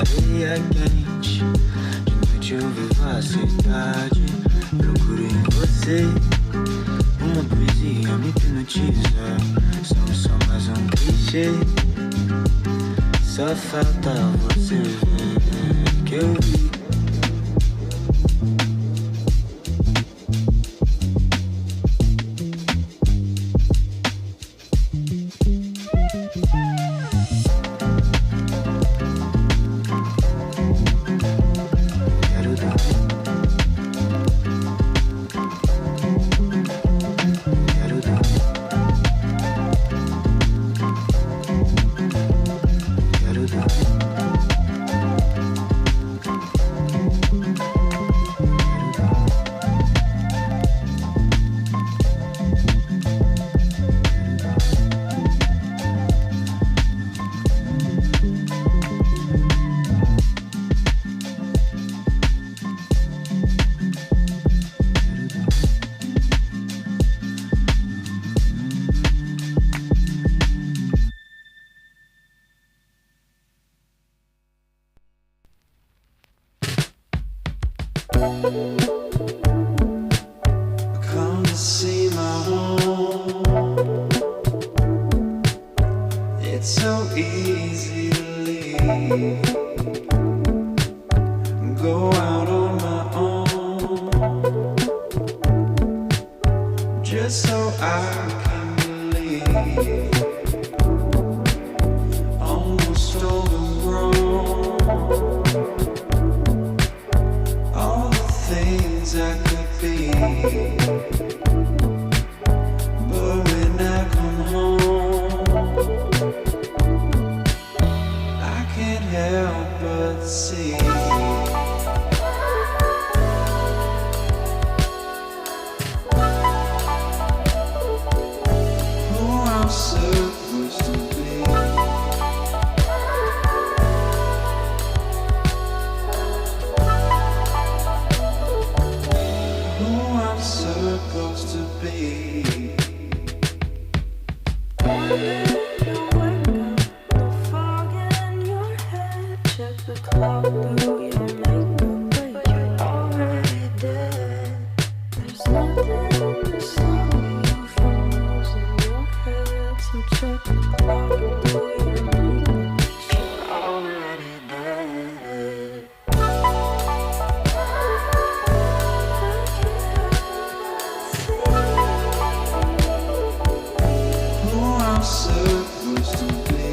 areia quente. De noite eu vivo a cidade. Procuro em você uma poesia me hipnotiza. Somos só mais um clichê. Só falta você ver que eu vi. Come to see my home. It's so easy to leave. Go out on my own, just so I can believe. Almost overgrown. All the things I could be. But when I come home, I can't help but see who I'm supposed to be. Who I'm supposed to be. Who I'm supposed to be.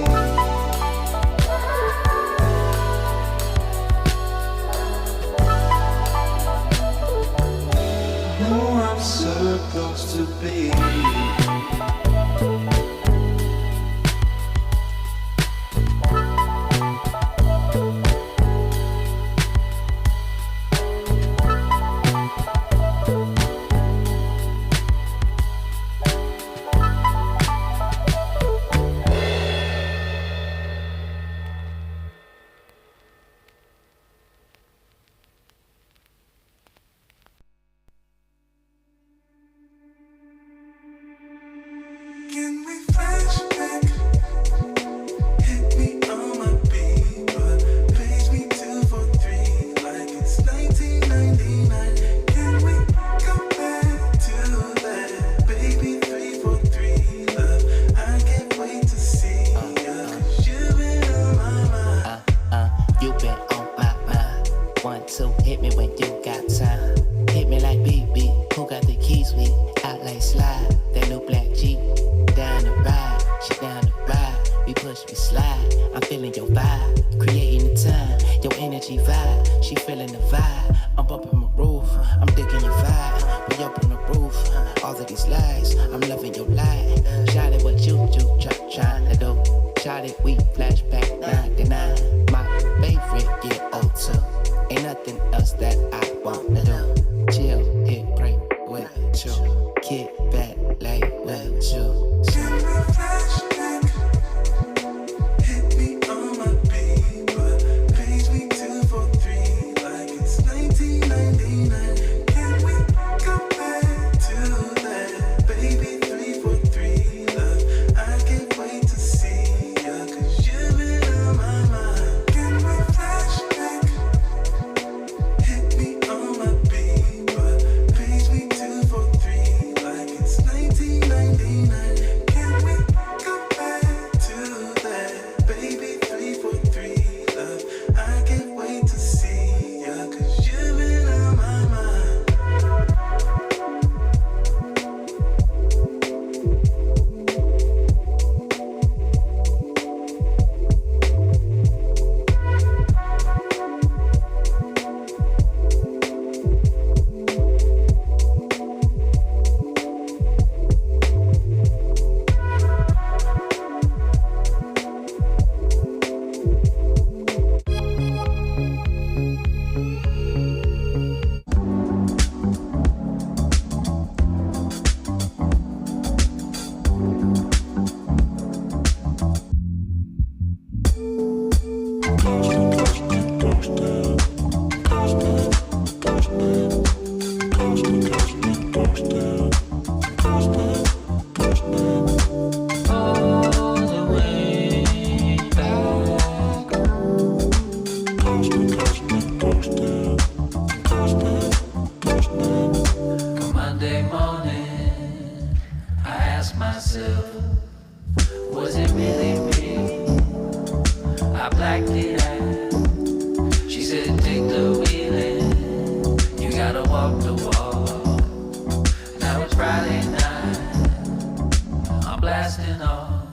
Who I'm supposed to be. Can we flashback? Hit me on my beat, but page me 243 like it's 1999. Can we go back to that, baby 343 love? I can't wait to see you, 'cause you've been on my mind. You been on my mind. 1, 2, hit me when you got time. Hit me like BB, who got the keys? We out like slide. That new black Jeep, down the ride. She down the ride. We push, we slide. I'm feeling your vibe, creating the time. Your energy vibe, she feeling the vibe. I'm bumping my roof, I'm digging your vibe. We up on the roof, all of these lies. I'm loving your light. Shout it what you trying to do. Shout it, we flashback 99. My favorite year 02. Ain't nothing else that I wanna do. Chill, hit break with you. Kick back, lay with you. Can we flashback? Hit me on my beat, but page me 243 like it's 1999. Can we go back to that, baby 343 love? I can't wait to see you, 'cause you've been on my mind. Can we flash ask myself, was it really me? I blacked it out. She said, take the wheel and you gotta walk the walk. Now it's Friday night, I'm blasting off.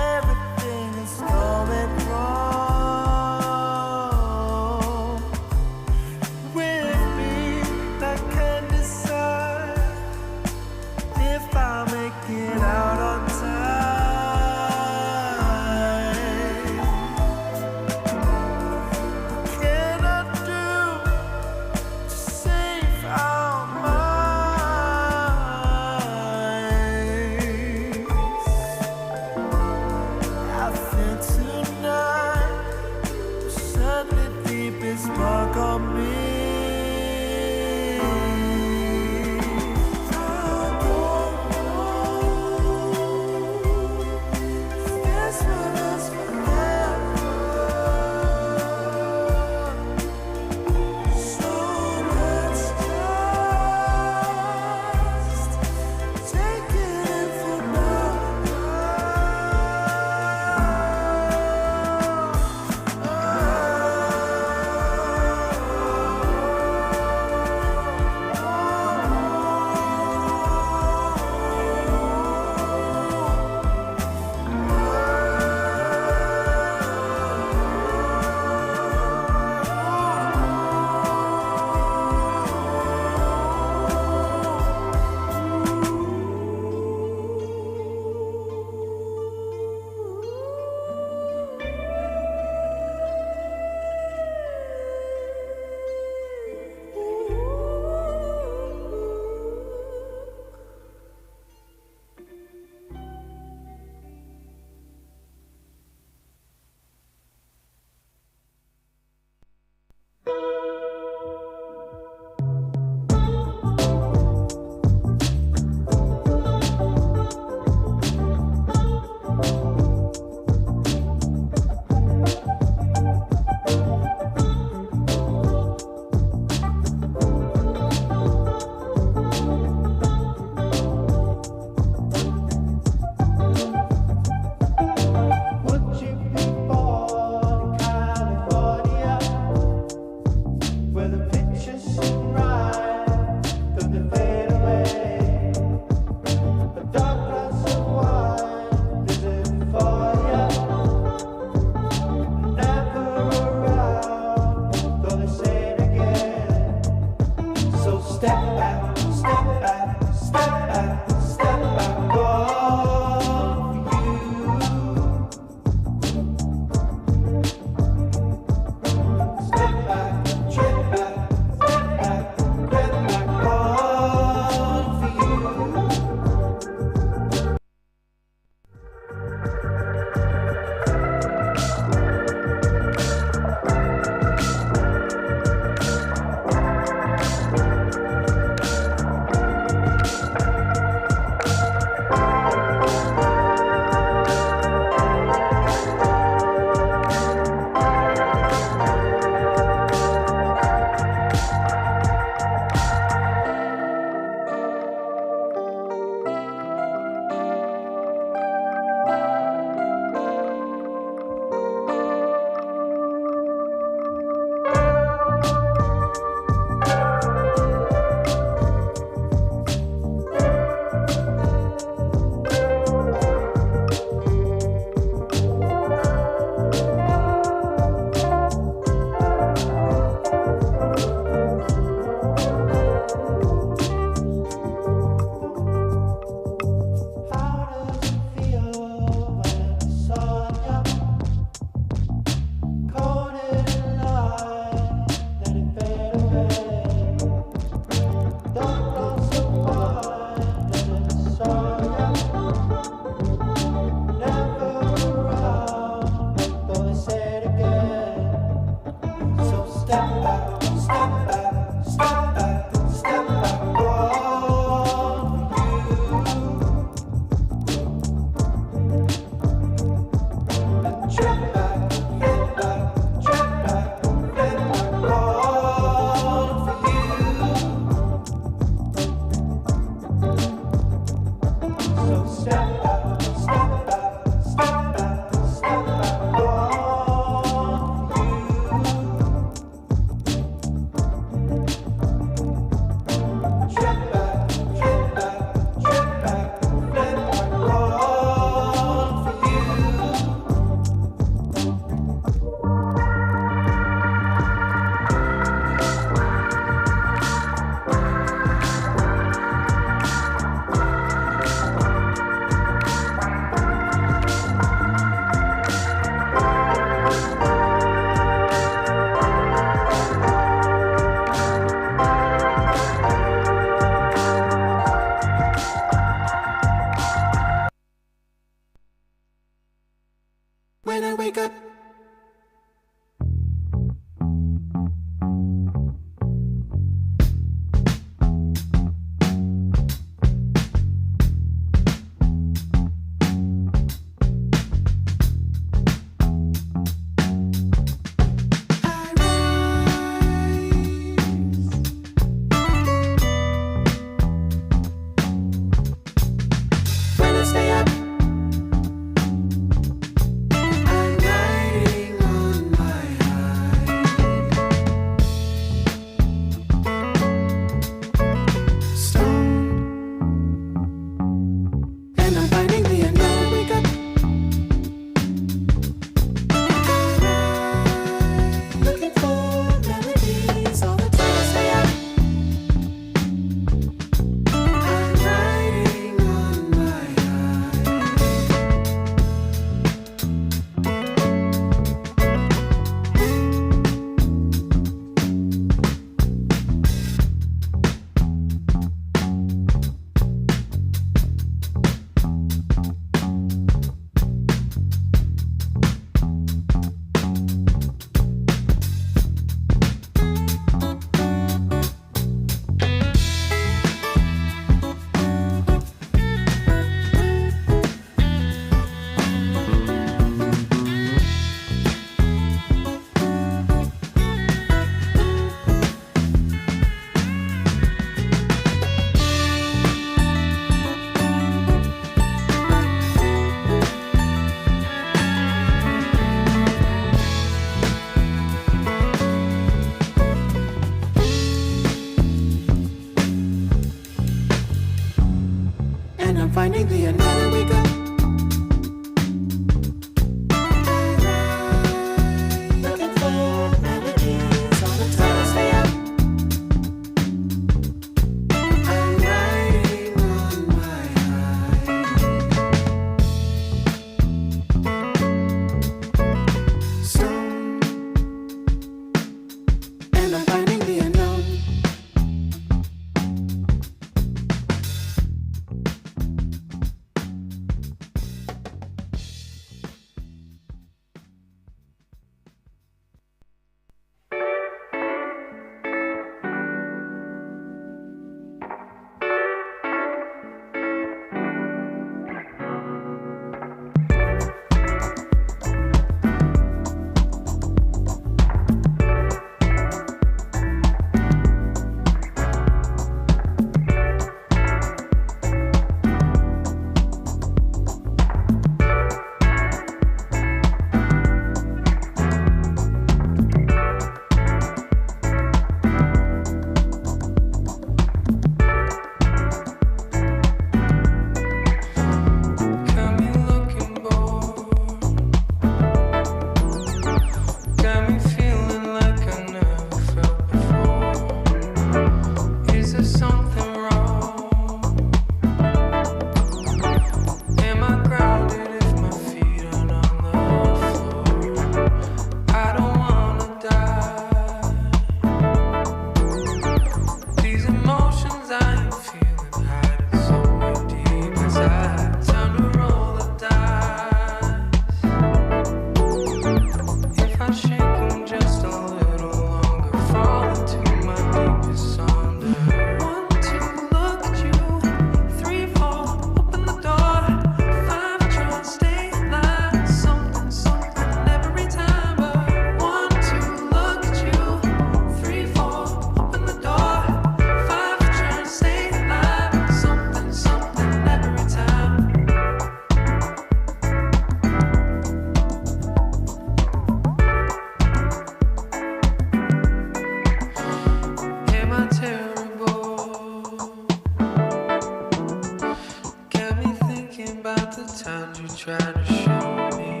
the times you try to show me.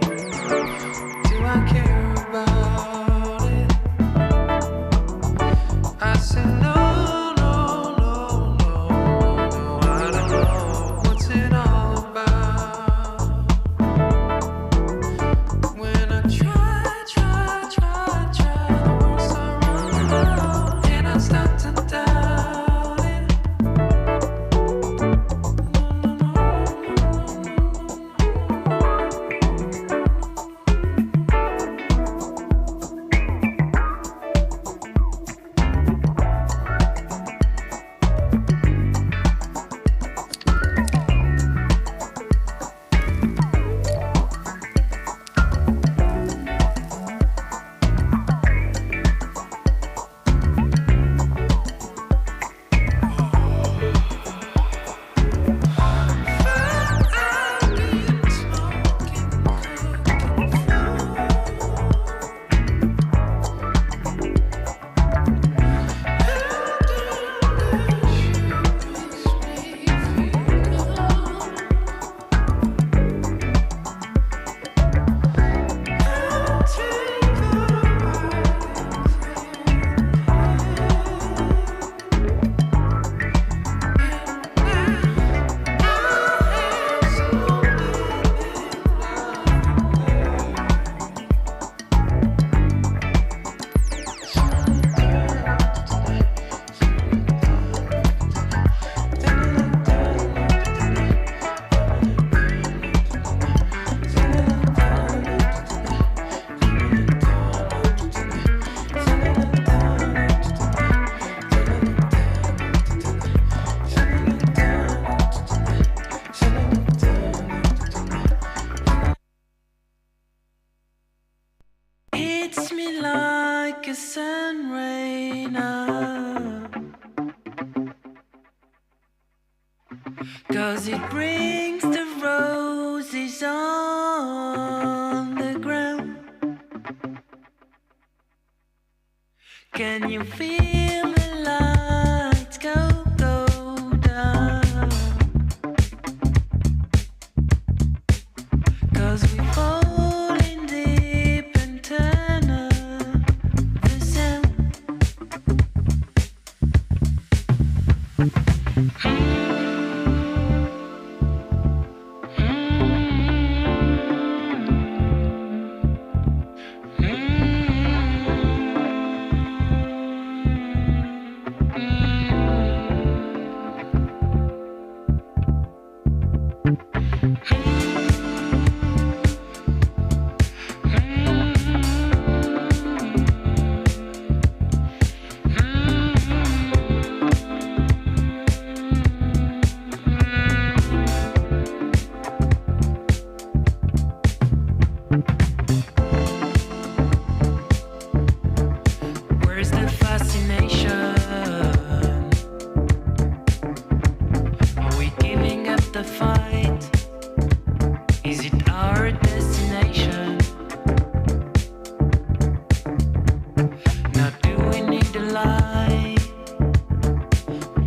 Do I care about it? I said no, no, no, no, no, I don't know what's it all about. When I try, the words are running out, and I start to doubt it. Hits me like a sun rain up, 'cause it brings the roses on the ground. Can you feel the lights go down? 'Cause we fall in deep and turn up the sound. Where's the fascination? Are we giving up the fight? Is it our destination? Now do we need a lie?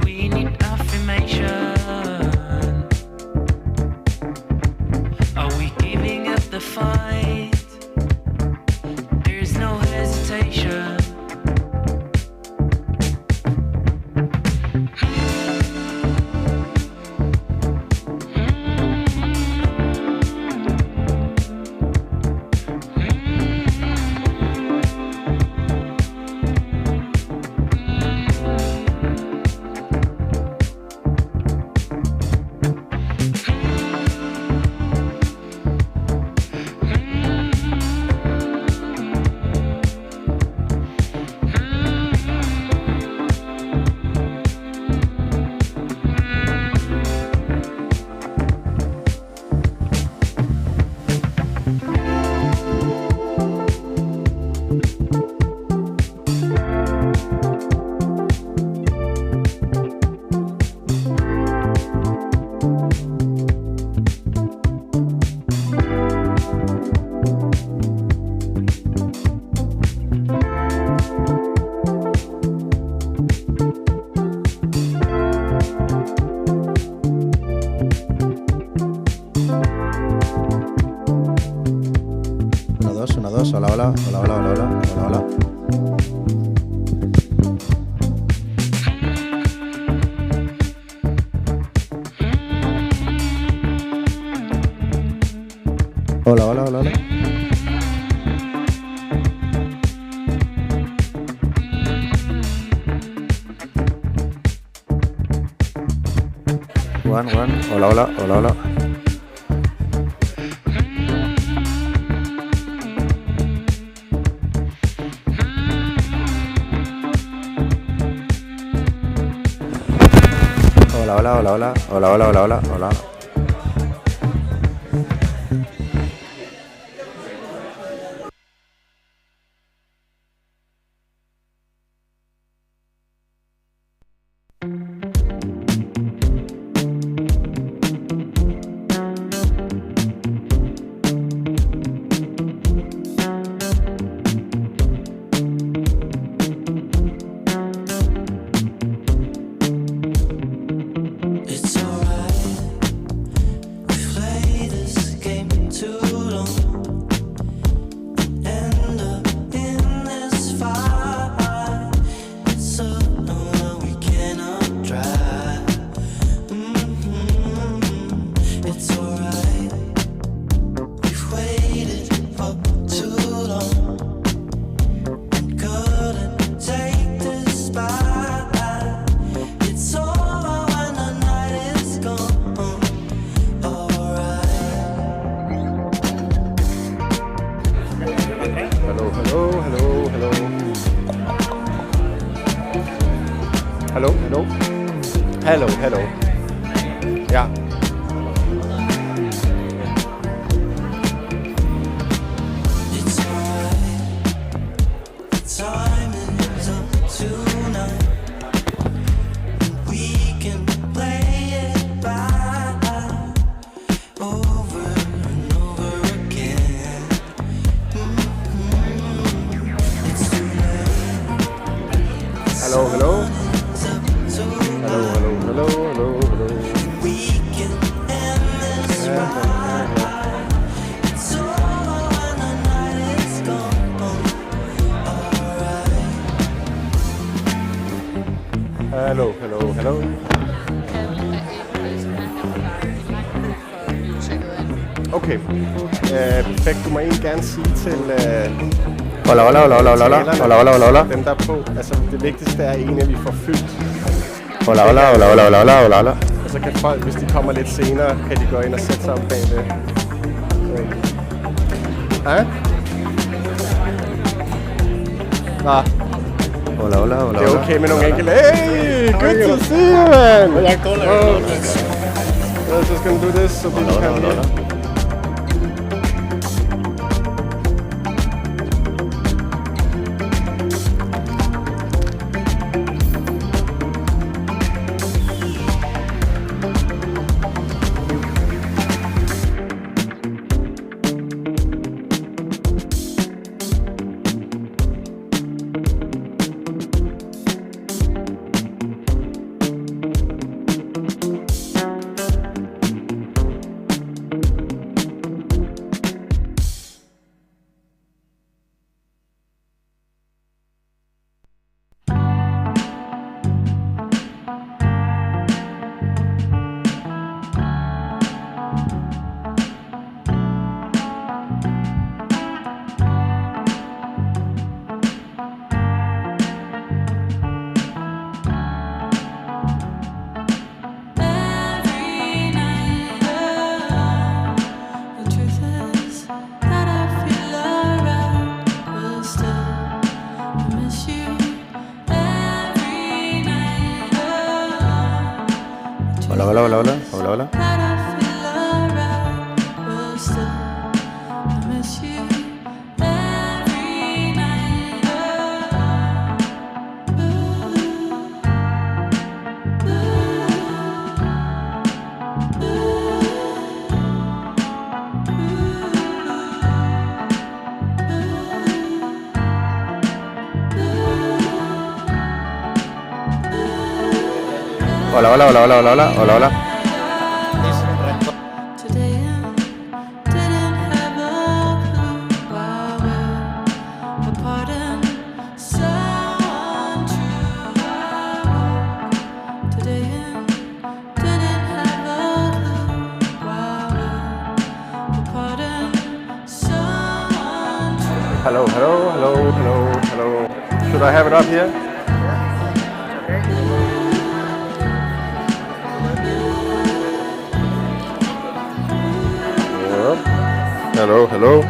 We need affirmation. Are we giving up the fight? There's no hesitation. Uno, dos, hola, hola, hola, hola, hola, hola, hola, hola. Hola, hola, hola, hola. One, hola, hola, hola, hola. Hola, hola, hola, hola, hola, hola, hola, hola, hola. It's alright. We've played this game too long. End up in this fight. It's a no we cannot drive. It's alright. We've waited for too long. Couldn't take this fight. It's over when the night is gone. Alright. Hello, hello, hello, hello. Hello, hello. Hello, hello. Ja. It's alright. The time is up tonight. We can play it back over and over again. It's too late. Hello, hello. It's up tonight. Hello, hello, hello, hello, hello. We can end this ride. It's over when the night is gone. Alright. Hello, hello, hello. Okay. Perfekt. Du må egentlig gerne sige til Hola, hola, hola, hola, hola, hola, hola, hola, hola, hola. dem, der er på. Altså, det vigtigste er egentlig, at vi får fyldt. Hola, hola, hola, hola, hola, hola, hola, hola. Og så kan folk, hvis de kommer lidt senere, kan de gå ind og sætte sig om bagved. Ja? Nå, Hola, hola, hola, det er hola. okay med nogle enkelte. Hey, good to see you, man! Oh. I was just gonna do this, so people can hear. Hola, hola, hola, hola, hola, hola. Hola, hola, hola, hola, hola, hola, hola, hola. Today I'm Hello, hello, hello, hello, hello. Should I have it up here? Yeah. Hello, hello.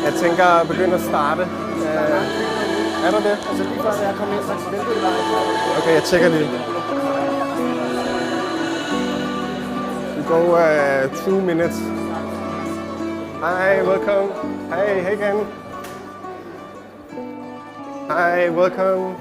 Jeg tænker at begynde at starte. Er der det? Altså lige før jeg kommer ind, så venter du bare. Okay, jeg tjekker lige. We go 2 minutes. Hi, welcome. Hey again. Hi, welcome.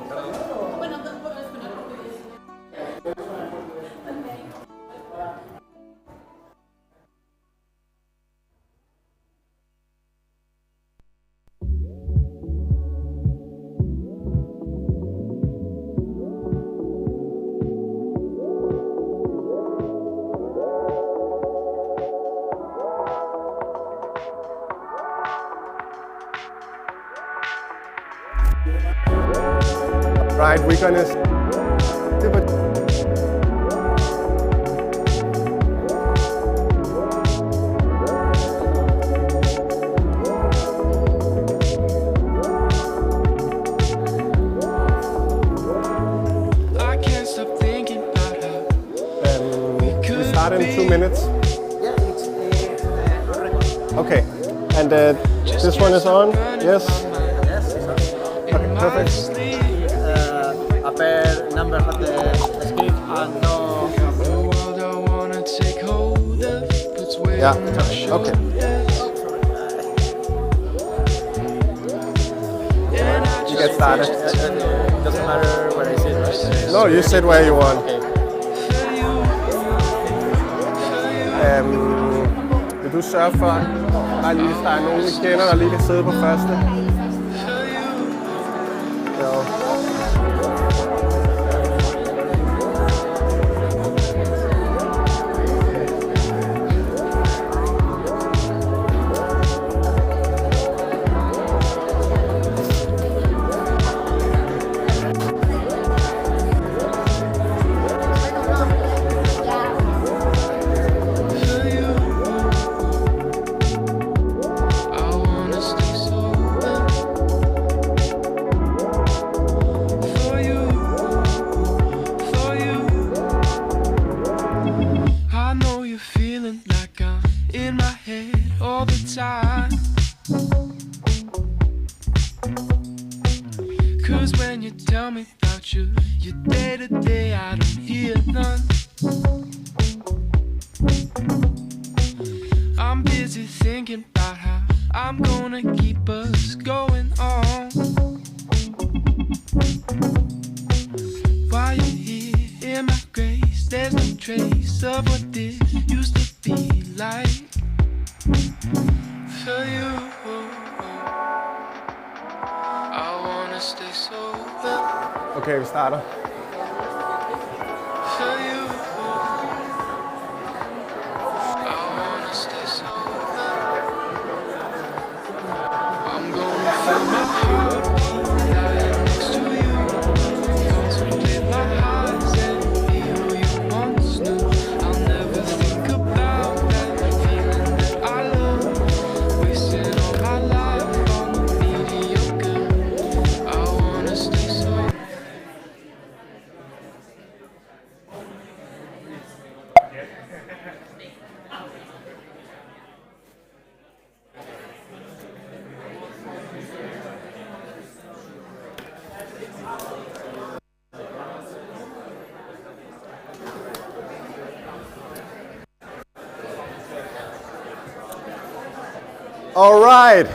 Right, we're gonna do it. I can't stop thinking about how We start in 2 minutes. Okay, and this one is on. Yes. Okay, perfect. Number of the script and no. the world I wanna take hold of puts weight Yeah. on my shoulders. Okay. And I You just get started. Doesn't matter where I sit, right? No, you sit where you want. Vil du sørge for, at hvis der er nogen, vi kender, der lige kan sidde på første? Ja. I wanna stay sober for you. I know you're feeling like I'm in my head all the time. 'Cause when you tell me about your day to day, I don't hear none. I'm busy thinking about how I'm gonna keep us going on. While you're here in my grace, there's no trace of what this used to be like for you. I wanna stay sober Okay, vi starter. for you. I wanna stay sober. I'm gonna feel my heart lying next to you. All right.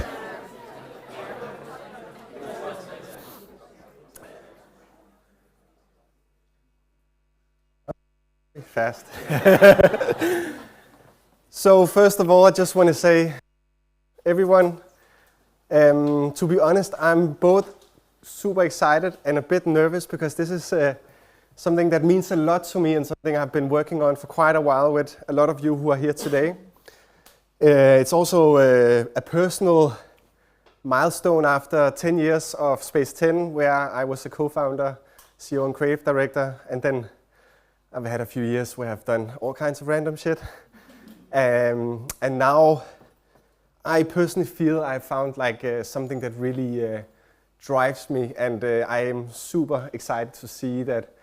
Fast. So first of all, I just want to say, everyone, to be honest, I'm both super excited and a bit nervous because this is something that means a lot to me and something I've been working on for quite a while with a lot of you who are here today. It's also a personal milestone after 10 years of Space 10, where I was a co-founder, CEO and creative director, and then I've had a few years where I've done all kinds of random shit. And now I personally feel I found like something that really drives me, and I am super excited to see that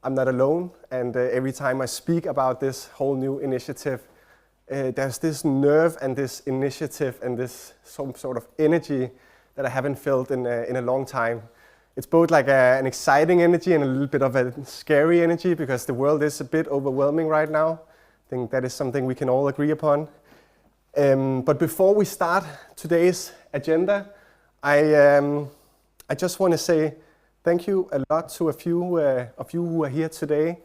I'm not alone. And every time I speak about this whole new initiative, there's this nerve and this initiative and this some sort of energy that I haven't felt in a long time. It's both like an exciting energy and a little bit of a scary energy because the world is a bit overwhelming right now. I think that is something we can all agree upon. But before we start today's agenda, I just want to say thank you a lot to a few of you who are here today.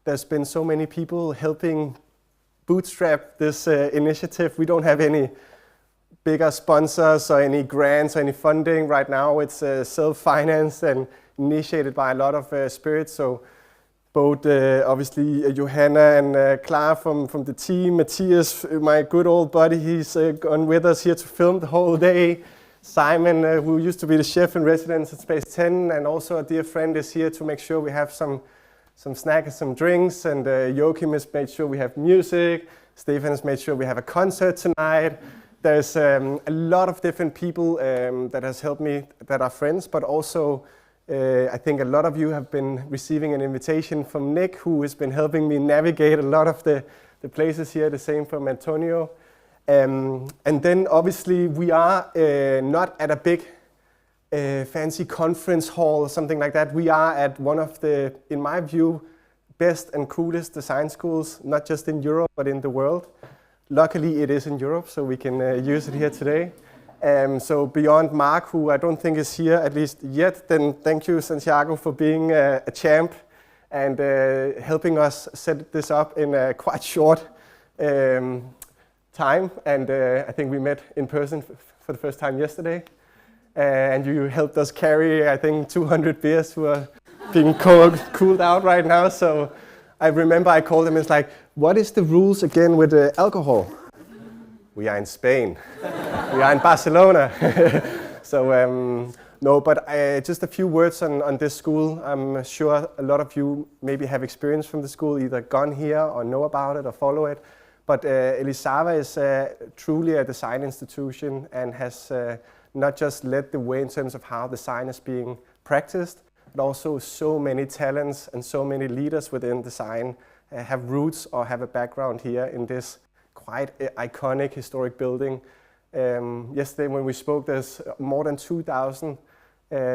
There's been so many people helping bootstrap this initiative. We don't have any bigger sponsors or any grants or any funding right now. It's self-financed and initiated by a lot of spirits. So both obviously Johanna and Clara from the team, Matthias, my good old buddy, he's gone with us here to film the whole day. Simon, who used to be the chef in residence at Space 10, and also a dear friend, is here to make sure we have some snacks and some drinks. And Joachim has made sure we have music. Stefan has made sure we have a concert tonight. There's a lot of different people that has helped me that are friends, but also I think a lot of you have been receiving an invitation from Nick, who has been helping me navigate a lot of the places here, the same from Antonio. And then obviously we are not at a big fancy conference hall or something like that. We are at one of the, in my view, best and coolest design schools, not just in Europe, but in the world. Luckily, it is in Europe, so we can use it here today. So beyond Mark, who I don't think is here, at least yet, then thank you, Santiago, for being a champ and helping us set this up in a quite short time. And I think we met in person for the first time yesterday. And you helped us carry, I think, 200 beers who are being cooled out right now. So I remember I called him, it's like, what is the rules again with the alcohol? We are in Spain. We are in Barcelona. So no, but just a few words on this school. I'm sure a lot of you maybe have experience from the school, either gone here or know about it or follow it. But Elisava is truly a design institution and has not just led the way in terms of how design is being practiced, but also so many talents and so many leaders within design have roots or have a background here in this quite iconic historic building. Yesterday when we spoke, there's more than 2,000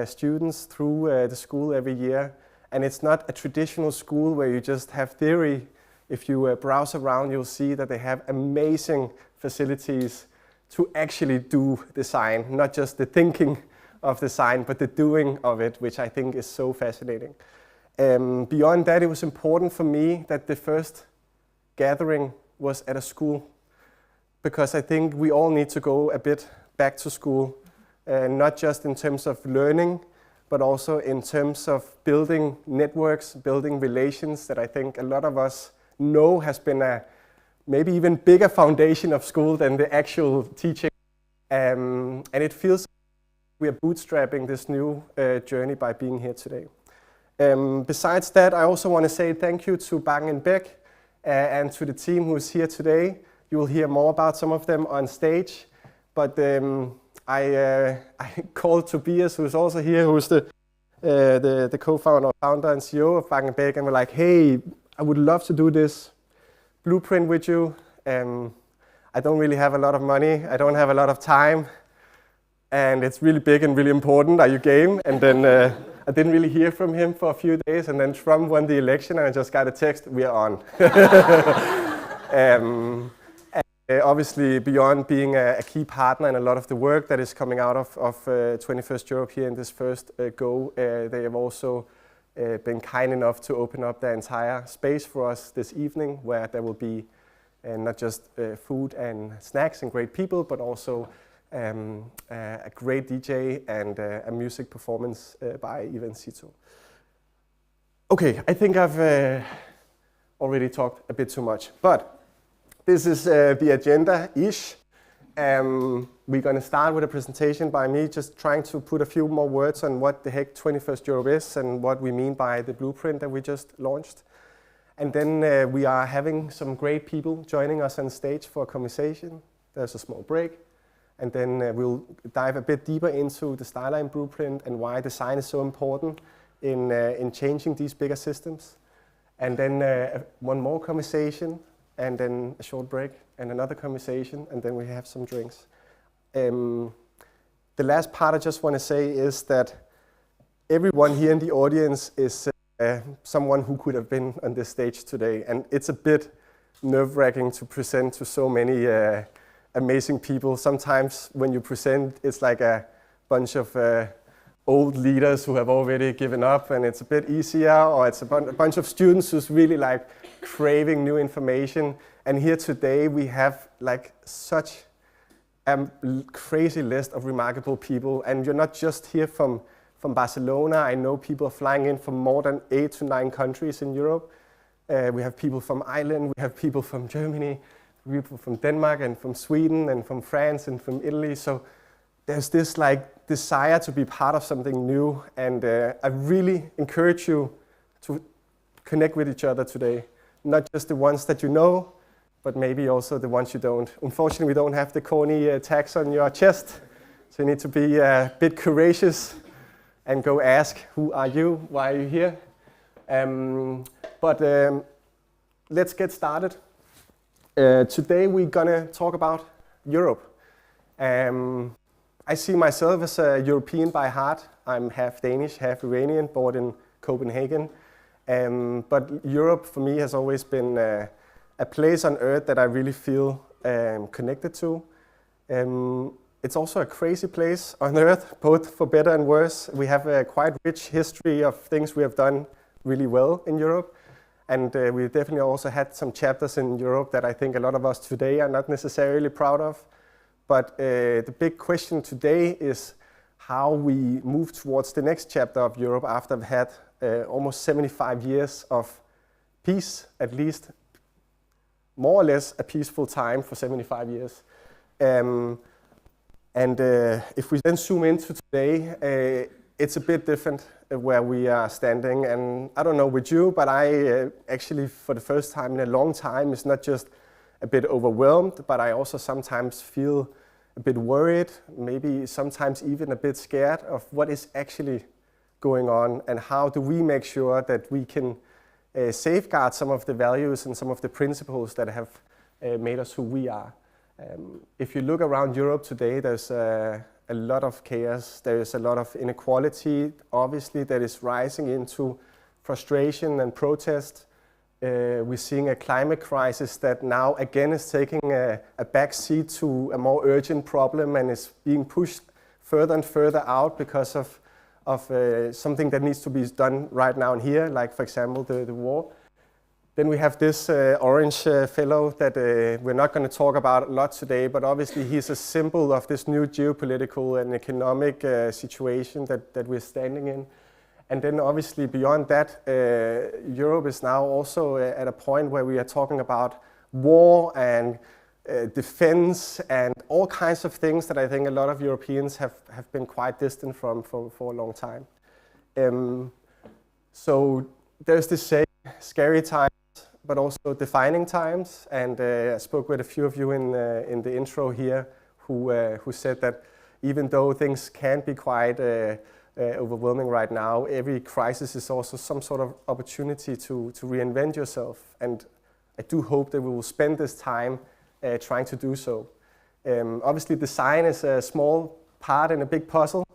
students through the school every year. And it's not a traditional school where you just have theory. If you browse around, you'll see that they have amazing facilities to actually do design, not just the thinking of design, but the doing of it, which I think is so fascinating. Beyond that, it was important for me that the first gathering was at a school, because I think we all need to go a bit back to school, not just in terms of learning, but also in terms of building networks, building relations that I think a lot of us know has been a maybe even bigger foundation of school than the actual teaching. And it feels we are bootstrapping this new journey by being here today. Besides that, I also want to say thank you to Bang & Beck and to the team who is here today. You will hear more about some of them on stage. But I called Tobias, who is also here, who is the co-founder, founder and CEO of Bang & Beck, and we're like, hey, I would love to do this blueprint with you. I don't really have a lot of money. I don't have a lot of time. And it's really big and really important. Are you game? And then I didn't really hear from him for a few days. And then Trump won the election and I just got a text, we are on. obviously, beyond being a key partner in a lot of the work that is coming out of 21st Europe here in this first go, they have also been kind enough to open up the entire space for us this evening, where there will be not just food and snacks and great people, but also a great DJ and a music performance by Ivancito. Okay, I think I've already talked a bit too much, but this is the agenda-ish. We're going to start with a presentation by me, just trying to put a few more words on what the heck 21st Europe is and what we mean by the blueprint that we just launched. And then we are having some great people joining us on stage for a conversation. There's a small break. And then we'll dive a bit deeper into the Starline blueprint and why design is so important in changing these bigger systems. And then one more conversation, and then a short break, and another conversation, and then we have some drinks. The last part I just want to say is that everyone here in the audience is someone who could have been on this stage today, and it's a bit nerve-wracking to present to so many amazing people. Sometimes when you present, it's like a bunch of old leaders who have already given up, and it's a bit easier, or it's a bunch of students who's really like craving new information. And here today we have like such a crazy list of remarkable people, and you're not just here from Barcelona. I know people are flying in from more than 8 to 9 countries in Europe. We have people from Ireland, we have people from Germany, people from Denmark and from Sweden and from France and from Italy. So there's this like desire to be part of something new, and I really encourage you to connect with each other today. Not just the ones that you know, but maybe also the ones you don't. Unfortunately, we don't have the corny tags on your chest, so you need to be a bit courageous and go ask, who are you, why are you here? But let's get started. Today we're gonna talk about Europe. I see myself as a European by heart. I'm half Danish, half Iranian, born in Copenhagen. But Europe for me has always been a place on earth that I really feel connected to. It's also a crazy place on earth, both for better and worse. We have a quite rich history of things we have done really well in Europe. And we've definitely also had some chapters in Europe that I think a lot of us today are not necessarily proud of. But the big question today is how we move towards the next chapter of Europe after we've had almost 75 years of peace, at least more or less a peaceful time for 75 years. If we then zoom into today, it's a bit different where we are standing. And I don't know with you, but I actually, for the first time in a long time, is not just a bit overwhelmed, but I also sometimes feel a bit worried, maybe sometimes even a bit scared of what is actually going on, and how do we make sure that we can safeguard some of the values and some of the principles that have made us who we are. If you look around Europe today, there's a lot of chaos, there is a lot of inequality, obviously, that is rising into frustration and protest. We're seeing a climate crisis that now again is taking a back seat to a more urgent problem and is being pushed further and further out because of something that needs to be done right now and here, like for example the war. Then we have this orange fellow that we're not going to talk about a lot today, but obviously he's a symbol of this new geopolitical and economic situation that we're standing in. And then obviously beyond that, Europe is now also at a point where we are talking about war and defense and all kinds of things that I think a lot of Europeans have been quite distant from for a long time. So there's this saying, scary times, but also defining times. And I spoke with a few of you in the intro here who said that even though things can be quite overwhelming right now, every crisis is also some sort of opportunity to reinvent yourself. And I do hope that we will spend this time trying to do so. Obviously, design is a small part in a big puzzle.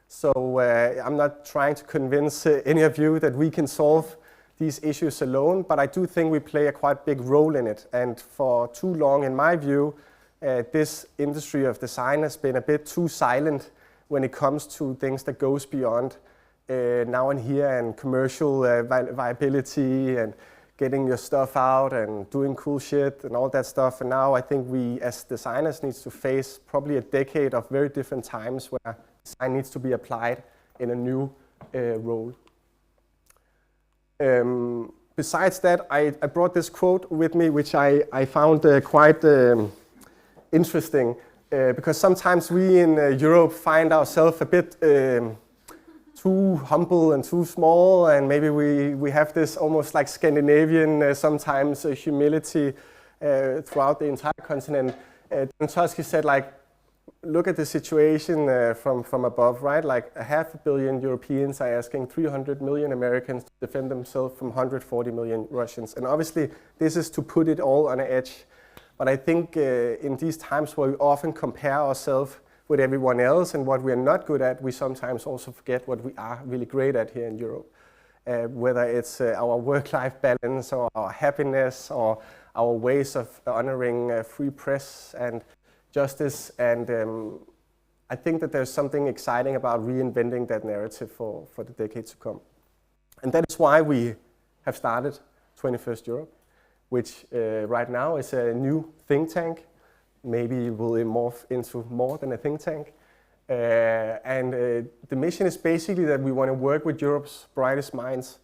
So I'm not trying to convince any of you that we can solve these issues alone, but I do think we play a quite big role in it. And for too long, in my view, this industry of design has been a bit too silent when it comes to things that goes beyond now and here and commercial viability and getting your stuff out and doing cool shit and all that stuff. And now I think we as designers need to face probably a decade of very different times where design needs to be applied in a new role. Besides that, I brought this quote with me, which I found quite interesting, because sometimes we in Europe find ourselves a bit too humble and too small, and maybe we have this almost like Scandinavian sometimes humility throughout the entire continent. Tuskegee said, like, look at the situation from above, right? Like 500 million Europeans are asking 300 million Americans to defend themselves from 140 million Russians. And obviously, this is to put it all on an edge. But I think in these times where we often compare ourselves with everyone else and what we are not good at, we sometimes also forget what we are really great at here in Europe. Whether it's our work-life balance or our happiness or our ways of honoring free press and justice, and I think that there's something exciting about reinventing that narrative for the decades to come. And that is why we have started 21st Europe, which right now is a new think tank. Maybe it will morph into more than a think tank. The mission is basically that we want to work with Europe's brightest minds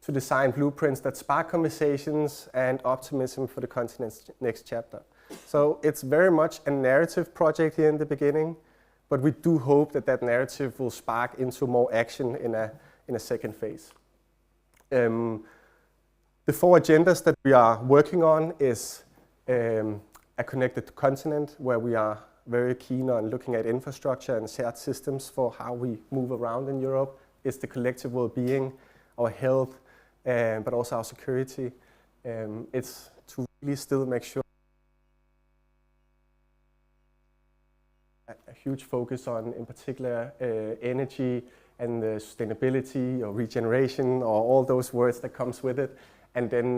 to design blueprints that spark conversations and optimism for the continent's next chapter. So it's very much a narrative project here in the beginning, but we do hope that that narrative will spark into more action in a second phase. The 4 agendas that we are working on is a connected continent, where we are very keen on looking at infrastructure and shared systems for how we move around in Europe. It's the collective well-being, our health, but also our security. It's to really still make sure a huge focus on, in particular, energy and sustainability or regeneration or all those words that comes with it. And then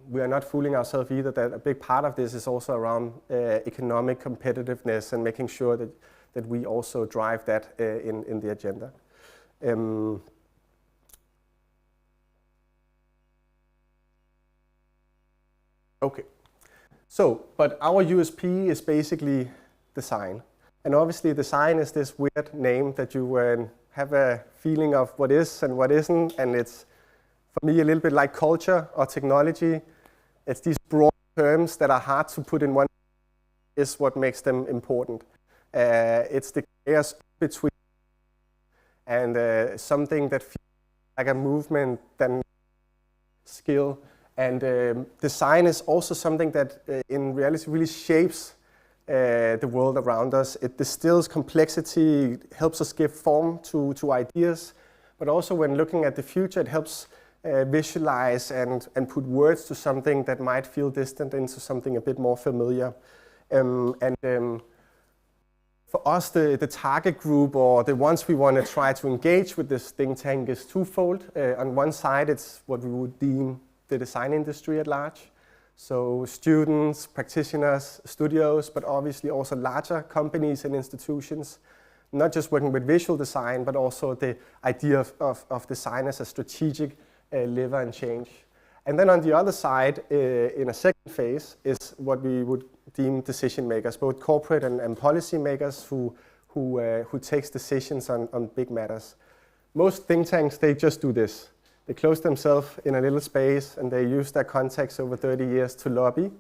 we are not fooling ourselves either that a big part of this is also around economic competitiveness and making sure that we also drive that in the agenda. Okay, so, but our USP is basically design. And obviously design is this weird name that you have a feeling of what is and what isn't, and it's, for me, a little bit like culture or technology. It's these broad terms that are hard to put in one, is what makes them important. It's the chaos between and something that feels like a movement than skill. And design is also something that in reality really shapes the world around us. It distills complexity, helps us give form to ideas, but also when looking at the future, it helps visualize and put words to something that might feel distant into something a bit more familiar. For us, the target group, or the ones we want to try to engage with this think tank, is twofold. On one side, it's what we would deem the design industry at large. So students, practitioners, studios, but obviously also larger companies and institutions, not just working with visual design, but also the idea of design as a strategic lever and change. And then on the other side, in a second phase, is what we would deem decision makers, both corporate and policy makers who takes decisions on big matters. Most think tanks, they just do this. They close themselves in a little space and they use their contacts over 30 years to lobby.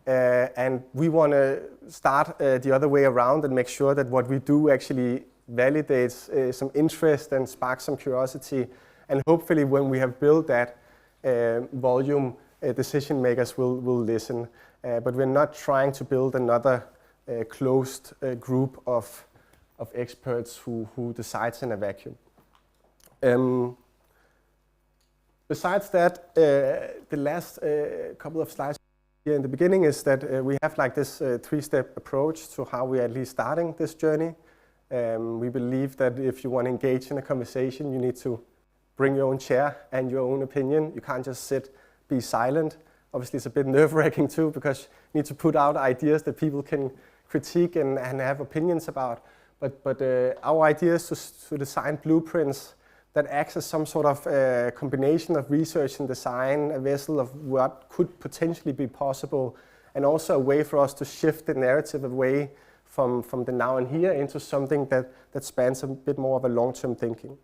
And we want to start the other way around and make sure that what we do actually validates some interest and sparks some curiosity. And hopefully when we have built that volume, decision makers will listen. But we're not trying to build another closed group of experts who decides in a vacuum. Besides that, the last couple of slides here in the beginning is that we have like this 3-step approach to how we are at least starting this journey. We believe that if you want to engage in a conversation, you need to bring your own chair and your own opinion. You can't just sit, be silent, obviously it's a bit nerve-wracking too, because you need to put out ideas that people can critique and have opinions about. But our idea is to design blueprints that acts as some sort of combination of research and design, a vessel of what could potentially be possible, and also a way for us to shift the narrative away from the now and here into something that spans a bit more of a long-term thinking.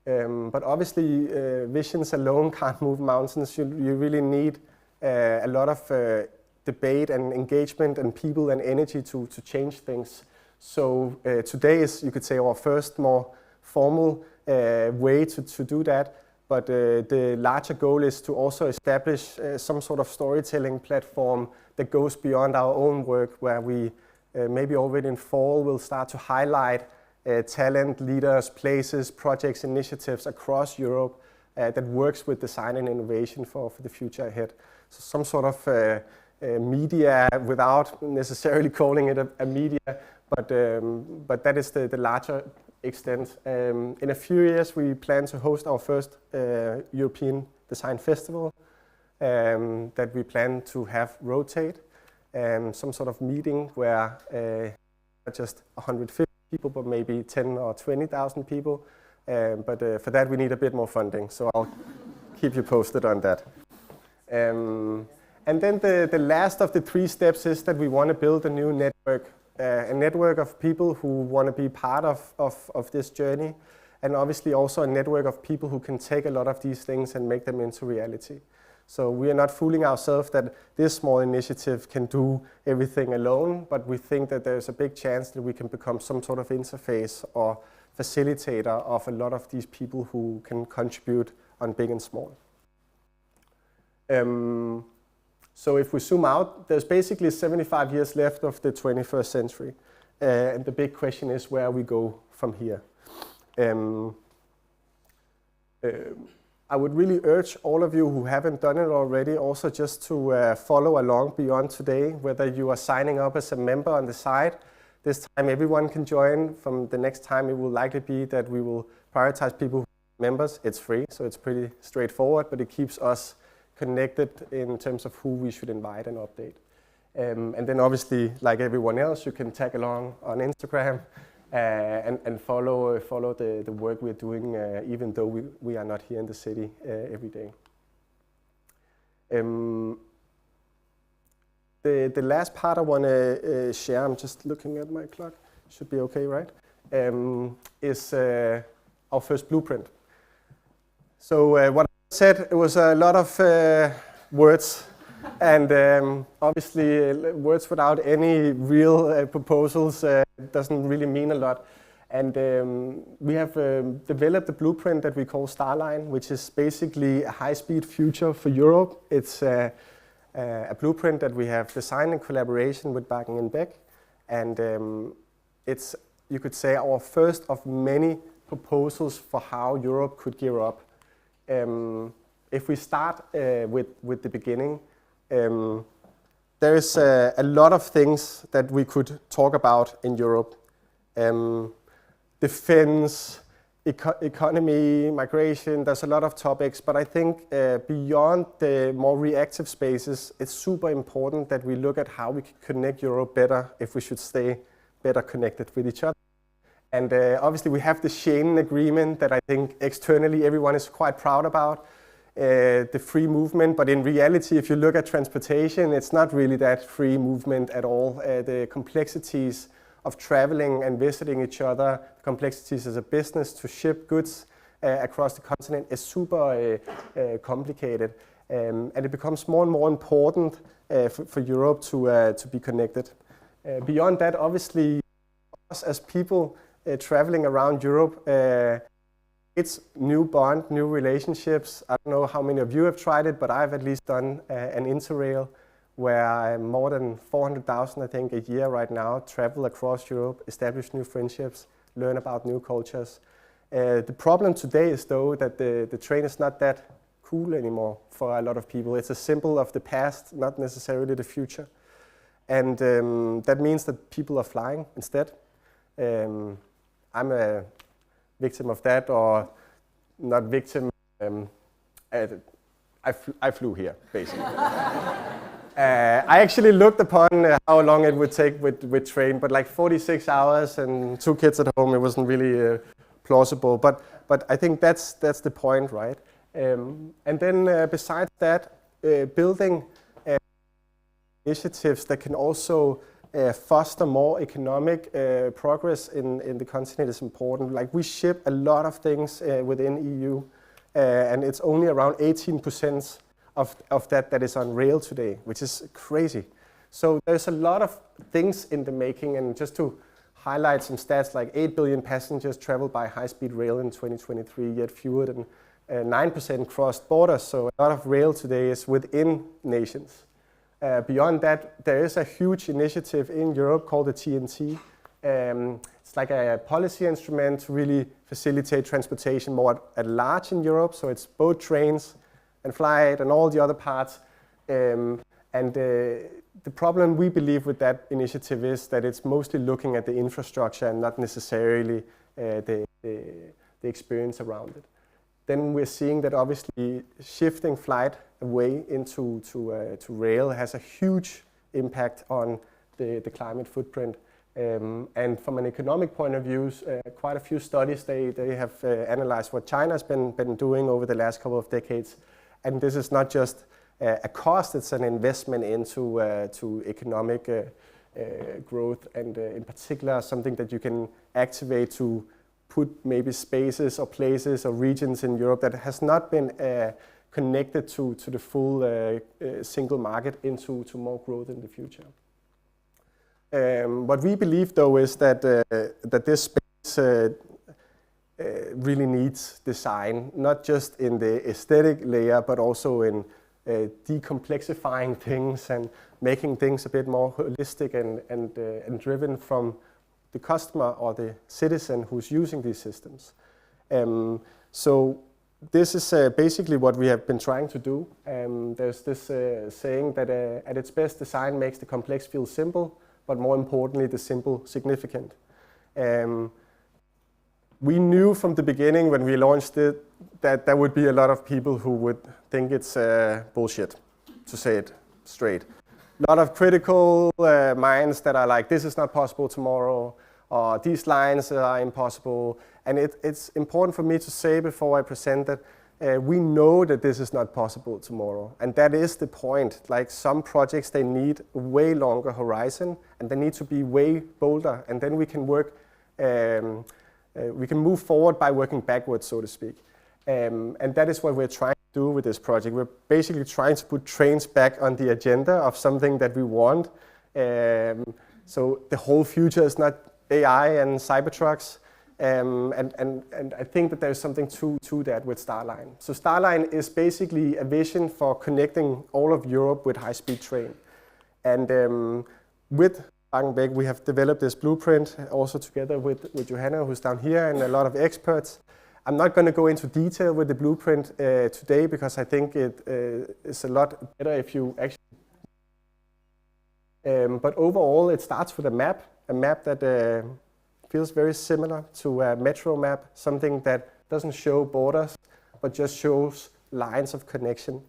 But obviously, visions alone can't move mountains. You really need a lot of debate and engagement and people and energy to change things. So today is, you could say, our first more formal way to do that. But the larger goal is to also establish some sort of storytelling platform that goes beyond our own work, where we maybe already in fall will start to highlight talent, leaders, places, projects, initiatives across Europe that works with design and innovation for the future ahead. So some sort of media without necessarily calling it a media, but that is the larger extent. In a few years, we plan to host our first European Design Festival that we plan to have rotate, some sort of meeting where not just 150 people, but maybe 10 or 20,000 people. But for that, we need a bit more funding, so I'll keep you posted on that. And then the last of the 3 steps is that we want to build a new network, a network of people who want to be part of this journey, and obviously also a network of people who can take a lot of these things and make them into reality. So we are not fooling ourselves that this small initiative can do everything alone, but we think that there's a big chance that we can become some sort of interface or facilitator of a lot of these people who can contribute on big and small. So if we zoom out, there's basically 75 years left of the 21st century. And the big question is where we go from here. I would really urge all of you who haven't done it already also just to follow along beyond today, whether you are signing up as a member on the site. This time everyone can join. From the next time it will likely be that we will prioritize people who are members. It's free, so it's pretty straightforward, but it keeps us connected in terms of who we should invite and update. And then obviously, like everyone else, you can tag along on Instagram and follow the work we're doing, even though we are not here in the city every day. The last part I want to share, I'm just looking at my clock, should be okay, right? Is our first blueprint. So what I said, it was a lot of words, and obviously words without any real proposals doesn't really mean a lot. And we have developed a blueprint that we call Starline, which is basically a high-speed future for Europe. It's a blueprint that we have designed in collaboration with Bergen & Bech, and it's, you could say, our first of many proposals for how Europe could gear up. If we start with the beginning, there is a lot of things that we could talk about in Europe. Defense, economy, migration, there's a lot of topics, but I think beyond the more reactive spaces, it's super important that we look at how we can connect Europe better if we should stay better connected with each other. And obviously we have the Schengen Agreement that I think externally everyone is quite proud about, the free movement, but in reality, if you look at transportation, it's not really that free movement at all. The complexities of traveling and visiting each other, the complexities as a business to ship goods across the continent is super complicated. And it becomes more and more important for Europe to be connected. Beyond that, obviously, us as people traveling around Europe, it's new bond, new relationships. I don't know how many of you have tried it, but I've at least done an Interrail where more than 400,000, I think, a year right now travel across Europe, establish new friendships, learn about new cultures. The problem today is, though, that the train is not that cool anymore for a lot of people. It's a symbol of the past, not necessarily the future. And that means that people are flying instead. I'm a victim of that, or not victim. I I flew here, basically. I actually looked upon how long it would take with train, but like 46 hours and 2 kids at home, it wasn't really plausible. But I think that's the point, right? And then besides that, building initiatives that can also foster more economic progress in the continent is important. Like we ship a lot of things within EU, and it's only around 18% of that is on rail today, which is crazy. So there's a lot of things in the making, and just to highlight some stats, like 8 billion passengers traveled by high-speed rail in 2023, yet fewer than 9% crossed borders. So a lot of rail today is within nations. Beyond that, there is a huge initiative in Europe called the TNT. It's like a policy instrument to really facilitate transportation more at large in Europe. So it's both trains and flight and all the other parts. The problem we believe with that initiative is that it's mostly looking at the infrastructure and not necessarily the experience around it. Then we're seeing that obviously shifting flight away into rail has a huge impact on the climate footprint. And from an economic point of view, quite a few studies, they have analyzed what China's been doing over the last couple of decades. And this is not just a cost, it's an investment into to economic growth, and in particular something that you can activate to put maybe spaces or places or regions in Europe that has not been connected to the full single market into more growth in the future. What we believe though is that this space really needs design, not just in the aesthetic layer, but also in decomplexifying things and making things a bit more holistic and driven from the customer or the citizen who's using these systems. So this is basically what we have been trying to do. There's this saying that at its best, design makes the complex feel simple, but more importantly, the simple significant. We knew from the beginning when we launched it that there would be a lot of people who would think it's bullshit, to say it straight. A lot of critical minds that are like, this is not possible tomorrow, or these lines are impossible. And it's important for me to say before I present that we know that this is not possible tomorrow. And that is the point. Like some projects, they need a way longer horizon, and they need to be way bolder. And then we can work, we can move forward by working backwards, so to speak. And that is what we're trying to do with this project. We're basically trying to put trains back on the agenda of something that we want. So the whole future is not AI and Cybertrucks. And I think that there's something to that with Starline. So Starline is basically a vision for connecting all of Europe with high-speed train. And with Baden-Beck, we have developed this blueprint also together with Johanna, who's down here, and a lot of experts. I'm not going to go into detail with the blueprint today because I think it is a lot better if you actually. But overall, it starts with a map that feels very similar to a metro map, something that doesn't show borders, but just shows lines of connection.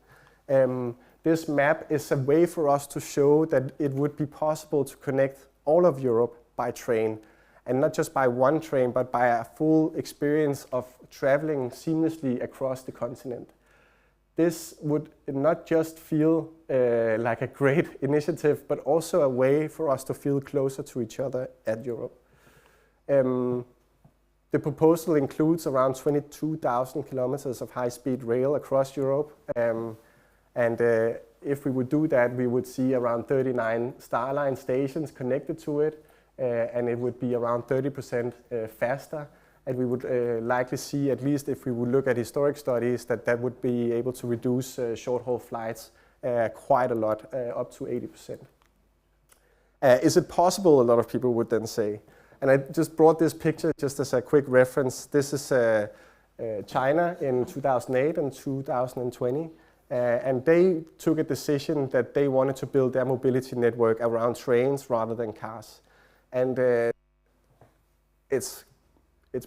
This map is a way for us to show that it would be possible to connect all of Europe by train, and not just by one train, but by a full experience of traveling seamlessly across the continent. This would not just feel like a great initiative, but also a way for us to feel closer to each other at Europe. The proposal includes around 22,000 kilometers of high-speed rail across Europe. If we would do that, we would see around 39 Starline stations connected to it, and it would be around 30% faster. And we would likely see, at least if we would look at historic studies, that would be able to reduce short-haul flights quite a lot, up to 80%. Is it possible, a lot of people would then say? And I just brought this picture just as a quick reference. This is China in 2008 and 2020. And they took a decision that they wanted to build their mobility network around trains rather than cars. And it's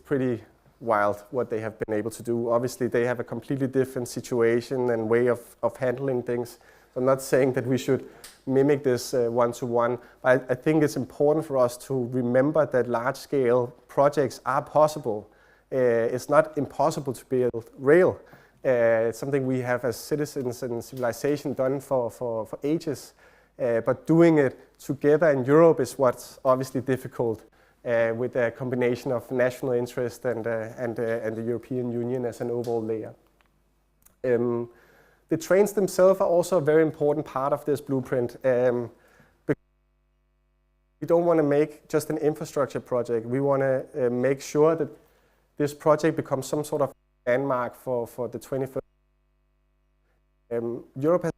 pretty wild what they have been able to do. Obviously, they have a completely different situation and way of handling things. So I'm not saying that we should mimic this one-to-one, but I think it's important for us to remember that large-scale projects are possible. It's not impossible to build rail. It's something we have as citizens and civilization done for ages, but doing it together in Europe is what's obviously difficult with a combination of national interest and the European Union as an overall layer. The trains themselves are also a very important part of this blueprint. We don't want to make just an infrastructure project. We want to make sure that this project becomes some sort of landmark for the 21st. Europe has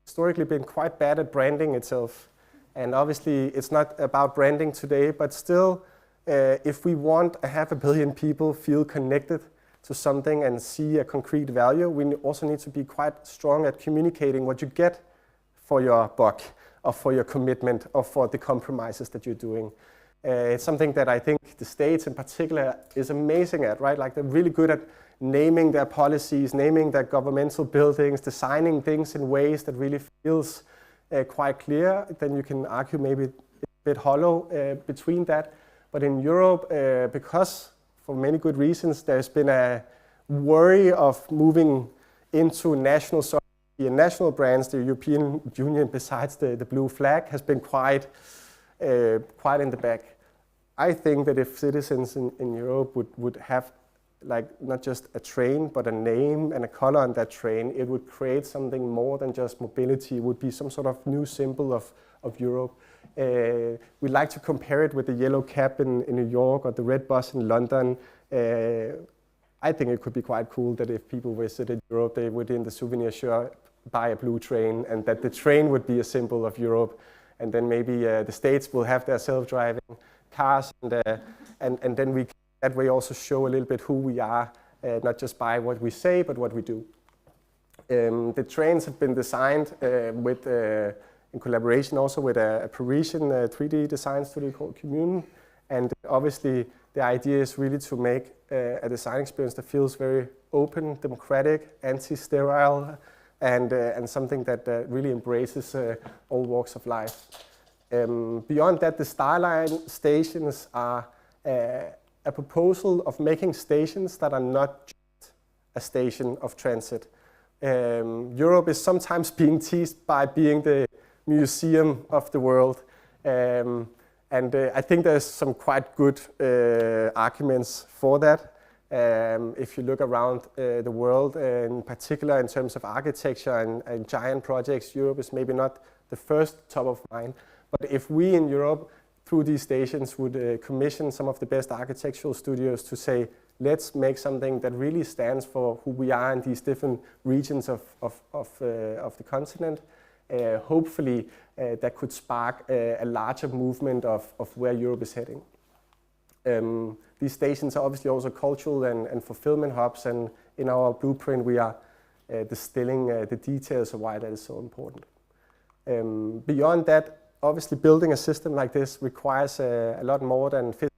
historically been quite bad at branding itself. And obviously, it's not about branding today, but still, if we want 500 million people feel connected to something and see a concrete value, we also need to be quite strong at communicating what you get for your buck, or for your commitment, or for the compromises that you're doing. It's something that I think the States in particular is amazing at, right? Like they're really good at naming their policies, naming their governmental buildings, designing things in ways that really feels quite clear. Then you can argue maybe a bit hollow between that. But in Europe, because for many good reasons, there's been a worry of moving into national sovereignty and national brands. The European Union, besides the blue flag, has been quite in the back. I think that if citizens in Europe would have like not just a train, but a name and a color on that train, it would create something more than just mobility. It would be some sort of new symbol of Europe. We like to compare it with the yellow cab in New York or the red bus in London. I think it could be quite cool that if people visited Europe, they would in the souvenir shop buy a blue train, and that the train would be a symbol of Europe. And then maybe the States will have their self-driving cars, and then we can that way also show a little bit who we are, not just by what we say, but what we do. The trains have been designed in collaboration also with a Parisian 3D design studio called Commune. And obviously the idea is really to make a design experience that feels very open, democratic, anti-sterile, and something that really embraces all walks of life. Beyond that, the Starline stations are a proposal of making stations that are not just a station of transit. Europe is sometimes being teased by being the museum of the world. I think there's some quite good arguments for that. If you look around the world, in particular in terms of architecture and giant projects, Europe is maybe not the first top of mind. But if we in Europe, through these stations, would commission some of the best architectural studios to say, let's make something that really stands for who we are in these different regions of the continent, hopefully that could spark a larger movement of where Europe is heading. These stations are obviously also cultural and fulfillment hubs, and in our blueprint we are distilling the details of why that is so important. Beyond that, obviously building a system like this requires a lot more than physical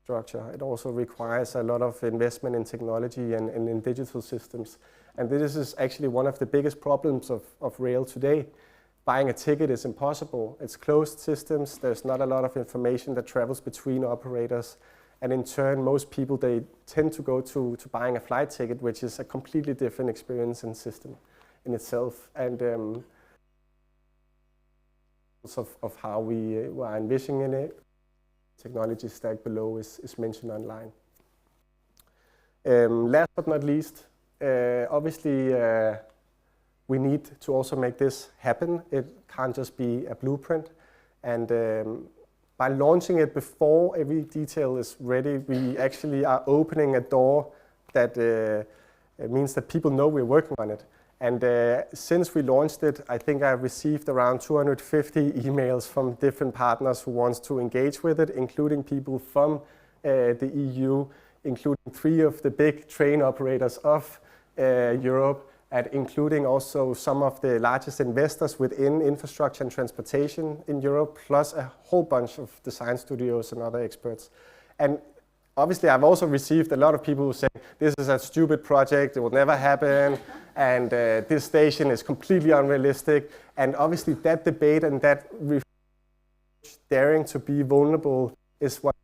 structure. It also requires a lot of investment in technology and in digital systems. And this is actually one of the biggest problems of rail today. Buying a ticket is impossible. It's closed systems. There's not a lot of information that travels between operators. And in turn, most people, they tend to go to buying a flight ticket, which is a completely different experience and system in itself. And of how we are envisioning it. Technology stack below is mentioned online. Last but not least, obviously we need to also make this happen. It can't just be a blueprint. And by launching it before every detail is ready, we actually are opening a door that means that people know we're working on it. And since we launched it, I think I've received around 250 emails from different partners who want to engage with it, including people from the EU, including 3 of the big train operators of Europe, and including also some of the largest investors within infrastructure and transportation in Europe, plus a whole bunch of design studios and other experts. And obviously I've also received a lot of people who say this is a stupid project, it will never happen, and this station is completely unrealistic. And obviously that debate and that daring to be vulnerable is what.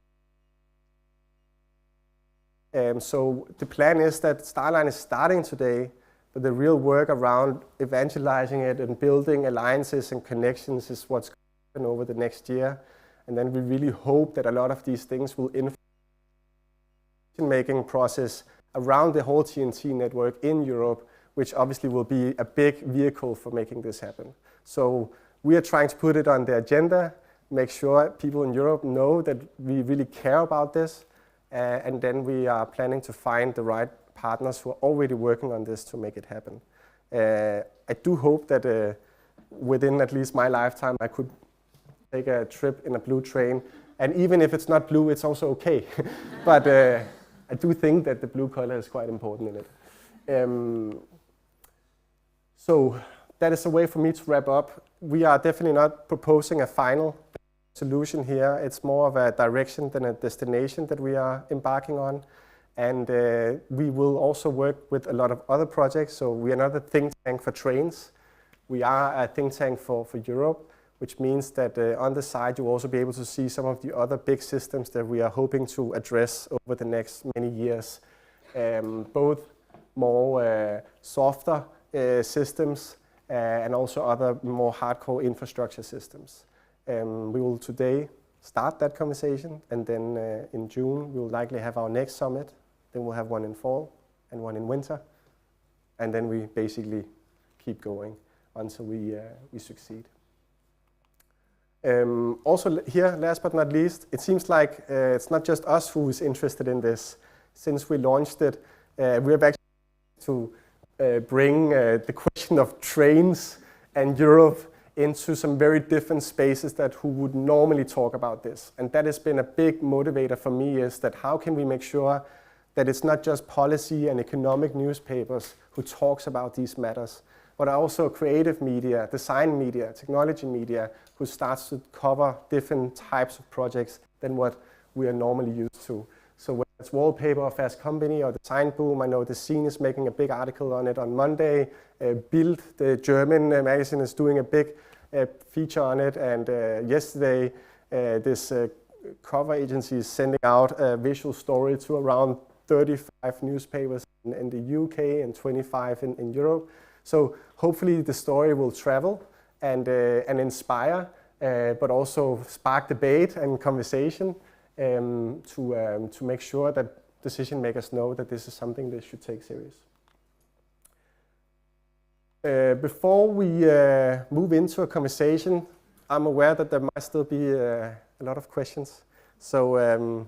So the plan is that Starline is starting today, but the real work around evangelizing it and building alliances and connections is what's going to happen over the next year. And then we really hope that a lot of these things will influence the decision-making process around the whole TNT network in Europe, which obviously will be a big vehicle for making this happen. So we are trying to put it on the agenda, make sure people in Europe know that we really care about this. And then we are planning to find the right partners who are already working on this to make it happen. I do hope that within at least my lifetime I could take a trip in a blue train. And even if it's not blue, it's also okay. But I do think that the blue color is quite important in it. So that is a way for me to wrap up. We are definitely not proposing a final solution here. It's more of a direction than a destination that we are embarking on. And we will also work with a lot of other projects. So we are not a think tank for trains. We are a think tank for Europe, which means that on the side you'll also be able to see some of the other big systems that we are hoping to address over the next many years. Both more softer systems and also other more hardcore infrastructure systems. We will today start that conversation, and then in June we will likely have our next summit. Then we'll have one in fall and one in winter, and then we basically keep going until we succeed. Also here, last but not least, it seems like it's not just us who is interested in this. Since we launched it, we have actually to bring the question of trains and Europe into some very different spaces that who would normally talk about this. And that has been a big motivator for me, is that how can we make sure that it's not just policy and economic newspapers who talks about these matters, but also creative media, design media, technology media, who starts to cover different types of projects than what we are normally used to. So whether it's Wallpaper or Fast Company or Design Boom, I know The Scene is making a big article on it on Monday. Bild, the German magazine, is doing a big feature on it. And yesterday, this cover agency is sending out a visual story to around 35 newspapers in the UK and 25 in Europe. So hopefully the story will travel and inspire, but also spark debate and conversation to make sure that decision makers know that this is something they should take serious. Before we move into a conversation, I'm aware that there might still be a lot of questions. So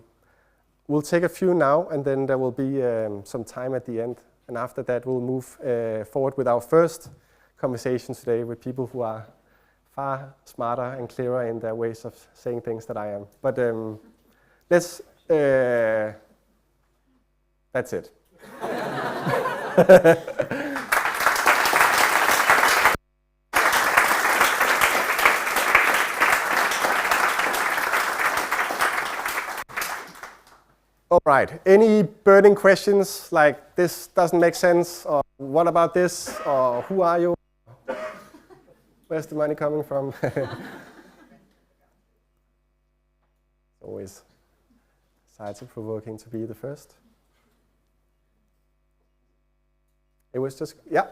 we'll take a few now, and then there will be some time at the end. And after that, we'll move forward with our first conversation today with people who are far smarter and clearer in their ways of saying things than I am. But let's, that's it. All right, any burning questions like this doesn't make sense, or what about this, or who are you? Where's the money coming from? Always provoking to be the first. It was just, yeah.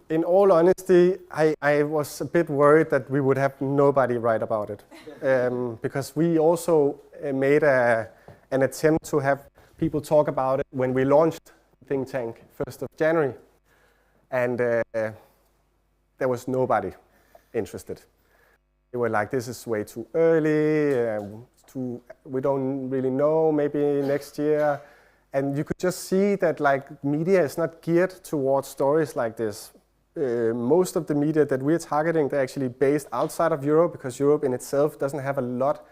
In all honesty, I was a bit worried that we would have nobody write about it, because we also made an attempt to have people talk about it when we launched Think Tank 1st of January, and there was nobody interested. They were like, this is way too early, we don't really know, maybe next year. And you could just see that like media is not geared towards stories like this. Most of the media that we're targeting, they're actually based outside of Europe, because Europe in itself doesn't have a lot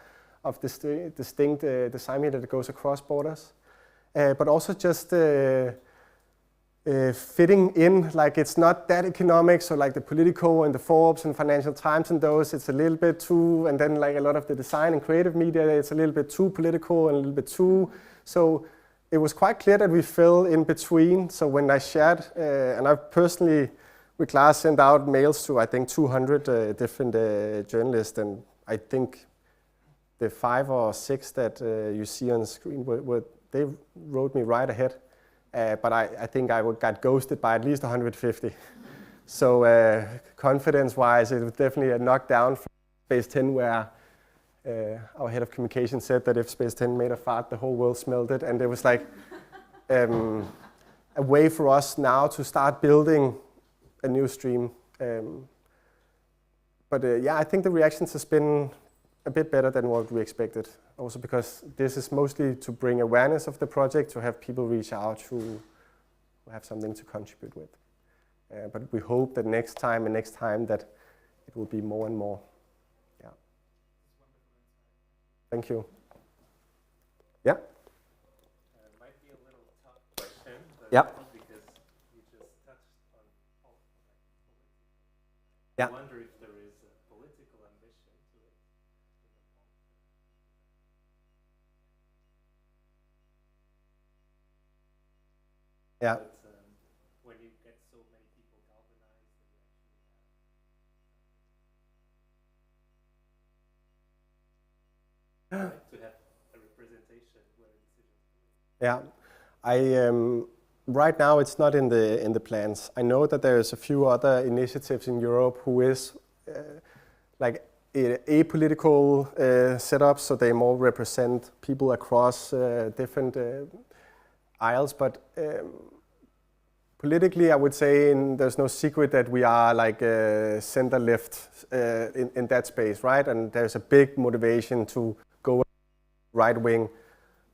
of distinct design media that goes across borders. But also just fitting in, like it's not that economic, so like the Politico and the Forbes and Financial Times and those, it's a little bit too, and then like a lot of the design and creative media, it's a little bit too political and a little bit too, so it was quite clear that we fell in between. So when I shared, and I personally, with Klaas, sent out mails to I think 200 different journalists, and I think the 5 or 6 that you see on the screen, they wrote me right ahead. But I think I got ghosted by at least 150. So confidence-wise, it was definitely a knockdown from Space 10, where our head of communication said that if Space 10 made a fart, the whole world smelled it. And it was like a way for us now to start building a new stream. But yeah, I think the reactions has been a bit better than what we expected. Also because this is mostly to bring awareness of the project, to have people reach out who have something to contribute with. But we hope that next time that it will be more and more. Yeah. Thank you. Yeah? Might be a little tough question, but yeah. Because you just touched on politics. Yeah. I wonder if there is a political ambition to it. Yeah. But, when you get so many people galvanized, and you actually have to have a representation where decisions are made. Yeah, right now it's not in the plans. I know that there's a few other initiatives in Europe who is like apolitical setups, so they more represent people across different aisles. But politically, I would say there's no secret that we are like center-left in that space, right? And there's a big motivation to go right-wing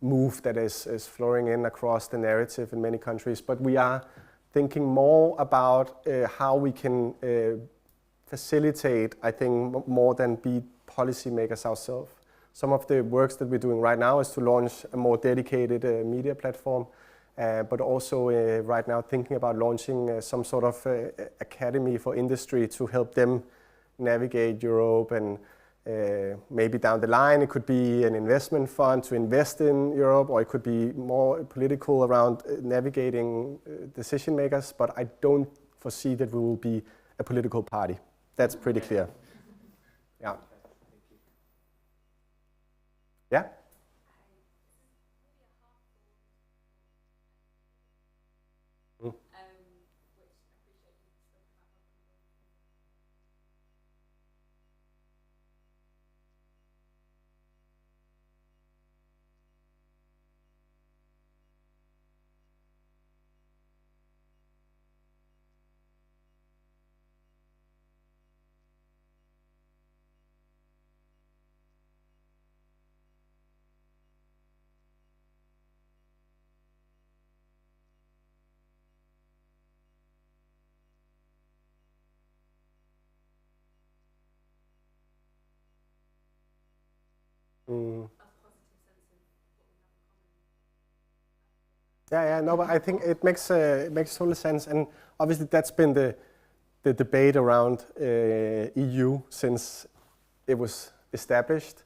move that is flowing in across the narrative in many countries. But we are thinking more about how we can facilitate, I think, more than be policymakers ourselves. Some of the works that we're doing right now is to launch a more dedicated media platform, but also right now thinking about launching some sort of academy for industry to help them navigate Europe, and maybe down the line it could be an investment fund to invest in Europe, or it could be more political around navigating decision makers, but I don't foresee that we will be a political party. That's pretty clear. Yeah. Yeah? Yeah, no, but I think it makes total sense, and obviously that's been the debate around EU since it was established.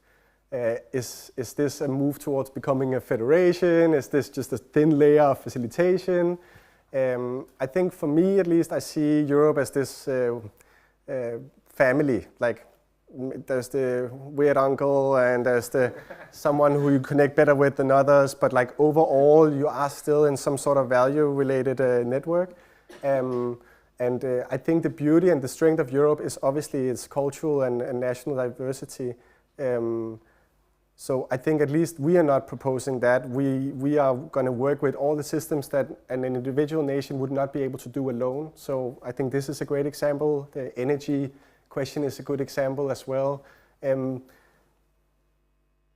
Is this a move towards becoming a federation? Is this just a thin layer of facilitation? I think for me, at least, I see Europe as this family. Like, there's the weird uncle, and there's the someone who you connect better with than others, but like overall you are still in some sort of value-related network. I think the beauty and the strength of Europe is obviously its cultural and national diversity. So I think at least we are not proposing that. We are going to work with all the systems that an individual nation would not be able to do alone. So I think this is a great example. The energy question is a good example as well.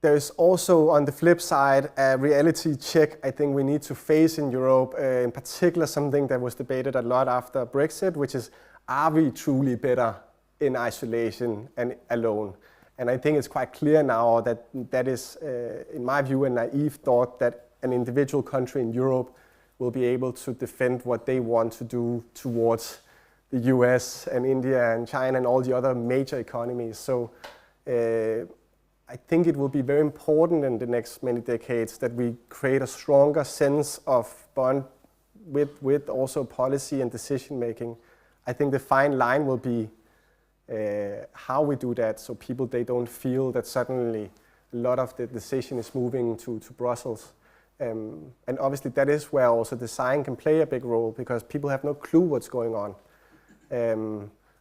there's also, on the flip side, a reality check I think we need to face in Europe, in particular something that was debated a lot after Brexit, which is, are we truly better in isolation and alone? And I think it's quite clear now that that is, in my view, a naive thought that an individual country in Europe will be able to defend what they want to do towards the US and India and China and all the other major economies. So I think it will be very important in the next many decades that we create a stronger sense of bond with also policy and decision making. I think the fine line will be how we do that, so people, they don't feel that suddenly a lot of the decision is moving to Brussels. And obviously that is where also design can play a big role, because people have no clue what's going on.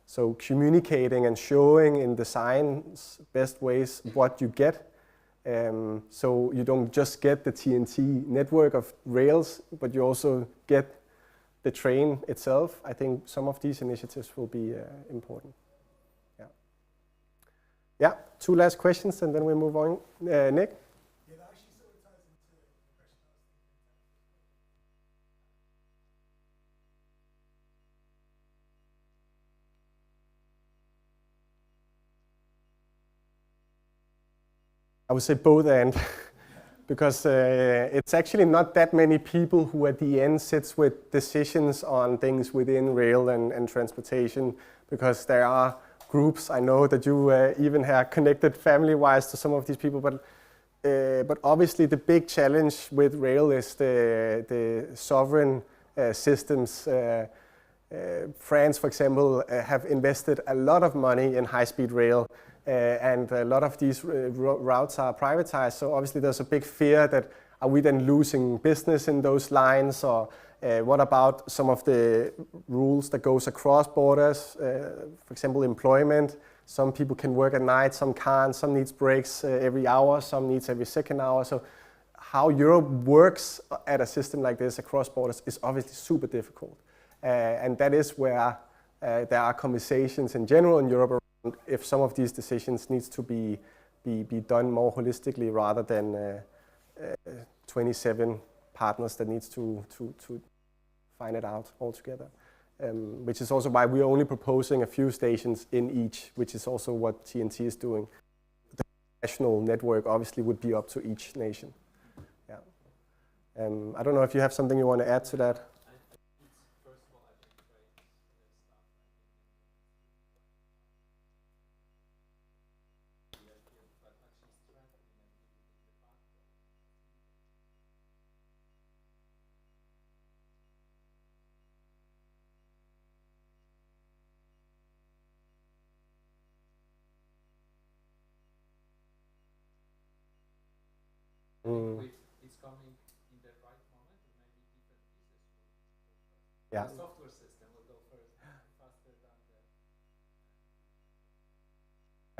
So communicating and showing in design's best ways what you get, so you don't just get the TNT network of rails, but you also get the train itself. I think some of these initiatives will be important. Yeah. Yeah, 2 last questions and then we move on. Nick? I would say both and, because it's actually not that many people who at the end sits with decisions on things within rail and transportation, because there are groups, I know that you even have connected family-wise to some of these people, but obviously the big challenge with rail is the sovereign systems. France, for example, have invested a lot of money in high-speed rail, and a lot of these routes are privatized. So obviously there's a big fear that are we then losing business in those lines, or what about some of the rules that goes across borders? For example, employment. Some people can work at night, some can't. Some needs breaks every hour, some needs every second hour. So how Europe works at a system like this across borders is obviously super difficult. And that is where there are conversations in general in Europe around if some of these decisions needs to be done more holistically rather than 27 partners that needs to find it out altogether. Which is also why we are only proposing a few stations in each, which is also what TNT is doing. The national network obviously would be up to each nation. Yeah. I don't know if you have something you want to add to that. It's coming in the right moment, or maybe different pieces will go first. Yeah. The software system will go first, faster than the.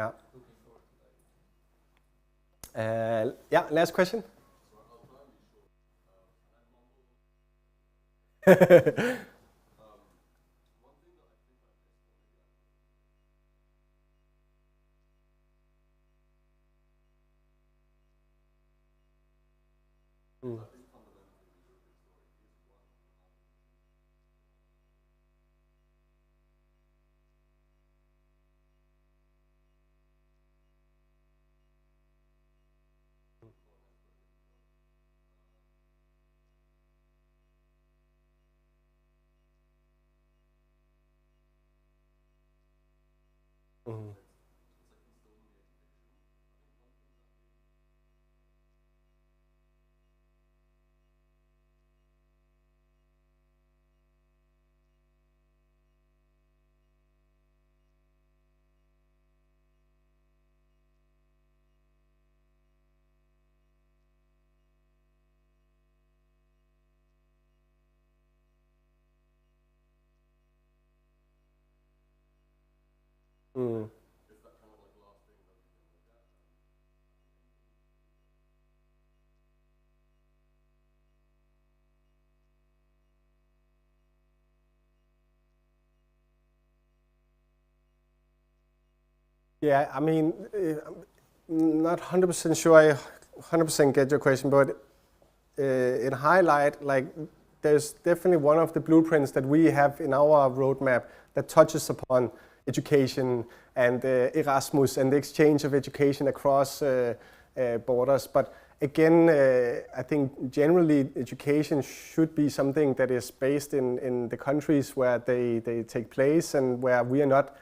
Yeah. Looking forward to that. Yeah, last question. Mm. Mm. Yeah, I mean, not 100% sure I 100% get your question, but in highlight, like there's definitely one of the blueprints that we have in our roadmap that touches upon education and Erasmus and the exchange of education across borders. But again, I think generally education should be something that is based in the countries where they take place, and where we are not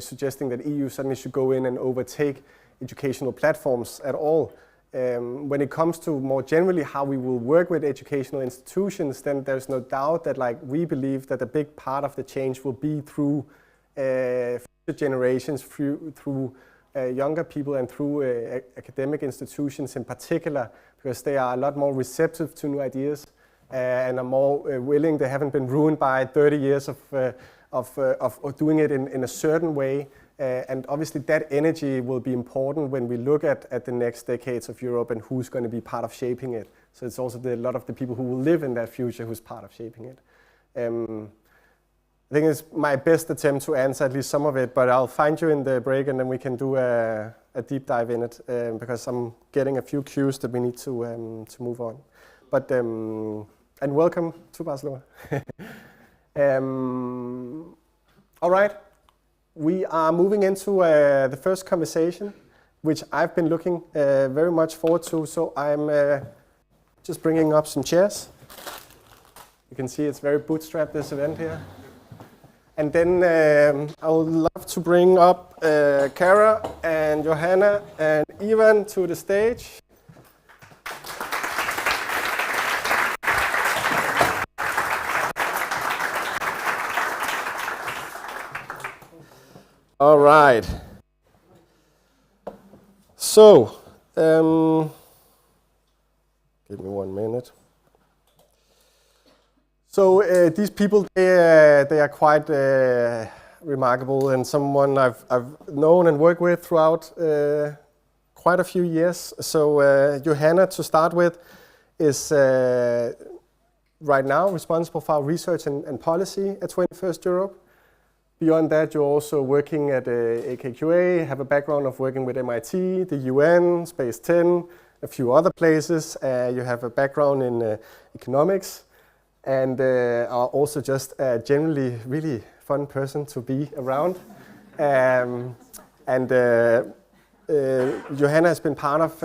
suggesting that EU suddenly should go in and overtake educational platforms at all. When it comes to more generally how we will work with educational institutions, then there's no doubt that like we believe that a big part of the change will be through future generations, through younger people and through academic institutions in particular, because they are a lot more receptive to new ideas and are more willing. They haven't been ruined by 30 years of doing it in a certain way. And obviously that energy will be important when we look at the next decades of Europe and who's going to be part of shaping it. So it's also a lot of the people who will live in that future who's part of shaping it. I think it's my best attempt to answer at least some of it, but I'll find you in the break and then we can do a deep dive in it, because I'm getting a few cues that we need to move on. But and welcome to Barcelona. All right. We are moving into the first conversation, which I've been looking very much forward to. So I'm just bringing up some chairs. You can see it's very bootstrapped, this event here. And then I would love to bring up Kara and Johanna and Ivan to the stage. All right. So, give me 1 minute. So these people, they are quite remarkable, and someone I've known and worked with throughout quite a few years. So Johanna, to start with, is right now responsible for research and policy at 21st Europe. Beyond that, you're also working at AKQA, have a background of working with MIT, the UN, Space 10, a few other places. You have a background in economics, and are also just a generally really fun person to be around. Johanna has been part of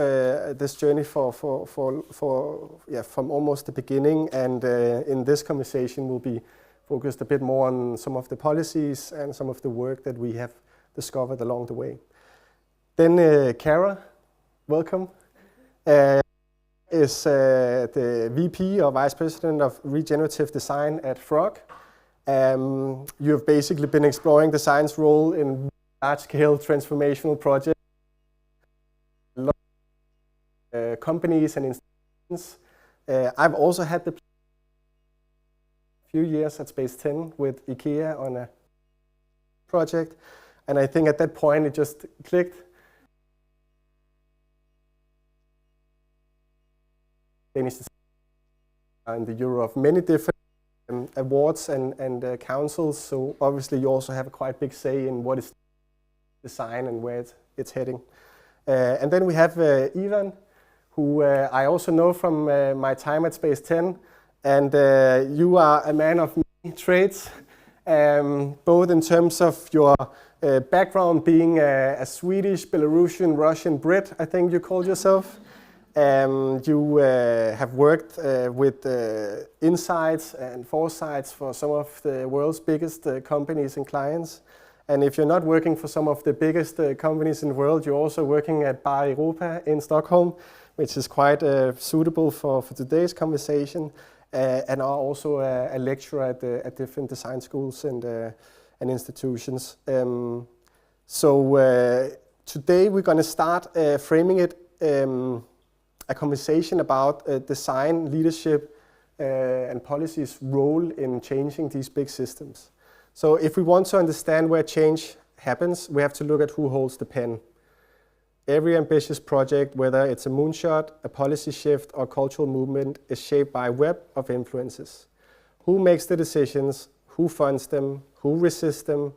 this journey from almost the beginning, and in this conversation we'll be focused a bit more on some of the policies and some of the work that we have discovered along the way. Then Kara, welcome, is the VP or Vice President of Regenerative Design at Frog. You have basically been exploring the science role in large-scale transformational projects, a lot of companies and institutions. I've also had the few years at Space 10 with IKEA on a project, and I think at that point it just clicked. Danish in the Euro of many different awards and councils, so obviously you also have a quite big say in what is design and where it's heading. And then we have Ivan, who I also know from my time at Space 10. And you are a man of many traits, both in terms of your background being a Swedish, Belarusian, Russian Brit, I think you called yourself. You have worked with insights and foresights for some of the world's biggest companies and clients. And if you're not working for some of the biggest companies in the world, you're also working at Bar Europa in Stockholm, which is quite suitable for today's conversation. And are also a lecturer at different design schools and institutions. So today we're going to start framing it a conversation about design, leadership, and policy's role in changing these big systems. So if we want to understand where change happens, we have to look at who holds the pen. Every ambitious project, whether it's a moonshot, a policy shift, or cultural movement, is shaped by a web of influences. Who makes the decisions, who funds them, who resists them,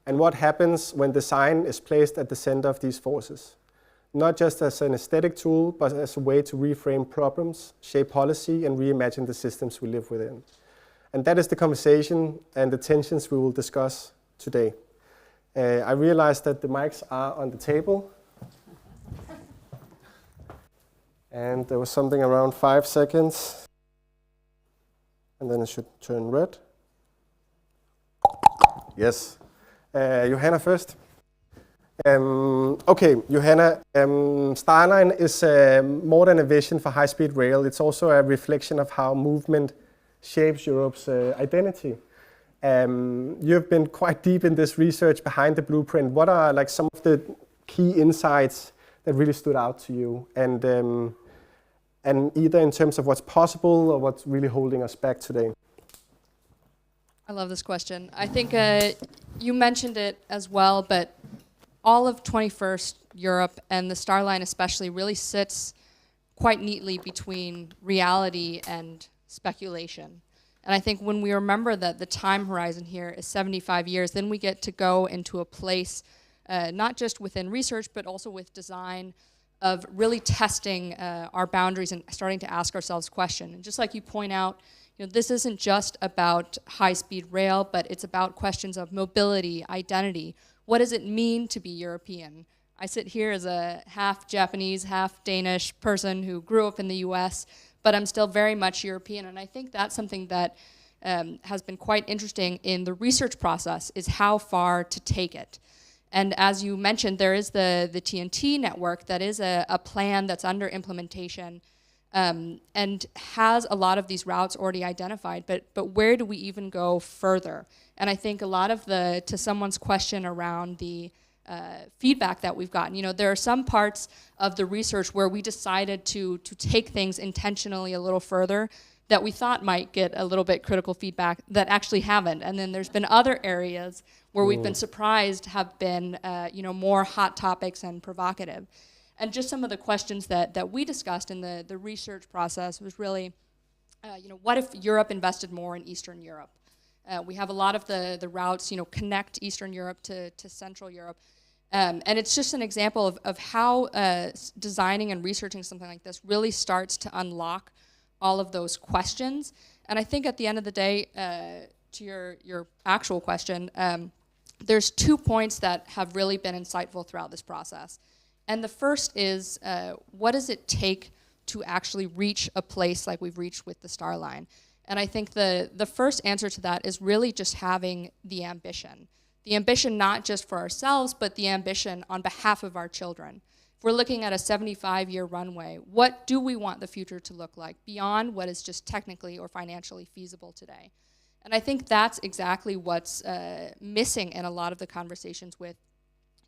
and what happens when design is placed at the center of these forces. not just as an aesthetic tool, but as a way to reframe problems, shape policy, and reimagine the systems we live within. And that is the conversation and the tensions we will discuss today. I realize that the mics are on the table. And there was something around 5 seconds. And then it should turn red. Yes. Johanna first. Okay, Johanna, Starline is more than a vision for high-speed rail. It's also a reflection of how movement shapes Europe's identity. You've been quite deep in this research behind the blueprint. What are like some of the key insights that really stood out to you? And either in terms of what's possible or what's really holding us back today? I love this question. I think you mentioned it as well, but all of 21st Europe, and the Starline especially, really sits quite neatly between reality and speculation. And I think when we remember that the time horizon here is 75 years, then we get to go into a place, not just within research, but also with design, of really testing our boundaries and starting to ask ourselves questions. And just like you point out, this isn't just about high-speed rail, but it's about questions of mobility, identity. What does it mean to be European? I sit here as a half Japanese, half Danish person who grew up in the US, but I'm still very much European. And I think that's something that has been quite interesting in the research process, is how far to take it. And as you mentioned, there is the TNT network that is a plan that's under implementation and has a lot of these routes already identified, but where do we even go further? And I think a lot of to someone's question around the feedback that we've gotten, there are some parts of the research where we decided to take things intentionally a little further that we thought might get a little bit critical feedback that actually haven't. And then there's been other areas where we've been surprised have been more hot topics and provocative. And just some of the questions that we discussed in the research process was really, what if Europe invested more in Eastern Europe? We have a lot of the routes, connect Eastern Europe to Central Europe. And it's just an example of how designing and researching something like this really starts to unlock all of those questions. And I think at the end of the day, to your actual question, there's 2 points that have really been insightful throughout this process. And the first is, what does it take to actually reach a place like we've reached with the Starline? And I think the first answer to that is really just having the ambition. The ambition not just for ourselves, but the ambition on behalf of our children. If we're looking at a 75-year runway, what do we want the future to look like beyond what is just technically or financially feasible today? And I think that's exactly what's missing in a lot of the conversations with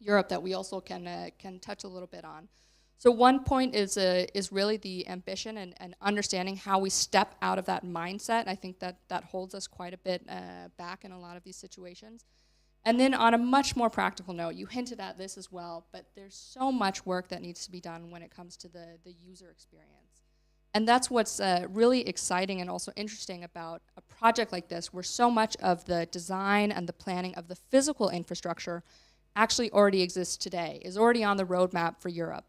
Europe that we also can touch a little bit on. So one point is really the ambition and understanding how we step out of that mindset. I think that holds us quite a bit back in a lot of these situations. And then on a much more practical note, you hinted at this as well, but there's so much work that needs to be done when it comes to the user experience. And that's what's really exciting and also interesting about a project like this, where so much of the design and the planning of the physical infrastructure actually already exists today, is already on the roadmap for Europe.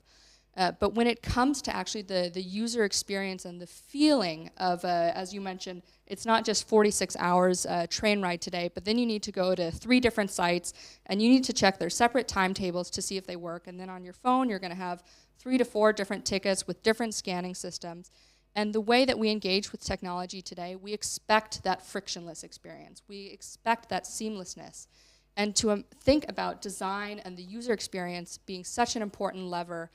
But when it comes to actually the user experience and the feeling of, as you mentioned, it's not just 46 hours train ride today, but then you need to go to 3 different sites and you need to check their separate timetables to see if they work. And then on your phone, you're gonna have 3 to 4 different tickets with different scanning systems. And the way that we engage with technology today, we expect that frictionless experience. We expect that seamlessness. And to think about design and the user experience being such an important lever,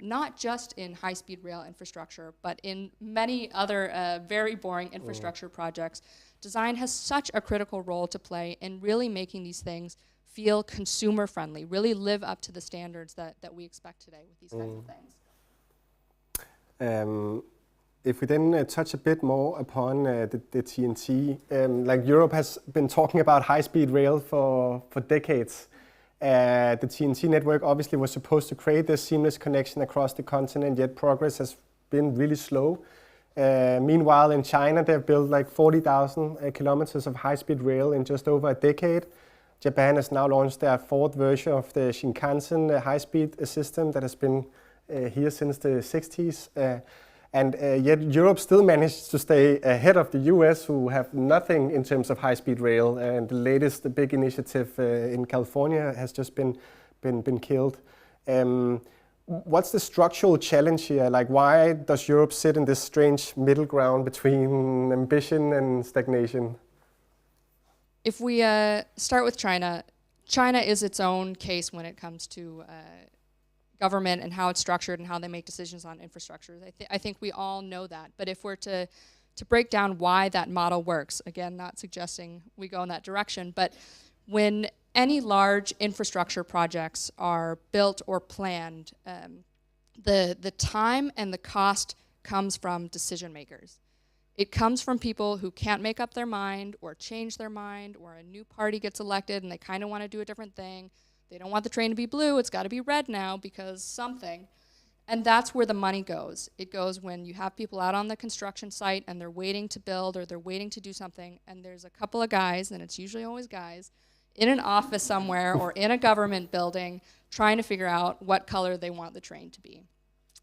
not just in high-speed rail infrastructure, but in many other very boring infrastructure projects, design has such a critical role to play in really making these things feel consumer-friendly, really live up to the standards that we expect today with these kinds of things. If we then touch a bit more upon the TNT, like Europe has been talking about high-speed rail for decades. The TNT network obviously was supposed to create this seamless connection across the continent, yet progress has been really slow. Meanwhile, in China, they've built like 40,000 kilometers of high-speed rail in just over a decade. Japan has now launched their fourth version of the Shinkansen high-speed system that has been here since the 60s. And yet Europe still managed to stay ahead of the US, who have nothing in terms of high-speed rail. And the latest big initiative in California has just been killed. What's the structural challenge here? Like, why does Europe sit in this strange middle ground between ambition and stagnation? If we start with China, China is its own case when it comes to government and how it's structured and how they make decisions on infrastructure. I think we all know that. But if we're to break down why that model works, again, not suggesting we go in that direction, but when any large infrastructure projects are built or planned, the time and the cost comes from decision makers. It comes from people who can't make up their mind or change their mind, or a new party gets elected and they kind of want to do a different thing. They don't want the train to be blue, it's got to be red now because something. And that's where the money goes. It goes when you have people out on the construction site and they're waiting to build or they're waiting to do something, and there's a couple of guys, and it's usually always guys, in an office somewhere or in a government building trying to figure out what color they want the train to be.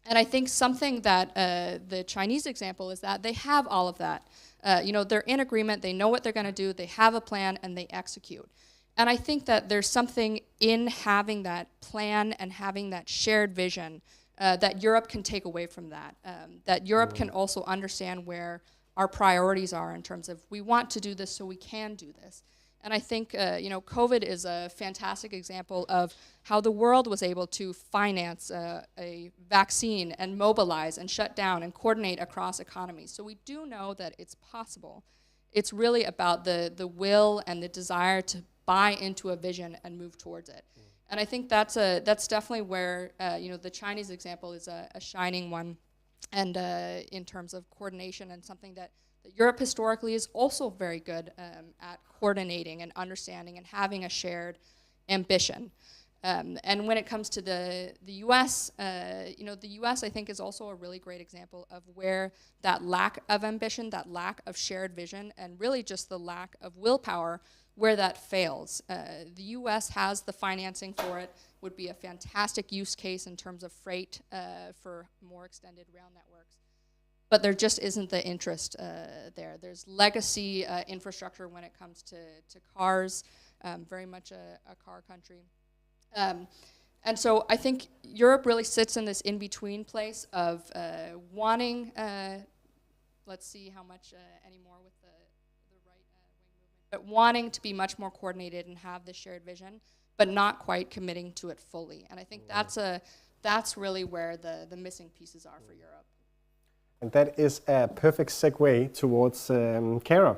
And I think something that the Chinese example is that they have all of that. They're in agreement, they know what they're going to do, they have a plan, and they execute. And I think that there's something in having that plan and having that shared vision that Europe can take away from that. That Europe can also understand where our priorities are in terms of, we want to do this so we can do this. And I think COVID is a fantastic example of how the world was able to finance a vaccine and mobilize and shut down and coordinate across economies. So we do know that it's possible. It's really about the will and the desire to buy into a vision and move towards it. And I think that's definitely where the Chinese example is a shining one, and in terms of coordination, and something that Europe historically is also very good at coordinating and understanding and having a shared ambition. And when it comes to the US, the US I think is also a really great example of where that lack of ambition, that lack of shared vision, and really just the lack of willpower, where that fails. The US has the financing for it, would be a fantastic use case in terms of freight for more extended rail networks. But there just isn't the interest there. There's legacy infrastructure when it comes to cars, very much a car country. And so I think Europe really sits in this in-between place of wanting, let's see how much anymore with the right-wing movement, but wanting to be much more coordinated and have this shared vision, but not quite committing to it fully. And I think that's really where the missing pieces are for Europe. And that is a perfect segue towards Kara.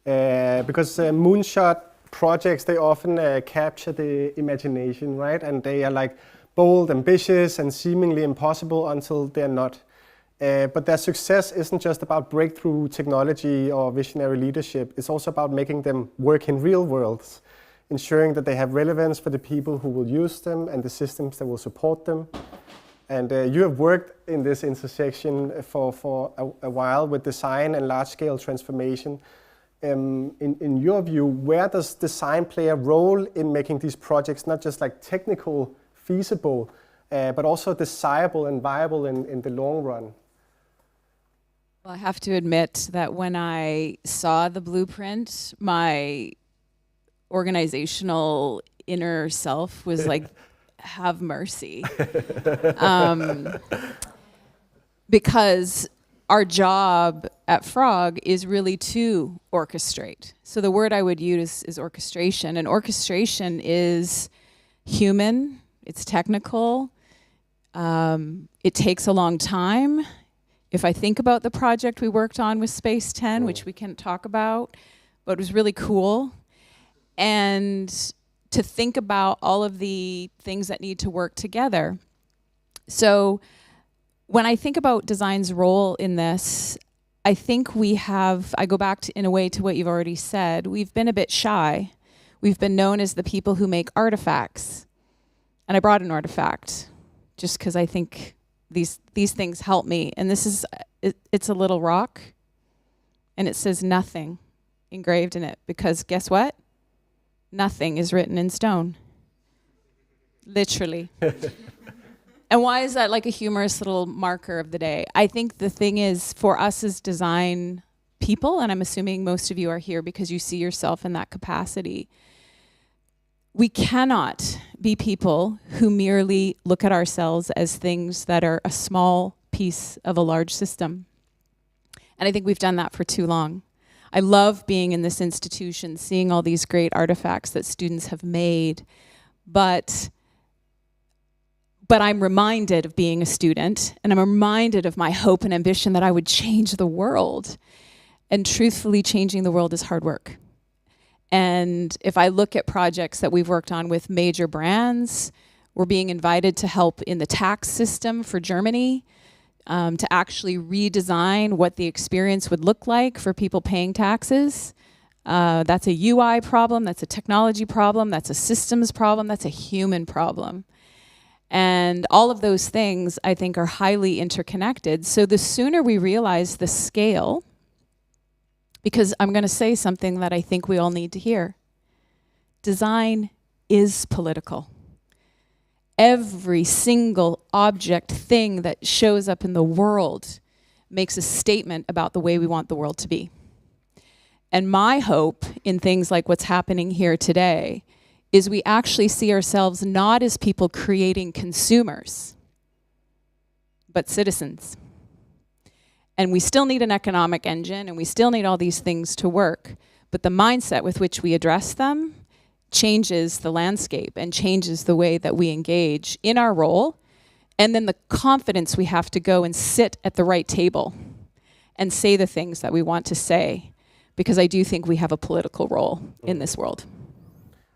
Because moonshot projects, they often capture the imagination, right? And they are like bold, ambitious, and seemingly impossible until they're not. But their success isn't just about breakthrough technology or visionary leadership. It's also about making them work in real worlds, ensuring that they have relevance for the people who will use them and the systems that will support them. And you have worked in this intersection for a while with design and large-scale transformation. In your view, where does design play a role in making these projects not just like technical, feasible, but also desirable and viable in the long run? Well, I have to admit that when I saw the blueprint, my organizational inner self was like, have mercy. Because our job at Frog is really to orchestrate. So the word I would use is orchestration. And orchestration is human, it's technical, it takes a long time. If I think about the project we worked on with Space 10, which we can't talk about, but it was really cool. And to think about all of the things that need to work together. So when I think about design's role in this, I think I go back in a way to what you've already said, we've been a bit shy. We've been known as the people who make artifacts. And I brought an artifact just because I think these things help me. And this is, it's a little rock, and it says nothing engraved in it, because guess what? Nothing is written in stone. Literally. And why is that like a humorous little marker of the day? I think the thing is, for us as design people, and I'm assuming most of you are here because you see yourself in that capacity, we cannot be people who merely look at ourselves as things that are a small piece of a large system. And I think we've done that for too long. I love being in this institution, seeing all these great artifacts that students have made, but I'm reminded of being a student, and I'm reminded of my hope and ambition that I would change the world. And truthfully, changing the world is hard work. And if I look at projects that we've worked on with major brands, we're being invited to help in the tax system for Germany, to actually redesign what the experience would look like for people paying taxes. That's a UI problem, that's a technology problem, that's a systems problem, that's a human problem. And all of those things, I think, are highly interconnected. So the sooner we realize the scale, because I'm going to say something that I think we all need to hear. Design is political. Every single object, thing that shows up in the world makes a statement about the way we want the world to be. And my hope in things like what's happening here today is we actually see ourselves not as people creating consumers, but citizens. And we still need an economic engine, and we still need all these things to work, but the mindset with which we address them changes the landscape and changes the way that we engage in our role, and then the confidence we have to go and sit at the right table and say the things that we want to say, because I do think we have a political role in this world.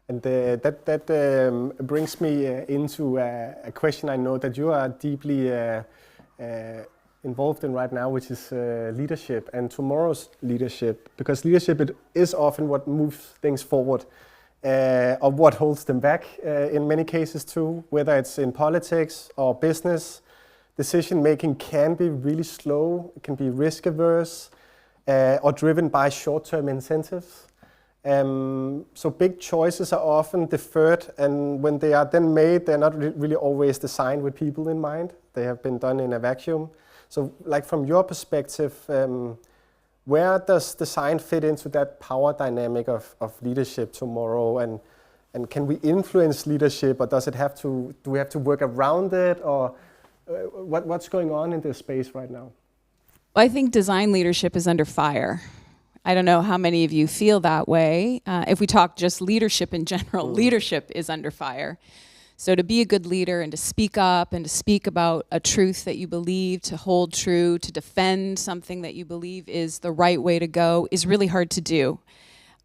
And that brings me into a question I know that you are deeply involved in right now, which is leadership and tomorrow's leadership. Because leadership is often what moves things forward, or what holds them back in many cases too, whether it's in politics or business. Decision making can be really slow, it can be risk averse, or driven by short-term incentives. So big choices are often deferred, and when they are then made, they're not really always designed with people in mind. They have been done in a vacuum. So like from your perspective, where does design fit into that power dynamic of leadership tomorrow? And can we influence leadership, or do we have to work around it, or what's going on in this space right now? Well, I think design leadership is under fire. I don't know how many of you feel that way. If we talk just leadership in general, leadership is under fire. So to be a good leader and to speak up and to speak about a truth that you believe, to hold true, to defend something that you believe is the right way to go is really hard to do.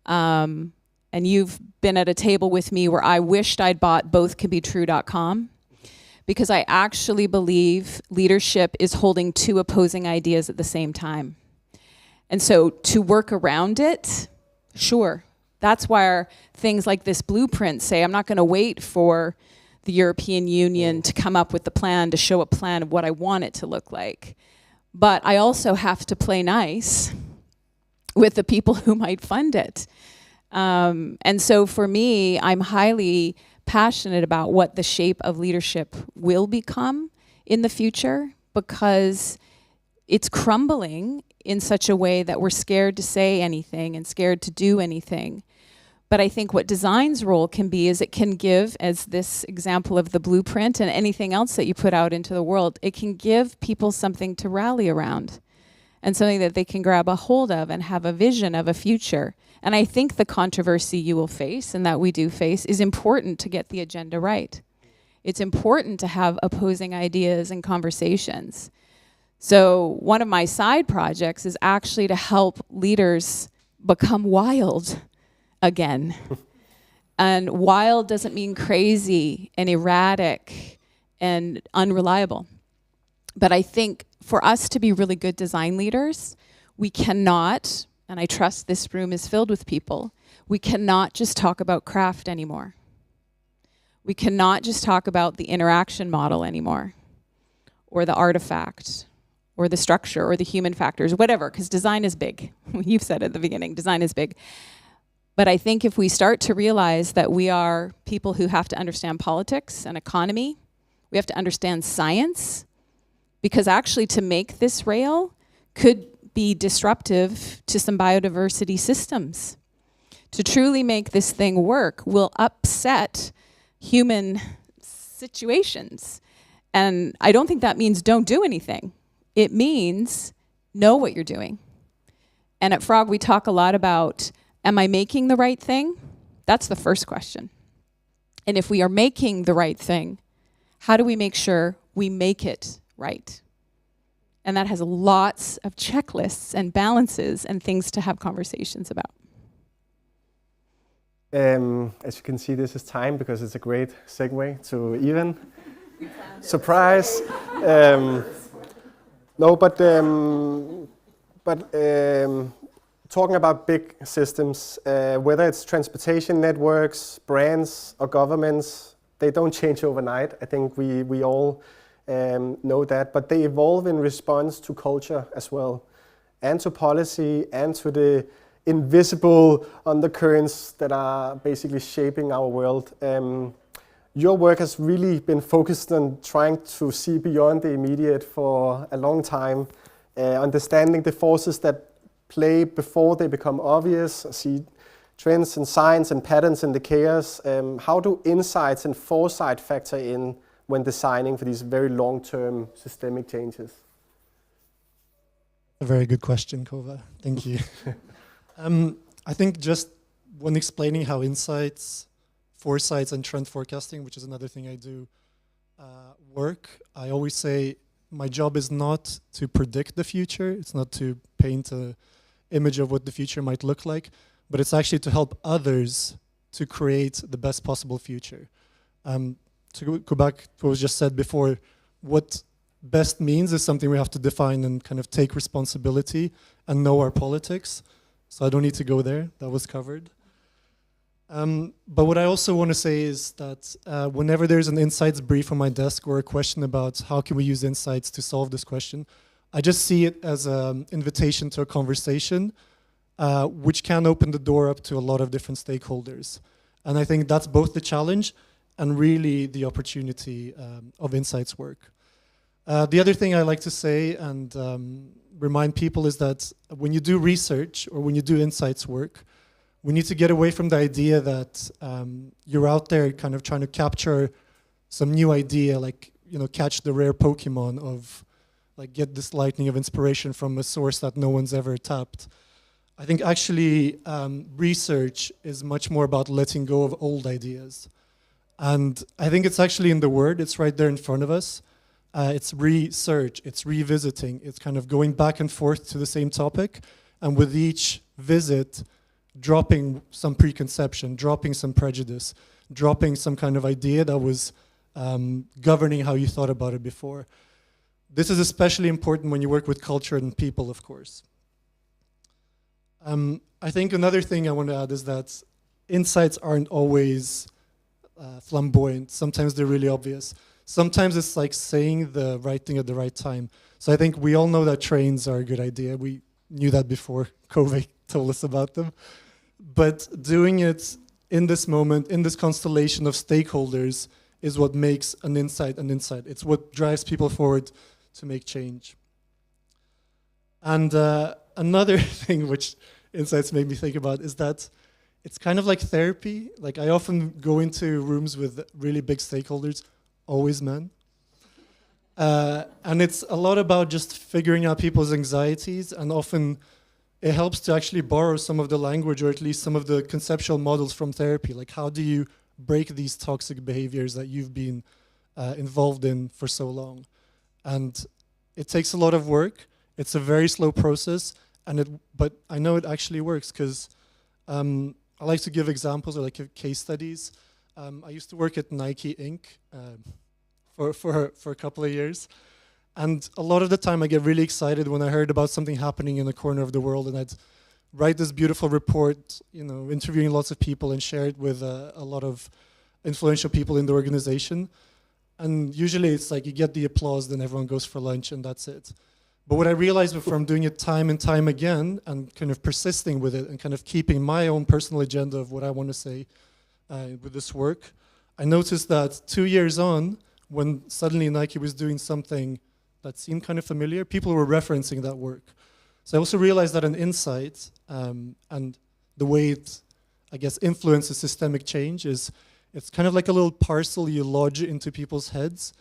And you've been at a table with me where I wished I'd bought bothcanbetrue.com, because I actually believe leadership is holding two opposing ideas at the same time. And so to work around it, sure. That's why things like this blueprint say, I'm not going to wait for the European Union to come up with the plan, to show a plan of what I want it to look like. But I also have to play nice with the people who might fund it. And so for me, I'm highly passionate about what the shape of leadership will become in the future, because it's crumbling in such a way that we're scared to say anything and scared to do anything. But I think what design's role can be is it can give, as this example of the blueprint and anything else that you put out into the world, it can give people something to rally around and something that they can grab a hold of and have a vision of a future. And I think the controversy you will face, and that we do face, is important to get the agenda right. It's important to have opposing ideas and conversations. So one of my side projects is actually to help leaders become wild again. And wild doesn't mean crazy and erratic and unreliable. But I think for us to be really good design leaders, we cannot, and I trust this room is filled with people, we cannot just talk about craft anymore. We cannot just talk about the interaction model anymore, or the artifact, or the structure, or the human factors, whatever, because design is big. You've said at the beginning, design is big. But I think if we start to realize that we are people who have to understand politics and economy, we have to understand science, because actually to make this rail could be disruptive to some biodiversity systems. To truly make this thing work will upset human situations. And I don't think that means don't do anything. It means know what you're doing. And at Frog, we talk a lot about, am I making the right thing? That's the first question. And if we are making the right thing, how do we make sure we make it right? And that has lots of checklists and balances and things to have conversations about. As you can see, this is time because it's a great segue to Ivan. Surprise! Talking about big systems, whether it's transportation networks, brands, or governments, they don't change overnight. I think we all know that, but they evolve in response to culture as well, and to policy, and to the invisible undercurrents that are basically shaping our world. Your work has really been focused on trying to see beyond the immediate for a long time, understanding the forces that play before they become obvious, see trends and signs and patterns in the chaos. How do insights and foresight factor in when designing for these very long-term systemic changes? A very good question, Kova. Thank you. I think just when explaining how insights, foresights, and trend forecasting, which is another thing I do, work, I always say my job is not to predict the future. It's not to paint an image of what the future might look like, but it's actually to help others to create the best possible future. To go back to what was just said before, what best means is something we have to define and kind of take responsibility and know our politics. So I don't need to go there, that was covered. But what I also want to say is that whenever there's an insights brief on my desk or a question about how can we use insights to solve this question, I just see it as an invitation to a conversation, which can open the door up to a lot of different stakeholders. And I think that's both the challenge and really the opportunity of insights work. The other thing I like to say and remind people is that when you do research or when you do insights work, we need to get away from the idea that you're out there kind of trying to capture some new idea, like, you know, catch the rare Pokemon of, like, get this lightning of inspiration from a source that no one's ever tapped. I think actually research is much more about letting go of old ideas. And I think it's actually in the word, it's right there in front of us. It's research, it's revisiting, it's kind of going back and forth to the same topic, and with each visit, dropping some preconception, dropping some prejudice, dropping some kind of idea that was governing how you thought about it before. This is especially important when you work with culture and people, of course. I think another thing I want to add is that insights aren't always flamboyant. Sometimes they're really obvious. Sometimes it's like saying the right thing at the right time. So I think we all know that trains are a good idea. We knew that before Kove told us about them. But doing it in this moment, in this constellation of stakeholders, is what makes an insight an insight. It's what drives people forward to make change. And another thing which insights make me think about is that it's kind of like therapy. Like, I often go into rooms with really big stakeholders, always men. And it's a lot about just figuring out people's anxieties, and often it helps to actually borrow some of the language, or at least some of the conceptual models from therapy. Like, how do you break these toxic behaviors that you've been involved in for so long? And it takes a lot of work. It's a very slow process, but I know it actually works, because I like to give examples or like case studies. I used to work at Nike Inc. For a couple of years. And a lot of the time I get really excited when I heard about something happening in a corner of the world, and I'd write this beautiful report, you know, interviewing lots of people and share it with a lot of influential people in the organization. And usually it's like you get the applause, then everyone goes for lunch, and that's it. But what I realized from doing it time and time again and kind of persisting with it and kind of keeping my own personal agenda of what I want to say with this work, I noticed that 2 years on, when suddenly Nike was doing something that seemed kind of familiar, people were referencing that work. So I also realized that an insight and the way it, I guess, influences systemic change is it's kind of like a little parcel you lodge into people's heads.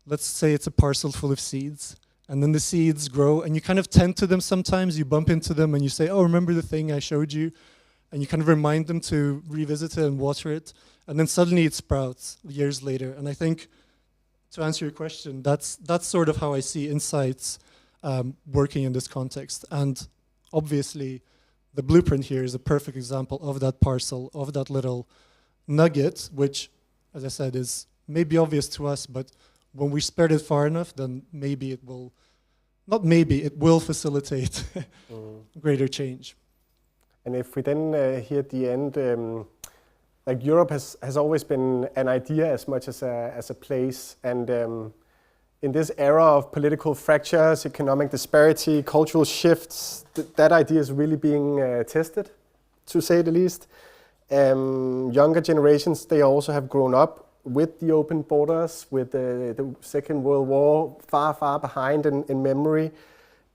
Let's say it's a parcel full of seeds. And then the seeds grow, and you kind of tend to them sometimes. You bump into them, and you say, oh, remember the thing I showed you? And you kind of remind them to revisit it and water it. And then suddenly it sprouts years later. And I think, to answer your question, that's sort of how I see insights working in this context. And obviously, the blueprint here is a perfect example of that parcel, of that little nugget, which, as I said, is maybe obvious to us, but when we spread it far enough, then maybe it will, not maybe, it will facilitate greater change. And if we then here at the end, like Europe has always been an idea as much as a place, and in this era of political fractures, economic disparity, cultural shifts, that idea is really being tested, to say the least. Younger generations, they also have grown up with the open borders, with the Second World War far, far behind in memory.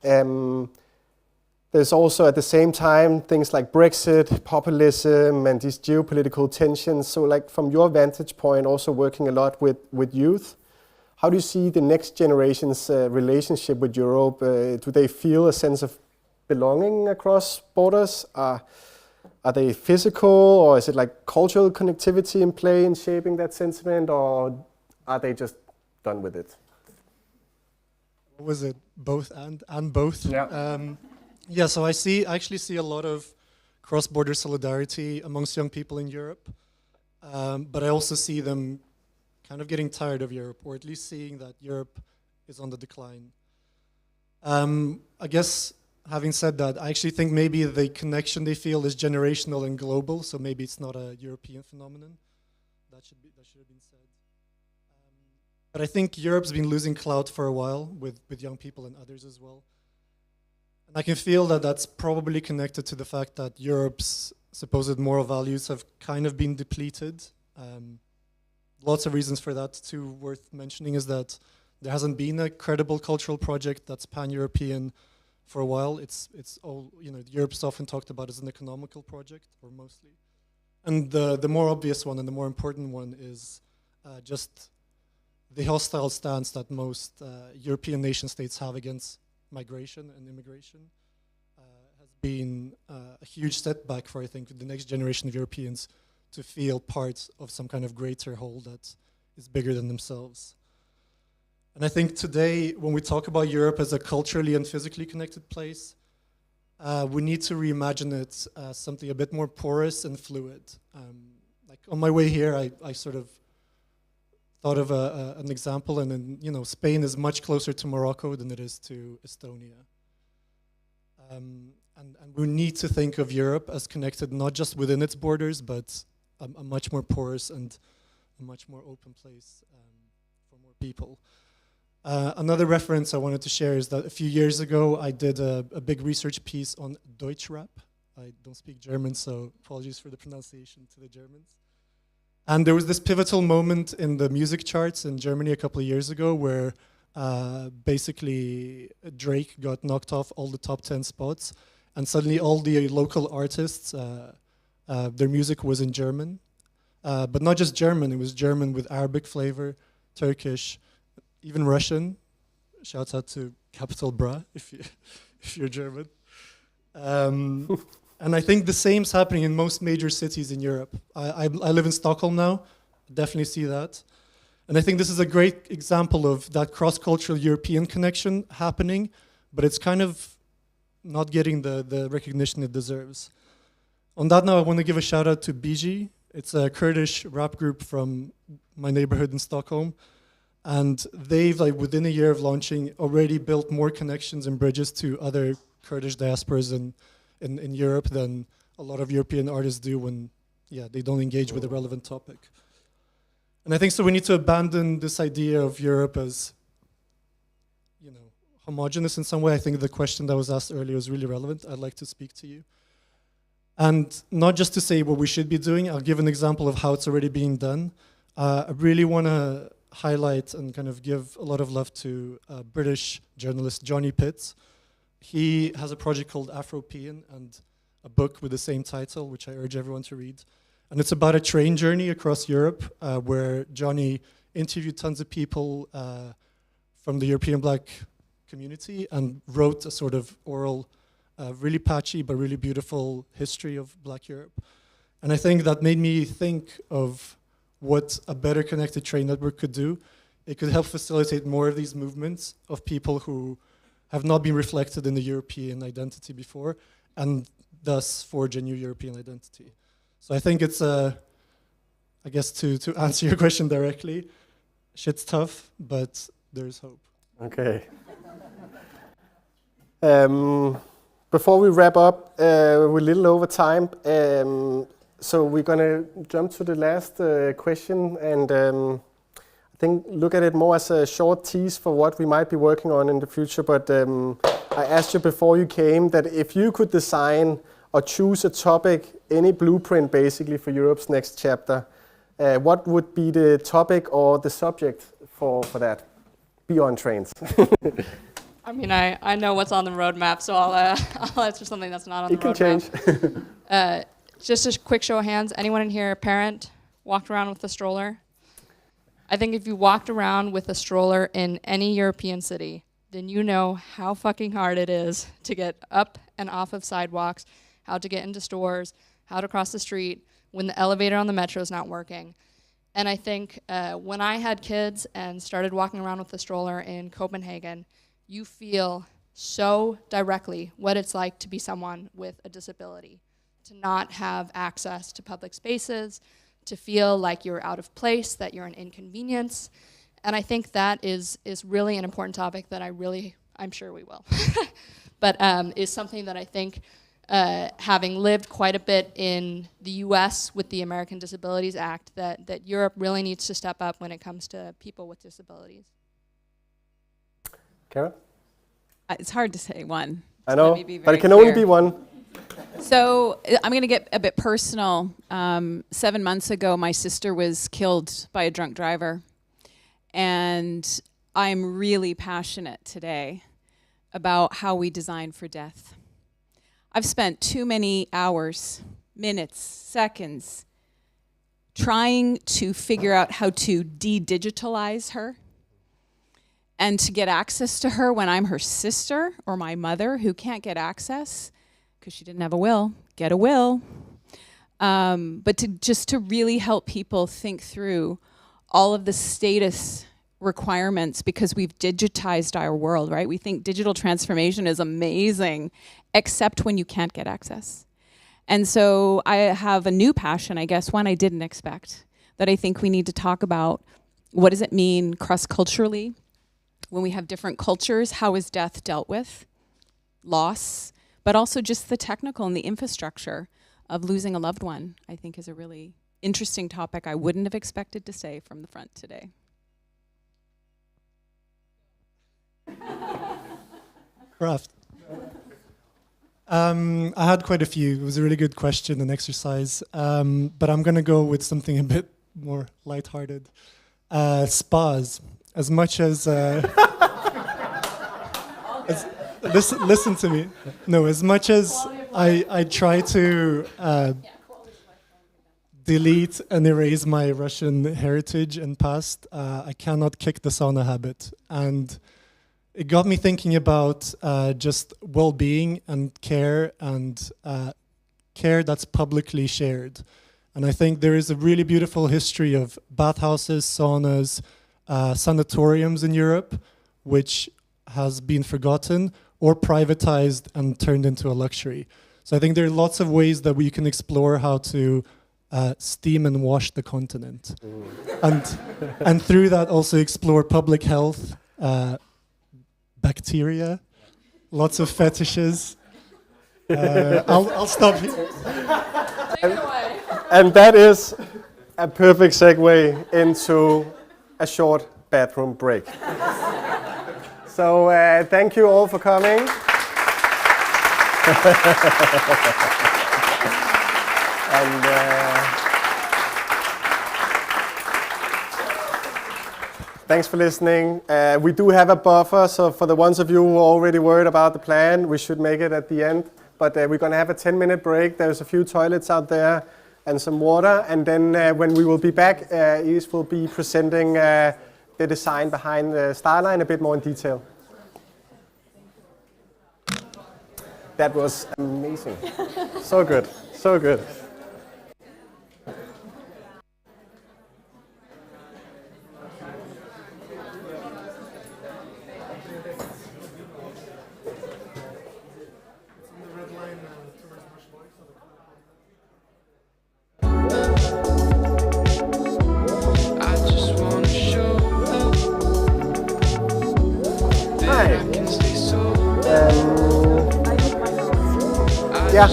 There's also at the same time things like Brexit, populism, and these geopolitical tensions. So like from your vantage point, also working a lot with youth, how do you see the next generation's relationship with Europe? Do they feel a sense of belonging across borders? Are they physical, or is it like cultural connectivity in play in shaping that sentiment, or are they just done with it? What was it? Both and both? Yeah. Yeah, so I actually see a lot of cross-border solidarity amongst young people in Europe, but I also see them kind of getting tired of Europe, or at least seeing that Europe is on the decline. I guess, having said that, I actually think maybe the connection they feel is generational and global, so maybe it's not a European phenomenon. That should have been said. But I think Europe's been losing clout for a while with young people and others as well. And I can feel that that's probably connected to the fact that Europe's supposed moral values have kind of been depleted. Lots of reasons for that. Two worth mentioning is that there hasn't been a credible cultural project that's pan-European for a while. It's all, Europe's often talked about as an economical project, or mostly. And the more obvious one and the more important one is just the hostile stance that most European nation states have against migration and immigration has been a huge setback for, I think, the next generation of Europeans to feel part of some kind of greater whole that is bigger than themselves. And I think today, when we talk about Europe as a culturally and physically connected place, we need to reimagine it as something a bit more porous and fluid. Like on my way here, I sort of thought of an example, and then, Spain is much closer to Morocco than it is to Estonia. And we need to think of Europe as connected not just within its borders, but a much more porous and a much more open place for more people. Another reference I wanted to share is that a few years ago I did a big research piece on Deutschrap. I don't speak German, so apologies for the pronunciation to the Germans. And there was this pivotal moment in the music charts in Germany a couple of years ago where basically Drake got knocked off all the top 10 spots, and suddenly all the local artists, their music was in German. But not just German, it was German with Arabic flavor, Turkish, even Russian. Shouts out to Capital Bra if you're German. And I think the same's happening in most major cities in Europe. I live in Stockholm now, definitely see that. And I think this is a great example of that cross-cultural European connection happening, but it's kind of not getting the recognition it deserves. On that note, I want to give a shout out to Biji. It's a Kurdish rap group from my neighborhood in Stockholm. And they've, within a year of launching, already built more connections and bridges to other Kurdish diasporas in Europe than a lot of European artists do when, they don't engage with a relevant topic. And I think so we need to abandon this idea of Europe as, homogenous in some way. I think the question that was asked earlier was really relevant. I'd like to speak to you. And not just to say what we should be doing, I'll give an example of how it's already being done. I really want to highlight and kind of give a lot of love to British journalist Johnny Pitts. He has a project called Afropean and a book with the same title, which I urge everyone to read. And it's about a train journey across Europe where Johnny interviewed tons of people from the European Black community and wrote a sort of oral, really patchy but really beautiful history of Black Europe. And I think that made me think of what a better connected train network could do. It could help facilitate more of these movements of people who have not been reflected in the European identity before, and thus forge a new European identity. So I think it's, I guess to answer your question directly, shit's tough, but there's hope. Okay. Before we wrap up, we're a little over time. So we're going to jump to the last question, and I think look at it more as a short tease for what we might be working on in the future. But I asked you before you came that if you could design or choose a topic, any blueprint basically for Europe's next chapter, what would be the topic or the subject for that beyond trains? I mean, I know what's on the roadmap, so I'll answer something that's not on the roadmap. It can change. Just a quick show of hands. Anyone in here, a parent, walked around with a stroller? I think if you walked around with a stroller in any European city, then you know how fucking hard it is to get up and off of sidewalks, how to get into stores, how to cross the street when the elevator on the metro is not working. And I think when I had kids and started walking around with a stroller in Copenhagen, you feel so directly what it's like to be someone with a disability, to not have access to public spaces, to feel like you're out of place, that you're an inconvenience. And I think that is really an important topic that I'm sure we will, but is something that I think, having lived quite a bit in the US with the American Disabilities Act, that Europe really needs to step up when it comes to people with disabilities. Kara? It's hard to say one. I know, but it can only be one. So I'm going to get a bit personal. 7 months ago, my sister was killed by a drunk driver. And I'm really passionate today about how we design for death. I've spent too many hours, minutes, seconds, trying to figure out how to de-digitalize her and to get access to her when I'm her sister or my mother who can't get access because she didn't have a will. Get a will. But to really help people think through all of the status requirements, because we've digitized our world, right? We think digital transformation is amazing, except when you can't get access. And so I have a new passion, I guess, one I didn't expect, that I think we need to talk about. What does it mean cross-culturally? When we have different cultures, how is death dealt with? Loss, but also just the technical and the infrastructure of losing a loved one, I think is a really interesting topic I wouldn't have expected to say from the front today. Craft. I had quite a few. It was a really good question and exercise, but I'm going to go with something a bit more lighthearted. Spas. As much as... listen to me. No, as much as I try to delete and erase my Russian heritage and past, I cannot kick the sauna habit. And it got me thinking about just well-being and care that's publicly shared. And I think there is a really beautiful history of bathhouses, saunas, sanatoriums in Europe, which has been forgotten or privatized and turned into a luxury. So I think there are lots of ways that we can explore how to steam and wash the continent. And through that also explore public health, bacteria, lots of fetishes. I'll stop here. And that is a perfect segue into a short bathroom break. So thank you all for coming. And thanks for listening. We do have a buffer, so for the ones of you who are already worried about the plan, we should make it at the end. But we're going to have a 10-minute break. There's a few toilets out there and some water. And then when we will be back, Iris will be presenting the design behind the Starline a bit more in detail. That was amazing. So good, so good. Yeah.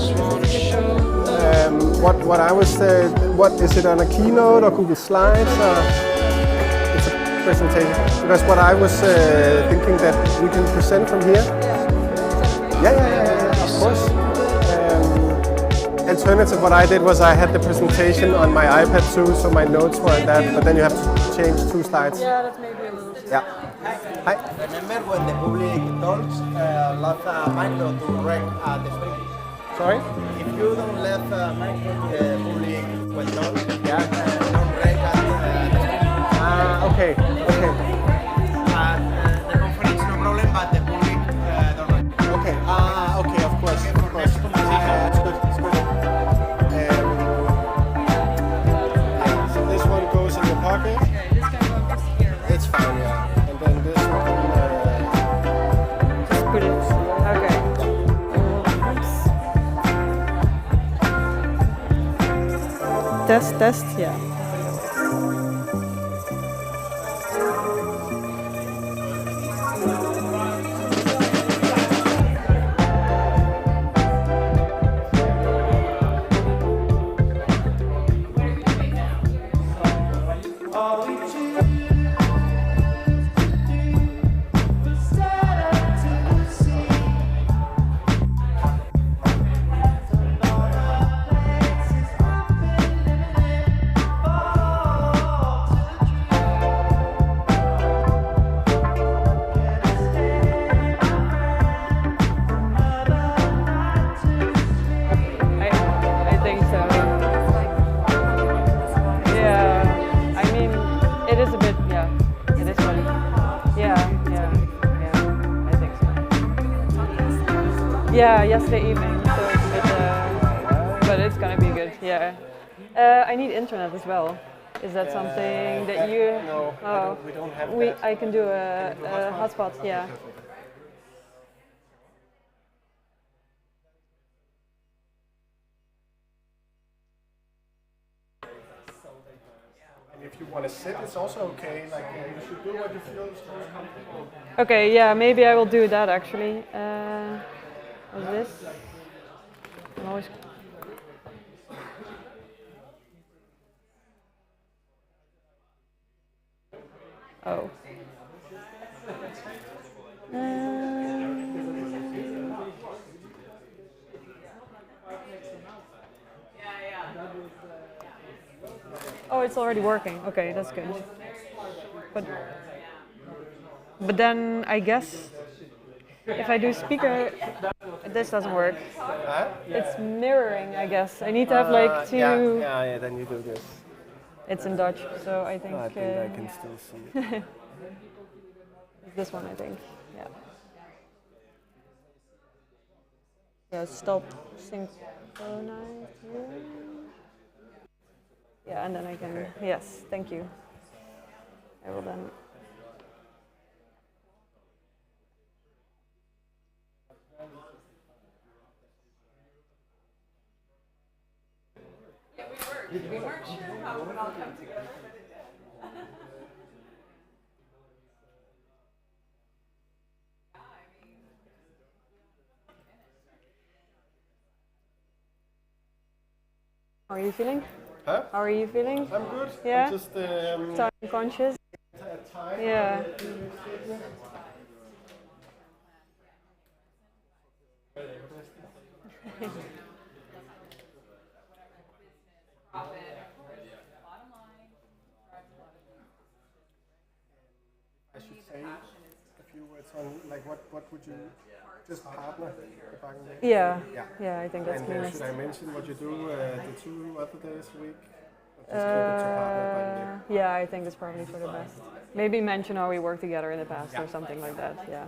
What I was, what is it on a Keynote or Google Slides or it's a presentation? Because what I was thinking that we can present from here. Yeah, of course. Alternative, what I did was I had the presentation on my iPad too, so my notes were on that. But then you have to change 2 slides. Yeah, that's maybe a little. Yeah. Hi. Remember when the public talks, left a micro to rec the speaker. Sorry? If you don't let micro to the public when talks, don't rec at the speaker. Okay. The conference no problem, but the public don't rec. Okay. Okay, of course. It's good. So this one goes in the pocket. This can go up here, right? It's fine, yeah. And then this one. Just put it. Okay. Oops. Test, yeah. Yeah, yesterday evening, so it's a bit, but it's gonna be good, yeah. I need internet as well. Is that something that you... No, we don't have that. I can do a hotspot, yeah. And if you want to sit, it's also okay. Like you should do what you feel is most comfortable. Okay, yeah, maybe I will do that actually. What's this? I'm always... Oh. Oh, it's already working. Okay, that's good. But then I guess if I do speaker, this doesn't work. Huh? It's mirroring, I guess. I need to have like 2. Yeah, then you do this. It's in Dutch, so I think. I think I can still see it. It's this one, I think. Yeah. Yeah, stop synchronize here. Yeah, and then I can. Okay. Yes, thank you. I will then. We weren't sure how it would all come together, but it did. How are you feeling? Huh? How are you feeling? I'm good. Yeah? I'm just time conscious? time. Yeah. I should say a few words on like what would you just partner if I can make it? Yeah, I think that's and cleanest. should I mention what you do the 2 other days a week? Or just keep it to partner by the day? Yeah, I think it's probably for the best. Maybe mention how we worked together in the past or something like that. Yeah.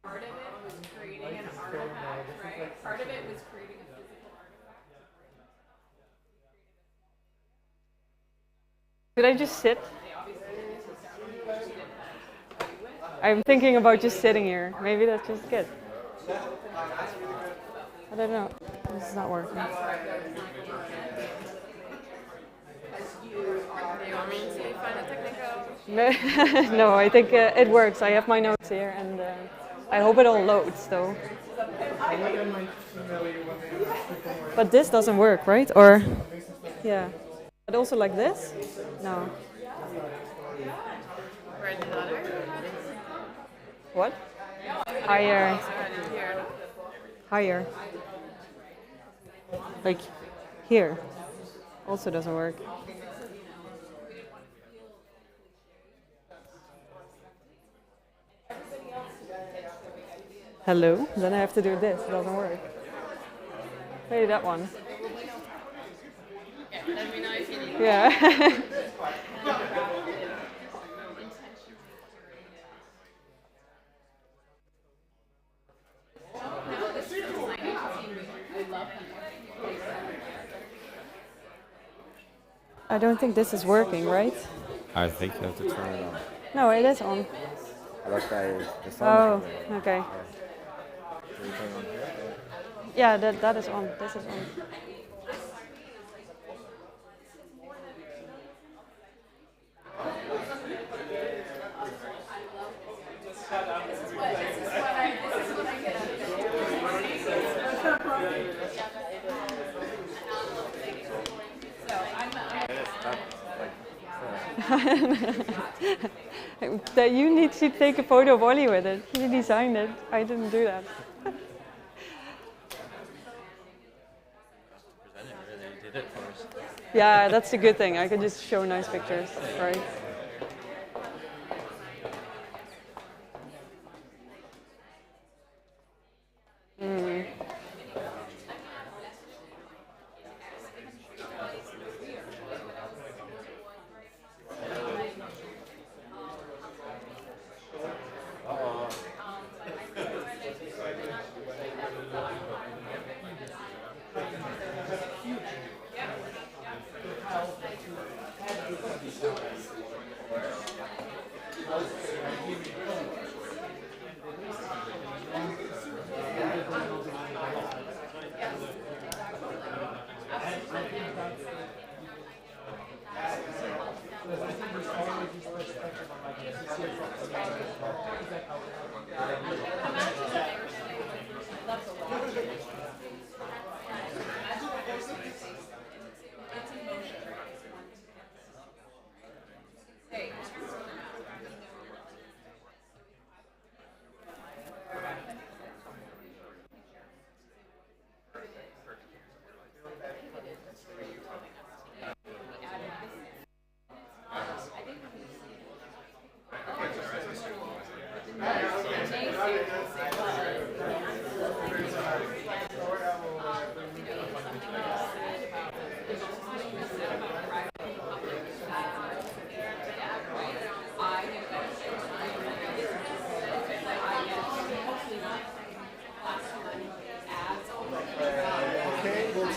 Part of it was creating an artifact, right? Part of it was creating a physical artifact. Could I just sit? I'm thinking about just sitting here. Maybe that's just good. I don't know. This is not working. Do you want me to find a technical? No, I think it works. I have my notes here, and I hope it all loads, though. But this doesn't work, right? Or, yeah. But also like this? No. Where's the other? What? Higher. Higher. Like here. Also doesn't work. Hello? Then I have to do this. It doesn't work. Maybe that one. Yeah, let me know if you need Yeah. I don't think this is working, right? I think you have to turn it on. No, it is on. But the sound is Oh, okay. Should we turn it on here? Yeah, that is on. This is on. That you need to take a photo of Ollie with it. He designed it. I didn't do that. Yeah, that's a good thing. I can just show nice pictures, right? Mm.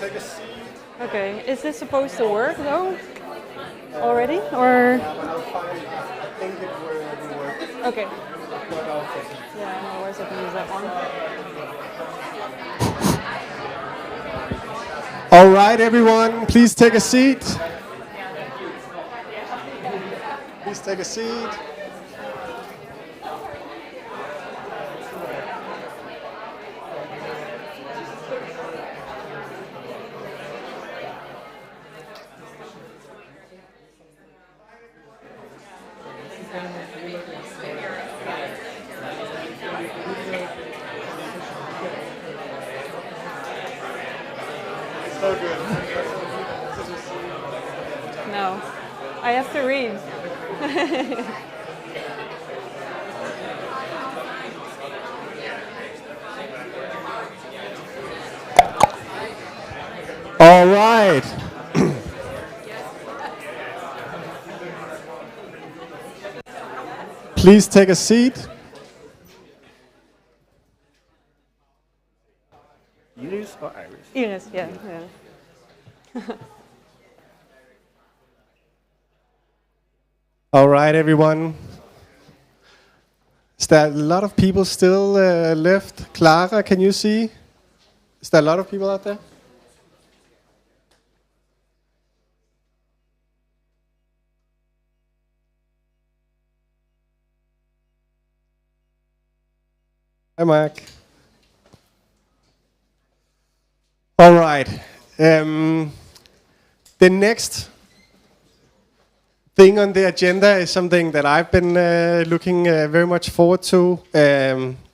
take a seat. Okay, is this supposed to work though? Already? Or? I think it will work. Okay. But I'll take it. Yeah, otherwise I can use that one. All right, everyone, please take a seat. Please take a seat. So good. No, I have to read. All right. Please take a seat. Iris or Iris? Iris, yeah. All right, everyone. Is there a lot of people still left? Clara, can you see? Is there a lot of people out there? Hi, Mark. All right. The next thing on the agenda is something that I've been looking very much forward to.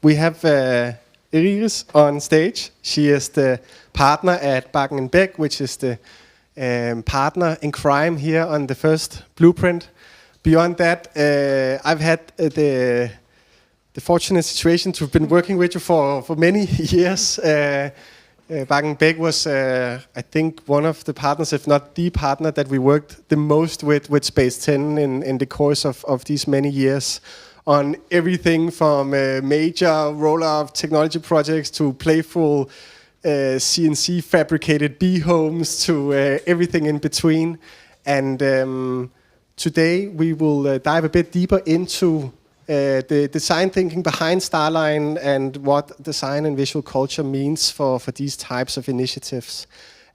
We have Iris on stage. She is the partner at Bakken & Beck, which is the partner in crime here on the first blueprint. Beyond that, I've had the fortunate situation to have been working with you for many years. Bakken & Beck was, I think, one of the partners, if not the partner, that we worked the most with Space 10 in the course of these many years, on everything from major roll-up technology projects to playful CNC fabricated bee homes to everything in between. And today we will dive a bit deeper into the design thinking behind Starline and what design and visual culture means for these types of initiatives.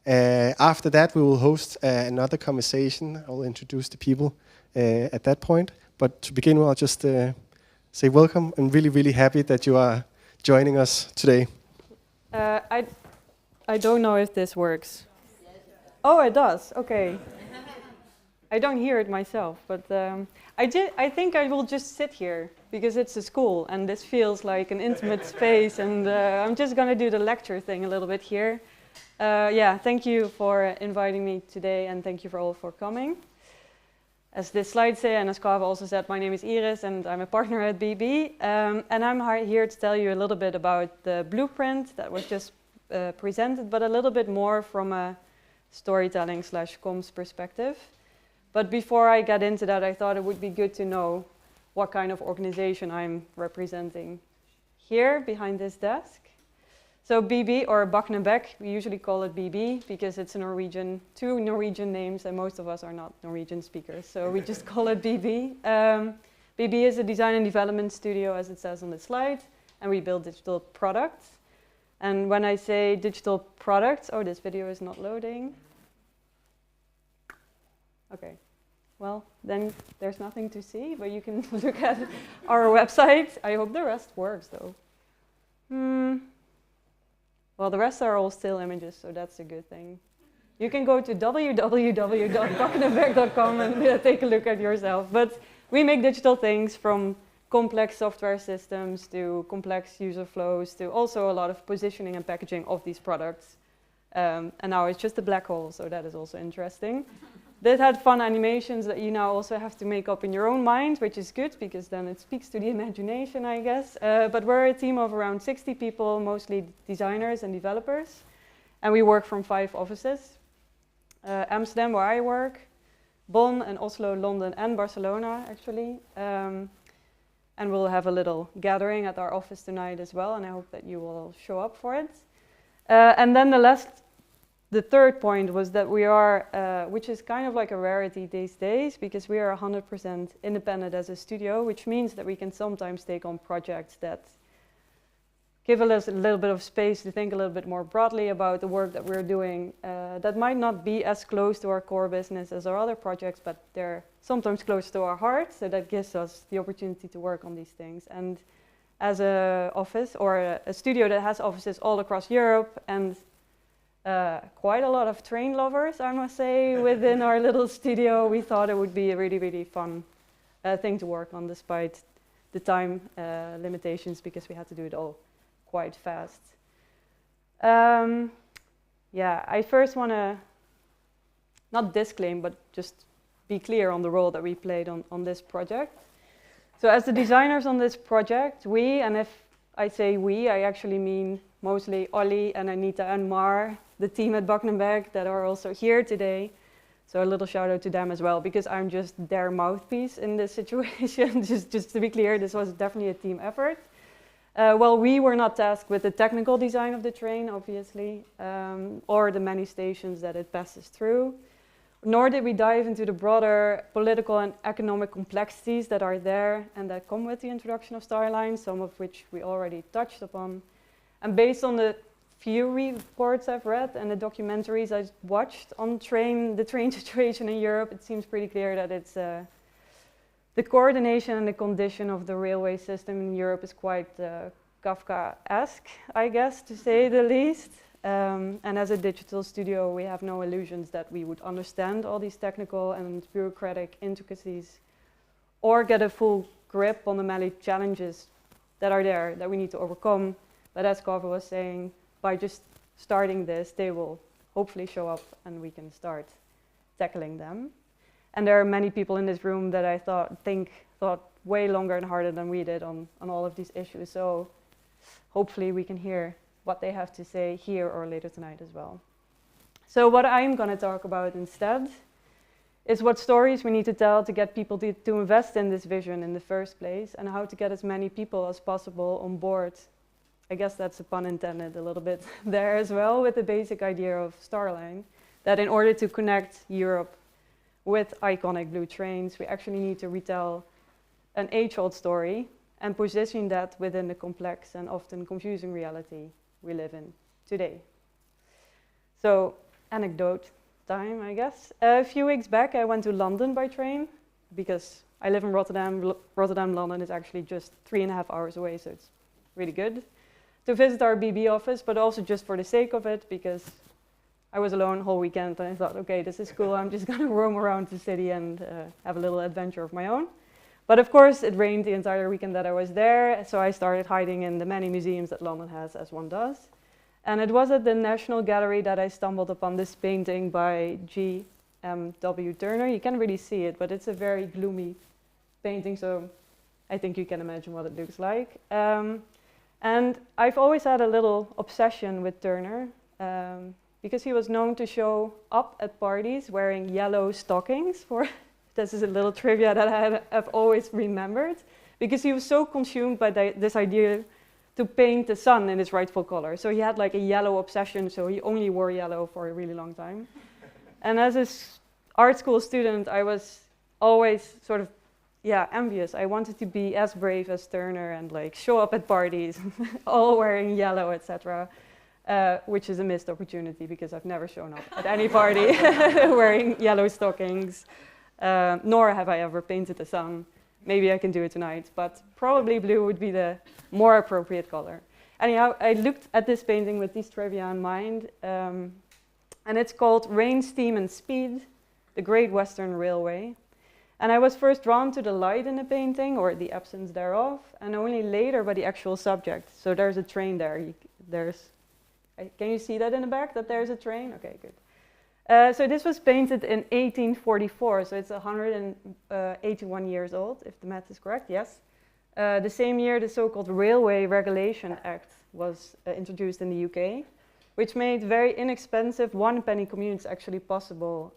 After that, we will host another conversation. I will introduce the people at that point. But to begin with, I'll just say welcome. I'm really, really happy that you are joining us today. I don't know if this works. Oh, it does. Okay. I don't hear it myself, but I think I will just sit here because it's a school and this feels like an intimate space, and I'm just going to do the lecture thing a little bit here. Yeah, thank you for inviting me today, and thank you for all for coming. As this slide says, and as Kava also said, my name is Iris and I'm a partner at BB, and I'm here to tell you a little bit about the blueprint that was just presented, but a little bit more from a storytelling/comms perspective. But before I get into that, I thought it would be good to know what kind of organization I'm representing here behind this desk. So BB, or Bakken & Beck, we usually call it BB because it's a Norwegian, two Norwegian names, and most of us are not Norwegian speakers, so we just call it BB. BB is a design and development studio, as it says on the slide, and we build digital products. And when I say digital products, oh, this video is not loading. Okay, well, then there's nothing to see, but you can look at our website. I hope the rest works, though. Well, the rest are all still images, so that's a good thing. You can go to www.bakkenandbeck.com and take a look at yourself. But we make digital things, from complex software systems to complex user flows to also a lot of positioning and packaging of these products. And now it's just a black hole, so that is also interesting. That had fun animations that you now also have to make up in your own mind, which is good because then it speaks to the imagination, I guess. But we're a team of around 60 people, mostly designers and developers. And we work from 5 offices. Amsterdam, where I work, Bonn and Oslo, London and Barcelona, actually. And we'll have a little gathering at our office tonight as well, and I hope that you will show up for it. And then the last the third point was that we are, which is kind of like a rarity these days, because we are 100% independent as a studio, which means that we can sometimes take on projects that give us a little bit of space to think a little bit more broadly about the work that we're doing that might not be as close to our core business as our other projects, but they're sometimes close to our heart, so that gives us the opportunity to work on these things. And as a office or a studio that has offices all across Europe and quite a lot of train lovers, I must say, within our little studio, we thought it would be a really, really fun thing to work on despite the time limitations, because we had to do it all quite fast. Yeah, I first want to not disclaim, but just be clear on the role that we played on this project. So as the designers on this project, we, and if I say we, I actually mean mostly Ollie and Anita and Mar, the team at Buckenberg that are also here today. So a little shout out to them as well, because I'm just their mouthpiece in this situation. just to be clear, this was definitely a team effort. Well, we were not tasked with the technical design of the train, obviously, or the many stations that it passes through, nor did we dive into the broader political and economic complexities that are there and that come with the introduction of Starline, some of which we already touched upon. And based on the few reports I've read and the documentaries I've watched on the train situation in Europe, it seems pretty clear that it's the coordination and the condition of the railway system in Europe is quite Kafka-esque, I guess, to say the least. And as a digital studio, we have no illusions that we would understand all these technical and bureaucratic intricacies or get a full grip on the many challenges that are there that we need to overcome. But as Kaveh was saying, by just starting this, they will hopefully show up and we can start tackling them. And there are many people in this room that I thought way longer and harder than we did on all of these issues. So hopefully we can hear what they have to say here or later tonight as well. So what I'm going to talk about instead is what stories we need to tell to get people to invest in this vision in the first place, and how to get as many people as possible on board. I guess that's a pun intended a little bit there as well, with the basic idea of Starline, that in order to connect Europe with iconic blue trains, we actually need to retell an age-old story and position that within the complex and often confusing reality we live in today. So, anecdote time, I guess. A few weeks back, I went to London by train, because I live in Rotterdam. London is actually just 3.5 hours away, so it's really good to visit our BB office, but also just for the sake of it, because I was alone the whole weekend and I thought, okay, this is cool, I'm just going to roam around the city and have a little adventure of my own. But of course, it rained the entire weekend that I was there, so I started hiding in the many museums that London has, as one does. And it was at the National Gallery that I stumbled upon this painting by G.M.W. Turner. You can't really see it, but it's a very gloomy painting, so I think you can imagine what it looks like. And I've always had a little obsession with Turner, because he was known to show up at parties wearing yellow stockings. This is a little trivia that I've always remembered, because he was so consumed by this idea to paint the sun in its rightful color. So he had like a yellow obsession, so he only wore yellow for a really long time. And as an art school student, I was always sort of, envious. I wanted to be as brave as Turner and like show up at parties, all wearing yellow, etc. Which is a missed opportunity, because I've never shown up at any party wearing yellow stockings, nor have I ever painted the sun. Maybe I can do it tonight, but probably blue would be the more appropriate color. Anyhow, I looked at this painting with these trivia in mind, and it's called Rain, Steam and Speed, the Great Western Railway. And I was first drawn to the light in the painting, or the absence thereof, and only later by the actual subject. So there's a train there. Can you see that in the back, that there's a train? Okay, good. So this was painted in 1844, so it's 181 years old, if the math is correct, yes. The same year, the so-called Railway Regulation Act was introduced in the UK, which made very inexpensive one-penny commutes actually possible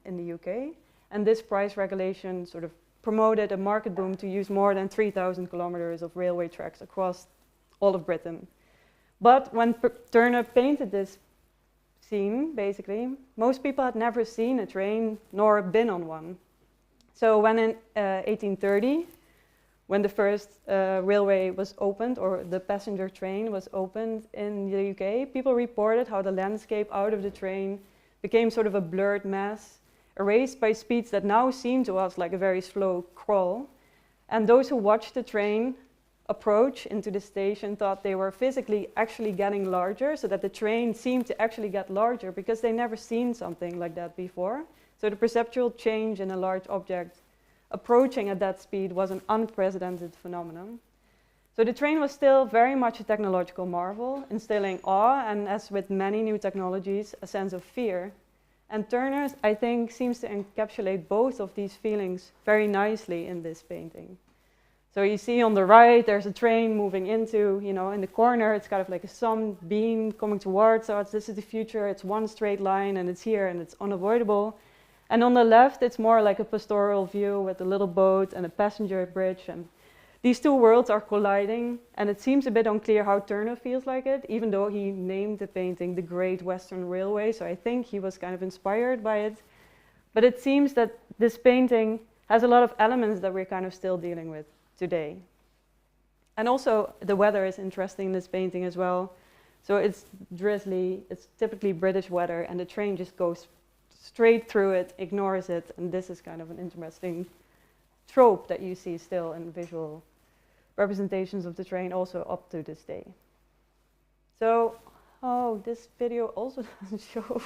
in the UK. And this price regulation sort of promoted a market boom to use more than 3,000 kilometers of railway tracks across all of Britain. But when Turner painted this scene, basically. Most people had never seen a train nor been on one. So when in 1830, when the first railway was opened, or the passenger train was opened in the UK, people reported how the landscape out of the train became sort of a blurred mass, erased by speeds that now seem to us like a very slow crawl. And those who watched the train approach into the station thought they were physically actually getting larger, so that the train seemed to actually get larger because they never seen something like that before. So the perceptual change in a large object approaching at that speed was an unprecedented phenomenon. So the train was still very much a technological marvel, instilling awe and, as with many new technologies, a sense of fear. And Turner, I think, seems to encapsulate both of these feelings very nicely in this painting. So you see on the right, there's a train moving into, in the corner, it's kind of like a sun beam coming towards us. This is the future, it's one straight line and it's here and it's unavoidable. And on the left, it's more like a pastoral view with a little boat and a passenger bridge. And these two worlds are colliding, and it seems a bit unclear how Turner feels like it, even though he named the painting the Great Western Railway, so I think he was kind of inspired by it. But it seems that this painting has a lot of elements that we're kind of still dealing with today. And also, the weather is interesting in this painting as well. So it's drizzly, it's typically British weather, and the train just goes straight through it, ignores it, and this is kind of an interesting trope that you see still in visual representations of the train also up to this day. So, this video also doesn't show.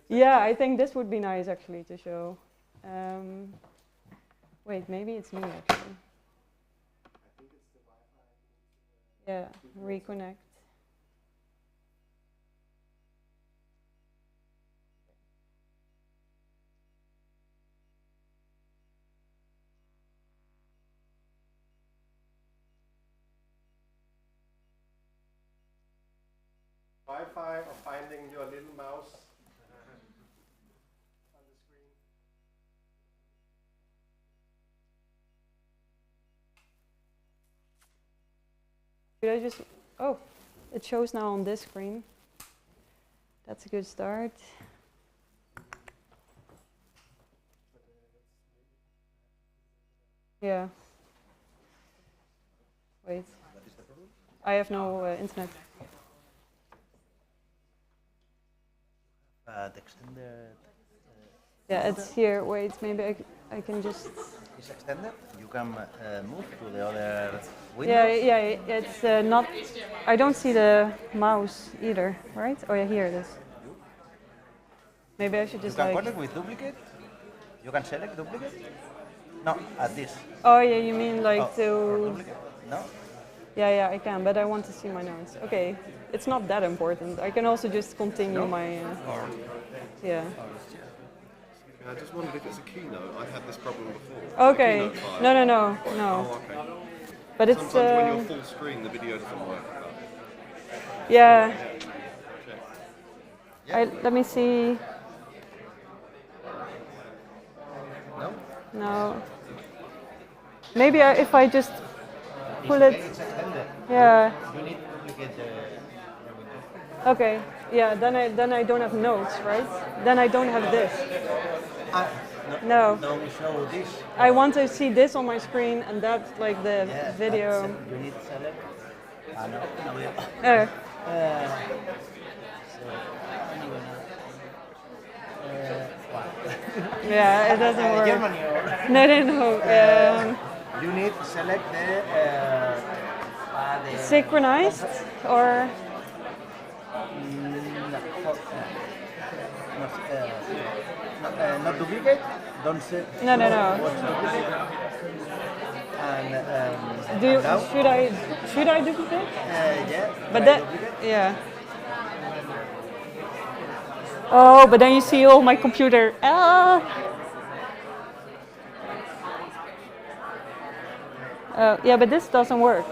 Yeah, I think this would be nice actually to show. Wait, maybe it's me actually. Yeah, reconnect. Wi-Fi or finding your little mouse on the screen. Should I just, it shows now on this screen. That's a good start. Yeah. Wait. I have no internet. The extended. Yeah, it's here. Wait, maybe I can just. It's extended. You can move to the other windows. Yeah, it's not. I don't see the mouse either, right? Oh yeah, here it is. Maybe I should just. You can connect with duplicate. You can select duplicate. No, at this. Oh yeah, you mean like to. Duplicate? No. Yeah, I can, but I want to see my notes. Okay, it's not that important. I can also just continue my. Yeah. I just wondered if it's a keynote. I've had this problem before. Okay. No. Oh, okay. But it's. Sometimes when you're full screen, the video doesn't work. Yeah. Let me see. No. Maybe if I just pull it. Yeah. You need to duplicate the window. Okay. Yeah. Then I don't have notes, right? Then I don't have this. No. No, we show this. I want to see this on my screen, and that's like the video. You need to select. Oh. Yeah, it doesn't work. Germany or? No. You need to select the synchronized or not duplicate. Don't say. No. And should I duplicate? Yeah. But that yeah. Oh, but then you see all my computer. Yeah, but this doesn't work.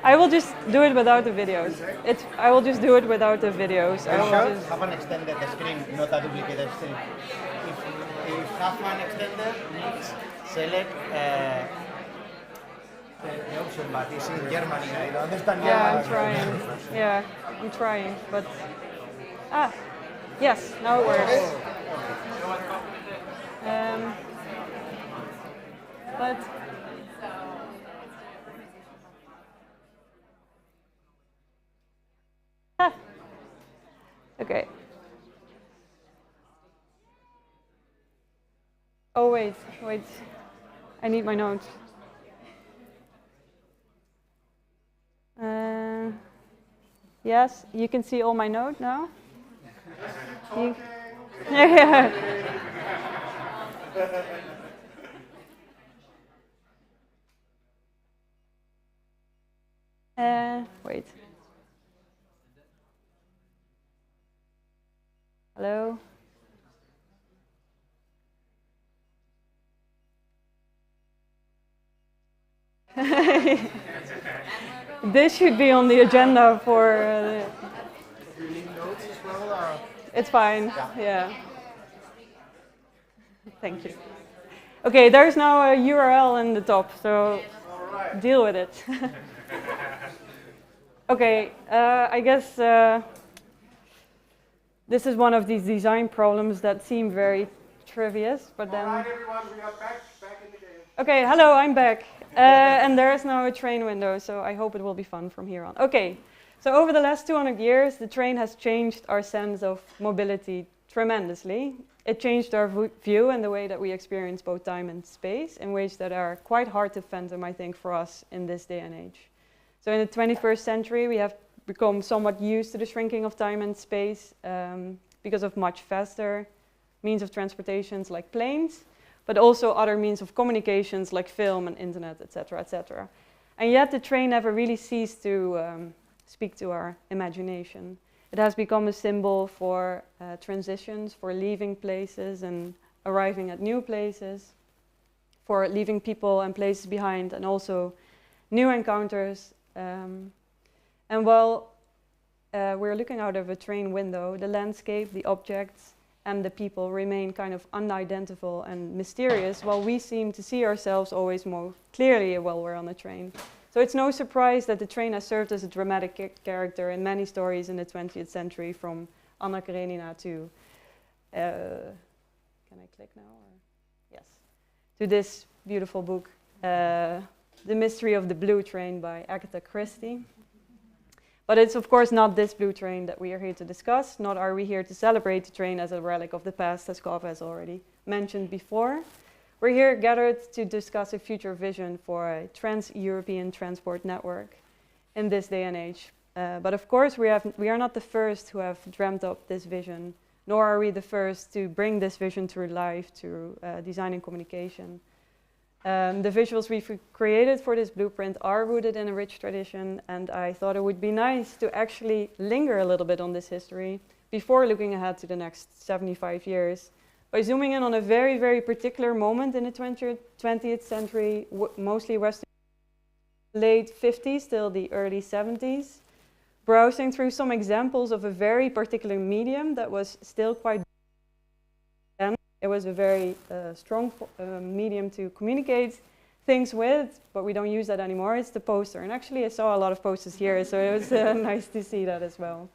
I will just do it without the videos. I will just do it without the videos. Are you sure? Have an extended screen, not a duplicated screen. If have an extended, select the option, but it's in Germany. I don't understand. Yeah, I'm trying. Yeah, I'm trying, but yes, now it works. But okay. Oh wait. I need my notes. Yes, you can see all my notes now. Yeah. Wait. Hello? This should be on the agenda for... Do you need notes as well? Or? It's fine, yeah. Thank you. Okay, there's now a URL in the top, so deal with it. Okay, I guess this is one of these design problems that seem very trivial, but then... All right, everyone, we are back in the game. Okay, hello, I'm back. And there is now a train window, so I hope it will be fun from here on. Okay, so over the last 200 years, the train has changed our sense of mobility tremendously. It changed our view and the way that we experience both time and space in ways that are quite hard to fathom, I think, for us in this day and age. So in the 21st century, we have become somewhat used to the shrinking of time and space because of much faster means of transportations like planes, but also other means of communications like film and internet, etc., etc. And yet the train never really ceased to speak to our imagination. It has become a symbol for transitions, for leaving places and arriving at new places, for leaving people and places behind, and also new encounters. And while we're looking out of a train window, the landscape, the objects, and the people remain kind of unidentifiable and mysterious, while we seem to see ourselves always more clearly while we're on a train. So it's no surprise that the train has served as a dramatic character in many stories in the 20th century, from Anna Karenina to, can I click now? Or? Yes. To this beautiful book, The Mystery of the Blue Train by Agatha Christie. But it's of course not this blue train that we are here to discuss, nor are we here to celebrate the train as a relic of the past, as Kaveh has already mentioned before. We're here gathered to discuss a future vision for a trans-European transport network in this day and age. But of course we are not the first who have dreamt up this vision, nor are we the first to bring this vision to life through design and communication. The visuals we've created for this blueprint are rooted in a rich tradition, and I thought it would be nice to actually linger a little bit on this history before looking ahead to the next 75 years by zooming in on a very, very particular moment in the 20th century, mostly Western, late 50s till the early 70s, browsing through some examples of a very particular medium that was still quite then. It was a very strong medium to communicate things with, but we don't use that anymore. It's the poster. And actually I saw a lot of posters here, so it was nice to see that as well.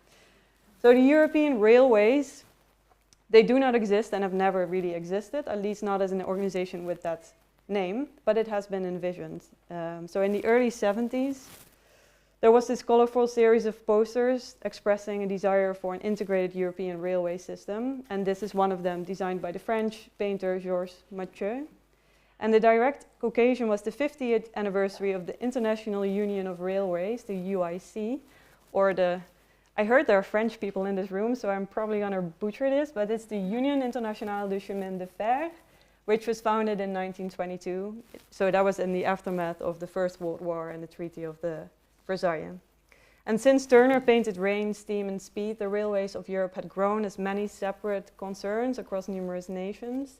So the European railways, they do not exist and have never really existed, at least not as an organization with that name, but it has been envisioned. So in the early 70s, there was this colorful series of posters expressing a desire for an integrated European railway system, and this is one of them, designed by the French painter Georges Mathieu. And the direct occasion was the 50th anniversary of the International Union of Railways, the UIC, or the, I heard there are French people in this room, so I'm probably going to butcher this, but it's the Union Internationale du Chemin de Fer, which was founded in 1922. So that was in the aftermath of the First World War and the Treaty of the Versailles. And since Turner painted rain, steam, and speed, the railways of Europe had grown as many separate concerns across numerous nations.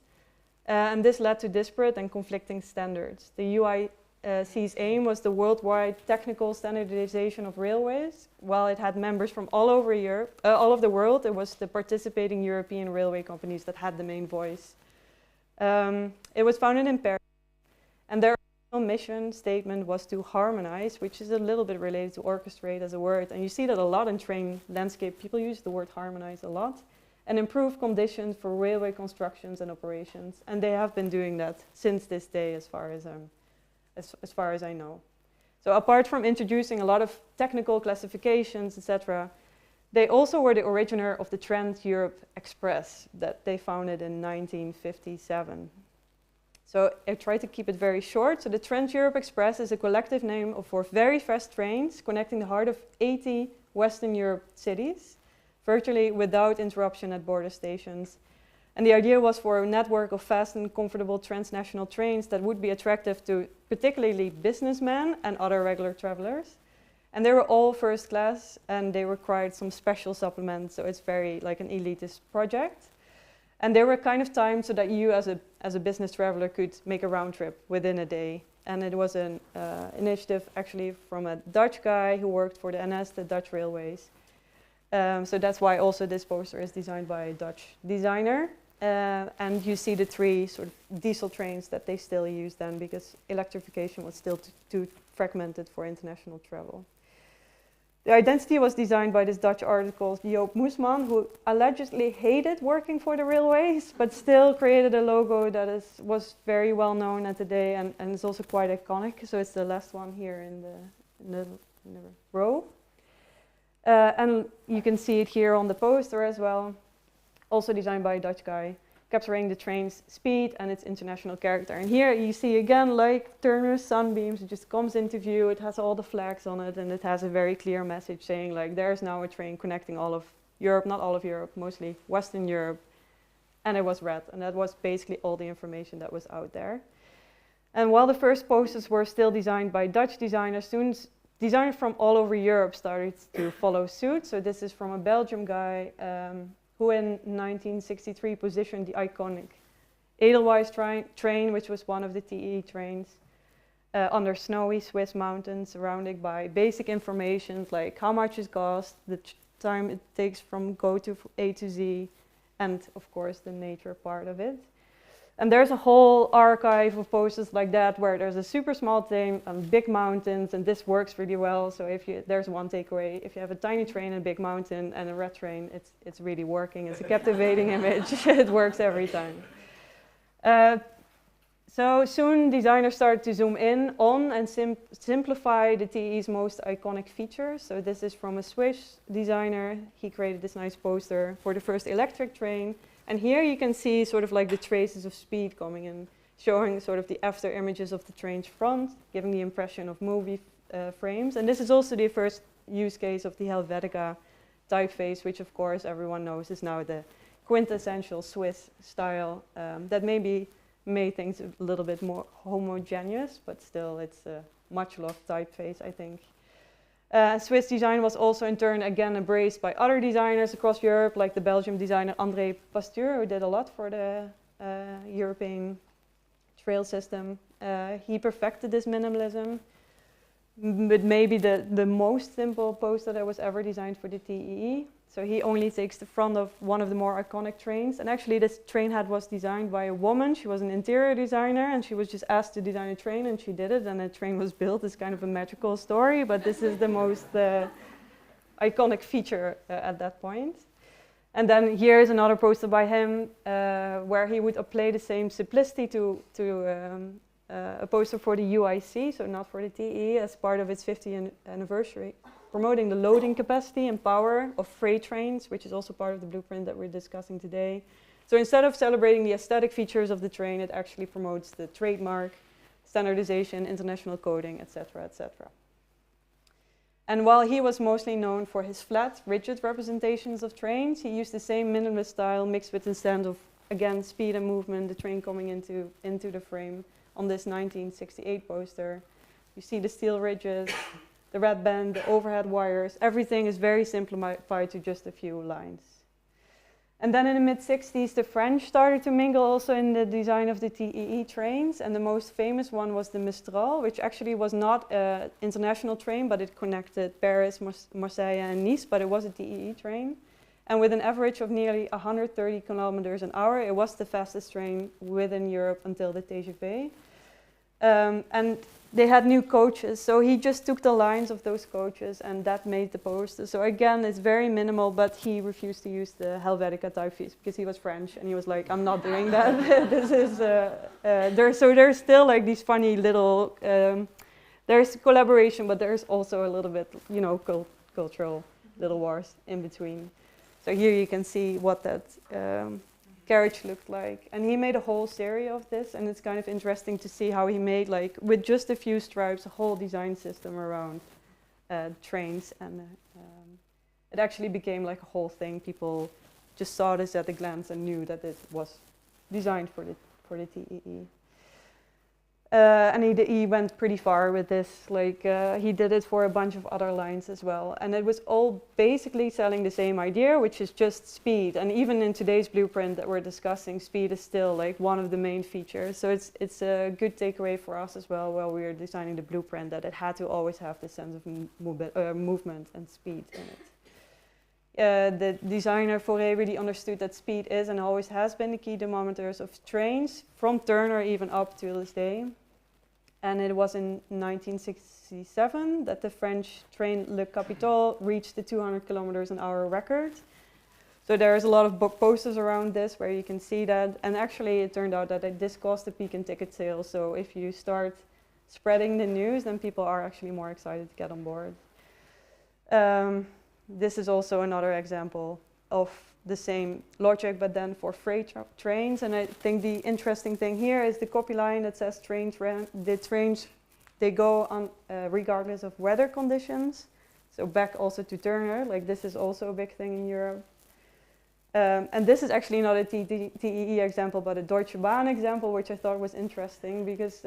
And this led to disparate and conflicting standards. The UIC's aim was the worldwide technical standardization of railways. While it had members from all over Europe, all of the world, it was the participating European railway companies that had the main voice. It was founded in Paris, and there mission statement was to harmonize, which is a little bit related to orchestrate as a word. And you see that a lot in train landscape. People use the word harmonize a lot. And improve conditions for railway constructions and operations. And they have been doing that since this day, as far as I know. So apart from introducing a lot of technical classifications, etc., they also were the originator of the Trans-Europe Express that they founded in 1957. So I try to keep it very short. So the Trans-Europe Express is a collective name for very fast trains connecting the heart of 80 Western Europe cities, virtually without interruption at border stations. And the idea was for a network of fast and comfortable transnational trains that would be attractive to particularly businessmen and other regular travelers. And they were all first class, and they required some special supplements, so it's very like an elitist project. And they were kind of timed so that you as a business traveler could make a round trip within a day. And it was an initiative actually from a Dutch guy who worked for the NS, the Dutch Railways. So that's why also this poster is designed by a Dutch designer. And you see the three sort of diesel trains that they still use then, because electrification was still too fragmented for international travel. The identity was designed by this Dutch artist Joop Moesman, who allegedly hated working for the railways, but still created a logo that was very well known at the day and is also quite iconic. So it's the last one here in the row. And you can see it here on the poster as well, also designed by a Dutch guy, capturing the train's speed and its international character. And here you see again, like Turner's Sunbeams, it just comes into view, it has all the flags on it, and it has a very clear message saying like, there's now a train connecting all of Europe, not all of Europe, mostly Western Europe, and it was red, and that was basically all the information that was out there. And while the first posters were still designed by Dutch designers, soon designers from all over Europe started to follow suit. So this is from a Belgian guy who in 1963 positioned the iconic Edelweiss train, which was one of the TE trains, under snowy Swiss mountains, surrounded by basic information like how much it costs, the time it takes from go to A to Z, and of course the nature part of it. And there's a whole archive of posters like that where there's a super small train on big mountains, and this works really well. So there's one takeaway: if you have a tiny train, a big mountain, and a red train, it's really working. It's a captivating image. It works every time. So soon designers started to zoom in on and simplify the TE's most iconic features. So this is from a Swiss designer. He created this nice poster for the first electric train. And here you can see sort of like the traces of speed coming in, showing sort of the after images of the train's front, giving the impression of movie frames. And this is also the first use case of the Helvetica typeface, which of course everyone knows is now the quintessential Swiss style that maybe made things a little bit more homogeneous, but still it's a much loved typeface, I think. Swiss design was also in turn again embraced by other designers across Europe, like the Belgian designer André Pasteur, who did a lot for the European trail system. He perfected this minimalism, but maybe the most simple poster that was ever designed for the TEE. So he only takes the front of one of the more iconic trains. And actually this train head was designed by a woman. She was an interior designer, and she was just asked to design a train, and she did it, and the train was built. It's kind of a magical story, but this is the most iconic feature at that point. And then here's another poster by him where he would apply the same simplicity to a poster for the UIC, so not for the TE, as part of its 50th anniversary, promoting the loading capacity and power of freight trains, which is also part of the blueprint that we're discussing today. So instead of celebrating the aesthetic features of the train, it actually promotes the trademark, standardization, international coding, etc., etc. And while he was mostly known for his flat, rigid representations of trains, he used the same minimalist style mixed with the sense of, again, speed and movement, the train coming into the frame on this 1968 poster. You see the steel ridges, the red band, the overhead wires, everything is very simplified to just a few lines. And then in the mid-60s, the French started to mingle also in the design of the TEE trains, and the most famous one was the Mistral, which actually was not an international train, but it connected Paris, Marseille, and Nice, but it was a TEE train. And with an average of nearly 130 kilometers an hour, it was the fastest train within Europe until the TGV. And they had new coaches, so he just took the lines of those coaches and that made the poster. So again, it's very minimal, but he refused to use the Helvetica typeface because he was French and he was like, I'm not doing that. This is, so there's still like these funny little, there's collaboration, but there's also a little bit, you know, cultural little wars in between. So here you can see what that carriage looked like, and he made a whole series of this, and it's kind of interesting to see how he made, like, with just a few stripes, a whole design system around trains, and it actually became like a whole thing. People just saw this at a glance and knew that it was designed for the TEE. And he went pretty far with this, like he did it for a bunch of other lines as well. And it was all basically selling the same idea, which is just speed. And even in today's blueprint that we're discussing, speed is still like one of the main features. So it's a good takeaway for us as well while we were designing the blueprint, that it had to always have the sense of movement and speed in it. The designer Fauré really understood that speed is and always has been the key denominators of trains, from Turner even up to this day. And it was in 1967 that the French train Le Capitole reached the 200 kilometers an hour record. So there's a lot of posters around this where you can see that. And actually it turned out that this caused a peak in ticket sales. So if you start spreading the news, then people are actually more excited to get on board. This is also another example of the same logic, but then for freight trains. And I think the interesting thing here is the copy line that says the trains, they go on regardless of weather conditions. So back also to Turner, like this is also a big thing in Europe. And this is actually not a TEE example, but a Deutsche Bahn example, which I thought was interesting because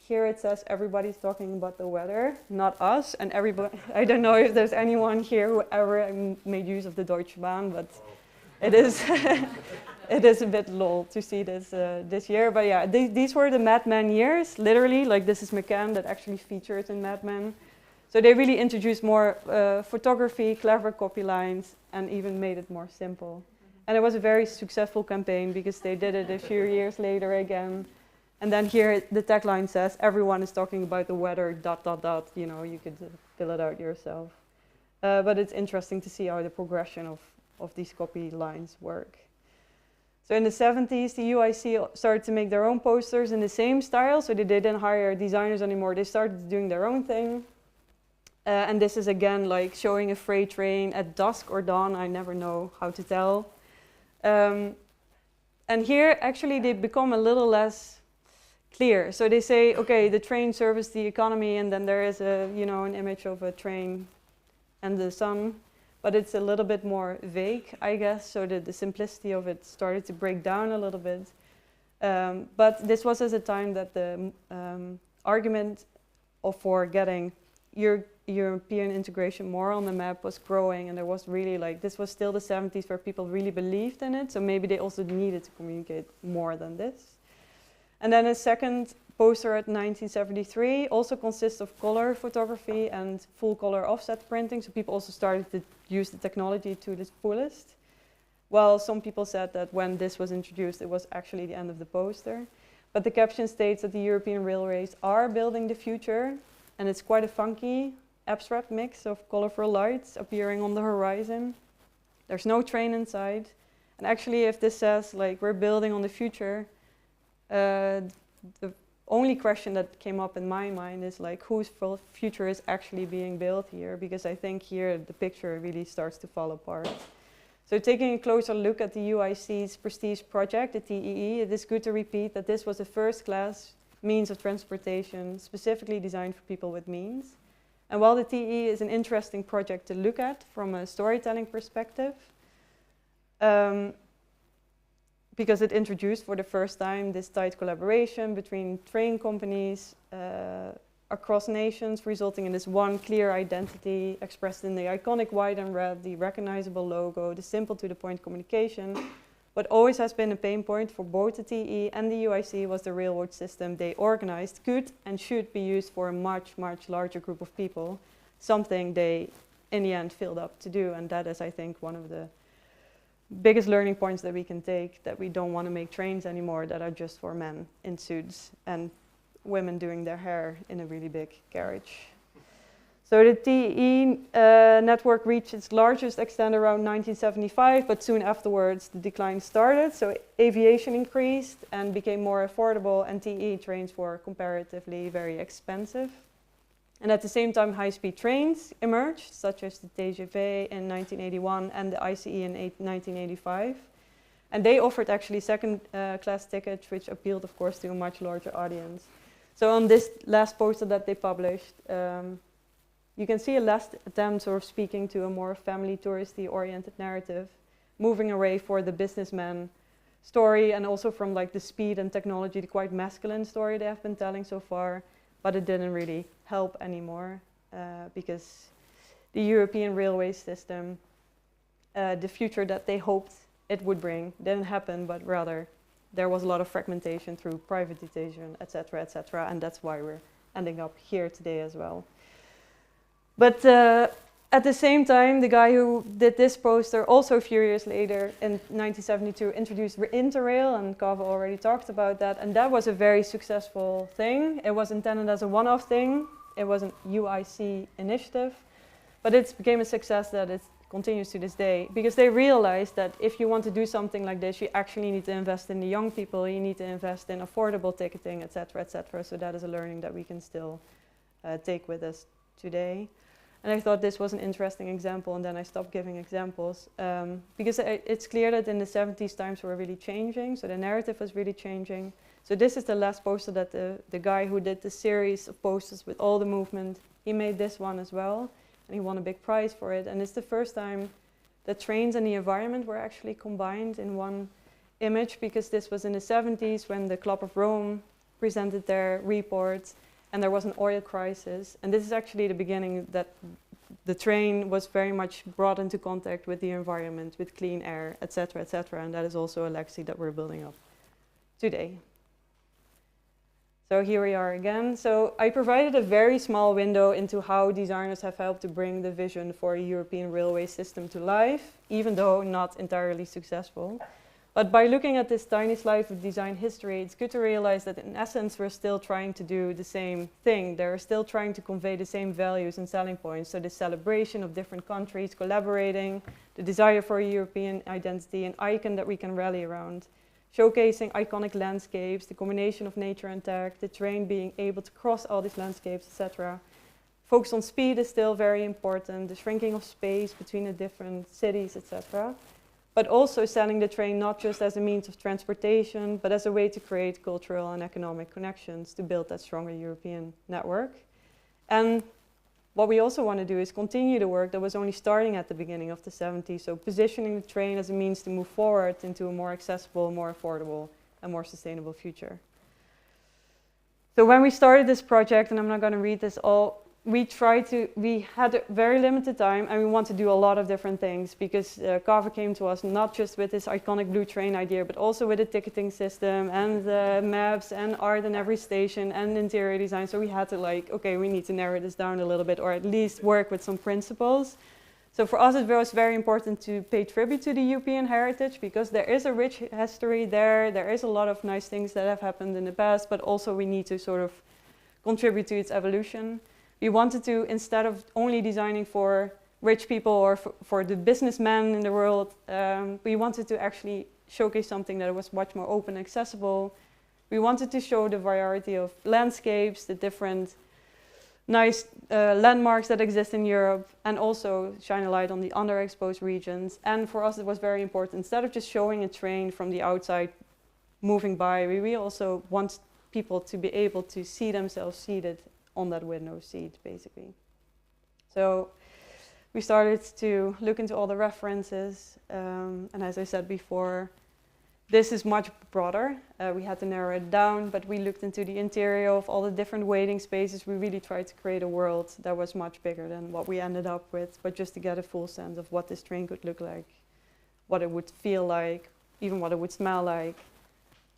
here it says everybody's talking about the weather, not us. And everybody, I don't know if there's anyone here who ever made use of the Deutsche Bahn, but it is it is a bit lol to see this this year. But yeah, these were the Mad Men years, literally. Like this is McCann that actually featured in Mad Men. So they really introduced more photography, clever copy lines, and even made it more simple. And it was a very successful campaign because they did it a few years later again. And then here the tagline says, everyone is talking about the weather, ... You know, you could fill it out yourself. But it's interesting to see how the progression of these copy lines work. So in the 70s, the UIC started to make their own posters in the same style. So they didn't hire designers anymore. They started doing their own thing. And this is again like showing a freight train at dusk or dawn. I never know how to tell. And here actually they become a little less clear. So they say, okay, the train serves the economy, and then there is a, you know, an image of a train and the sun, but it's a little bit more vague, I guess. So the simplicity of it started to break down a little bit. But this was at a time that the argument for getting European integration more on the map was growing, and there was really like, this was still the 70s where people really believed in it, so maybe they also needed to communicate more than this. And then a second poster at 1973 also consists of color photography and full color offset printing, so people also started to use the technology to the fullest. Well, some people said that when this was introduced, it was actually the end of the poster. But the caption states that the European railways are building the future, and it's quite a funky, abstract mix of colorful lights appearing on the horizon. There's no train inside. And actually, if this says, like, we're building on the future, the only question that came up in my mind is, like, whose future is actually being built here? Because I think here the picture really starts to fall apart. So taking a closer look at the UIC's prestige project, the TEE, it is good to repeat that this was a first-class means of transportation specifically designed for people with means. And while the TEE is an interesting project to look at from a storytelling perspective, because it introduced for the first time this tight collaboration between train companies across nations, resulting in this one clear identity expressed in the iconic white and red, the recognizable logo, the simple to-the-point communication. What always has been a pain point for both the TE and the UIC was the railroad system they organized could and should be used for a much, much larger group of people, something they, in the end, filled up to do. And that is, I think, one of the biggest learning points that we can take, that we don't want to make trains anymore that are just for men in suits and women doing their hair in a really big garage. So the TE network reached its largest extent around 1975, but soon afterwards the decline started. So aviation increased and became more affordable, and TE trains were comparatively very expensive. And at the same time, high-speed trains emerged, such as the TGV in 1981 and the ICE in 1985. And they offered actually second-class tickets, which appealed, of course, to a much larger audience. So on this last poster that they published, you can see a last attempt of speaking to a more family touristy-oriented narrative, moving away for the businessman story and also from like the speed and technology, the quite masculine story they have been telling so far. But it didn't really help anymore because the European railway system, the future that they hoped it would bring didn't happen, but rather there was a lot of fragmentation through privatization, etc., etc., and that's why we're ending up here today as well. But at the same time, the guy who did this poster also a few years later, in 1972, introduced Interrail, and Kaveh already talked about that, and that was a very successful thing. It was intended as a one-off thing. It was an UIC initiative, but it became a success that it continues to this day, because they realized that if you want to do something like this, you actually need to invest in the young people, you need to invest in affordable ticketing, etc., etc. So that is a learning that we can still take with us today. And I thought this was an interesting example, and then I stopped giving examples because it's clear that in the 70s times were really changing, so the narrative was really changing. So this is the last poster that the guy who did the series of posters with all the movement, he made this one as well, and he won a big prize for it. And it's the first time that trains and the environment were actually combined in one image, because this was in the 70s when the Club of Rome presented their report, and there was an oil crisis. And this is actually the beginning that the train was very much brought into contact with the environment, with clean air, etc., etc. And that is also a legacy that we're building up today. So here we are again. So I provided a very small window into how designers have helped to bring the vision for a European railway system to life, even though not entirely successful. But by looking at this tiny slice of design history, it's good to realize that in essence, we're still trying to do the same thing. They're still trying to convey the same values and selling points. So the celebration of different countries collaborating, the desire for a European identity, an icon that we can rally around, showcasing iconic landscapes, the combination of nature and tech, the train being able to cross all these landscapes, etc. Focus on speed is still very important, the shrinking of space between the different cities, etc. But also selling the train not just as a means of transportation, but as a way to create cultural and economic connections to build that stronger European network. And what we also want to do is continue the work that was only starting at the beginning of the 70s, so positioning the train as a means to move forward into a more accessible, more affordable, and more sustainable future. So when we started this project, and I'm not going to read this all, we had a very limited time, and we want to do a lot of different things, because Kaveh came to us not just with this iconic blue train idea, but also with a ticketing system and maps and art in every station and interior design. So we had to okay, we need to narrow this down a little bit, or at least work with some principles. So for us, it was very important to pay tribute to the European heritage, because there is a rich history there. There is a lot of nice things that have happened in the past, but also we need to sort of contribute to its evolution. We wanted to, instead of only designing for rich people or for the businessmen in the world, we wanted to actually showcase something that was much more open and accessible. We wanted to show the variety of landscapes, the different nice landmarks that exist in Europe, and also shine a light on the underexposed regions. And for us, it was very important. Instead of just showing a train from the outside moving by, we also want people to be able to see themselves seated on that window seat, basically. So we started to look into all the references, and as I said before, this is much broader. We had to narrow it down, but we looked into the interior of all the different waiting spaces. We really tried to create a world that was much bigger than what we ended up with, but just to get a full sense of what this train could look like, what it would feel like, even what it would smell like,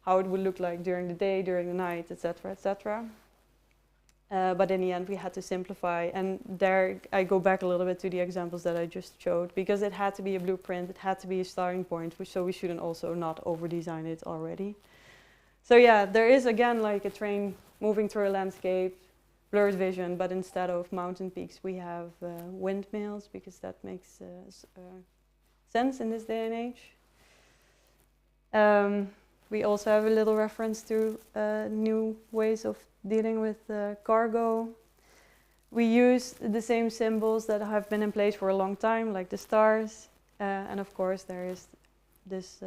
how it would look like during the day, during the night, etc., etc. But in the end, we had to simplify. And there I go back a little bit to the examples that I just showed, because it had to be a blueprint, it had to be a starting point, so we shouldn't also not over-design it already. So yeah, there is again like a train moving through a landscape, blurred vision, but instead of mountain peaks we have windmills, because that makes sense in this day and age. We also have a little reference to new ways of dealing with cargo. We use the same symbols that have been in place for a long time, like the stars. And of course there is this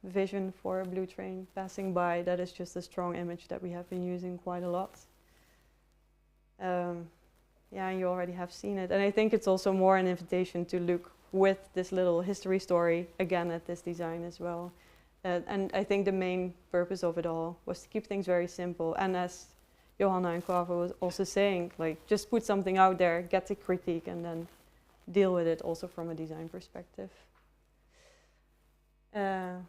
vision for a blue train passing by. That is just a strong image that we have been using quite a lot. Yeah, you already have seen it. And I think it's also more an invitation to look with this little history story again at this design as well. And I think the main purpose of it all was to keep things very simple. And as Johanna and Quavo was also saying, like, just put something out there, get the critique, and then deal with it also from a design perspective. Yeah,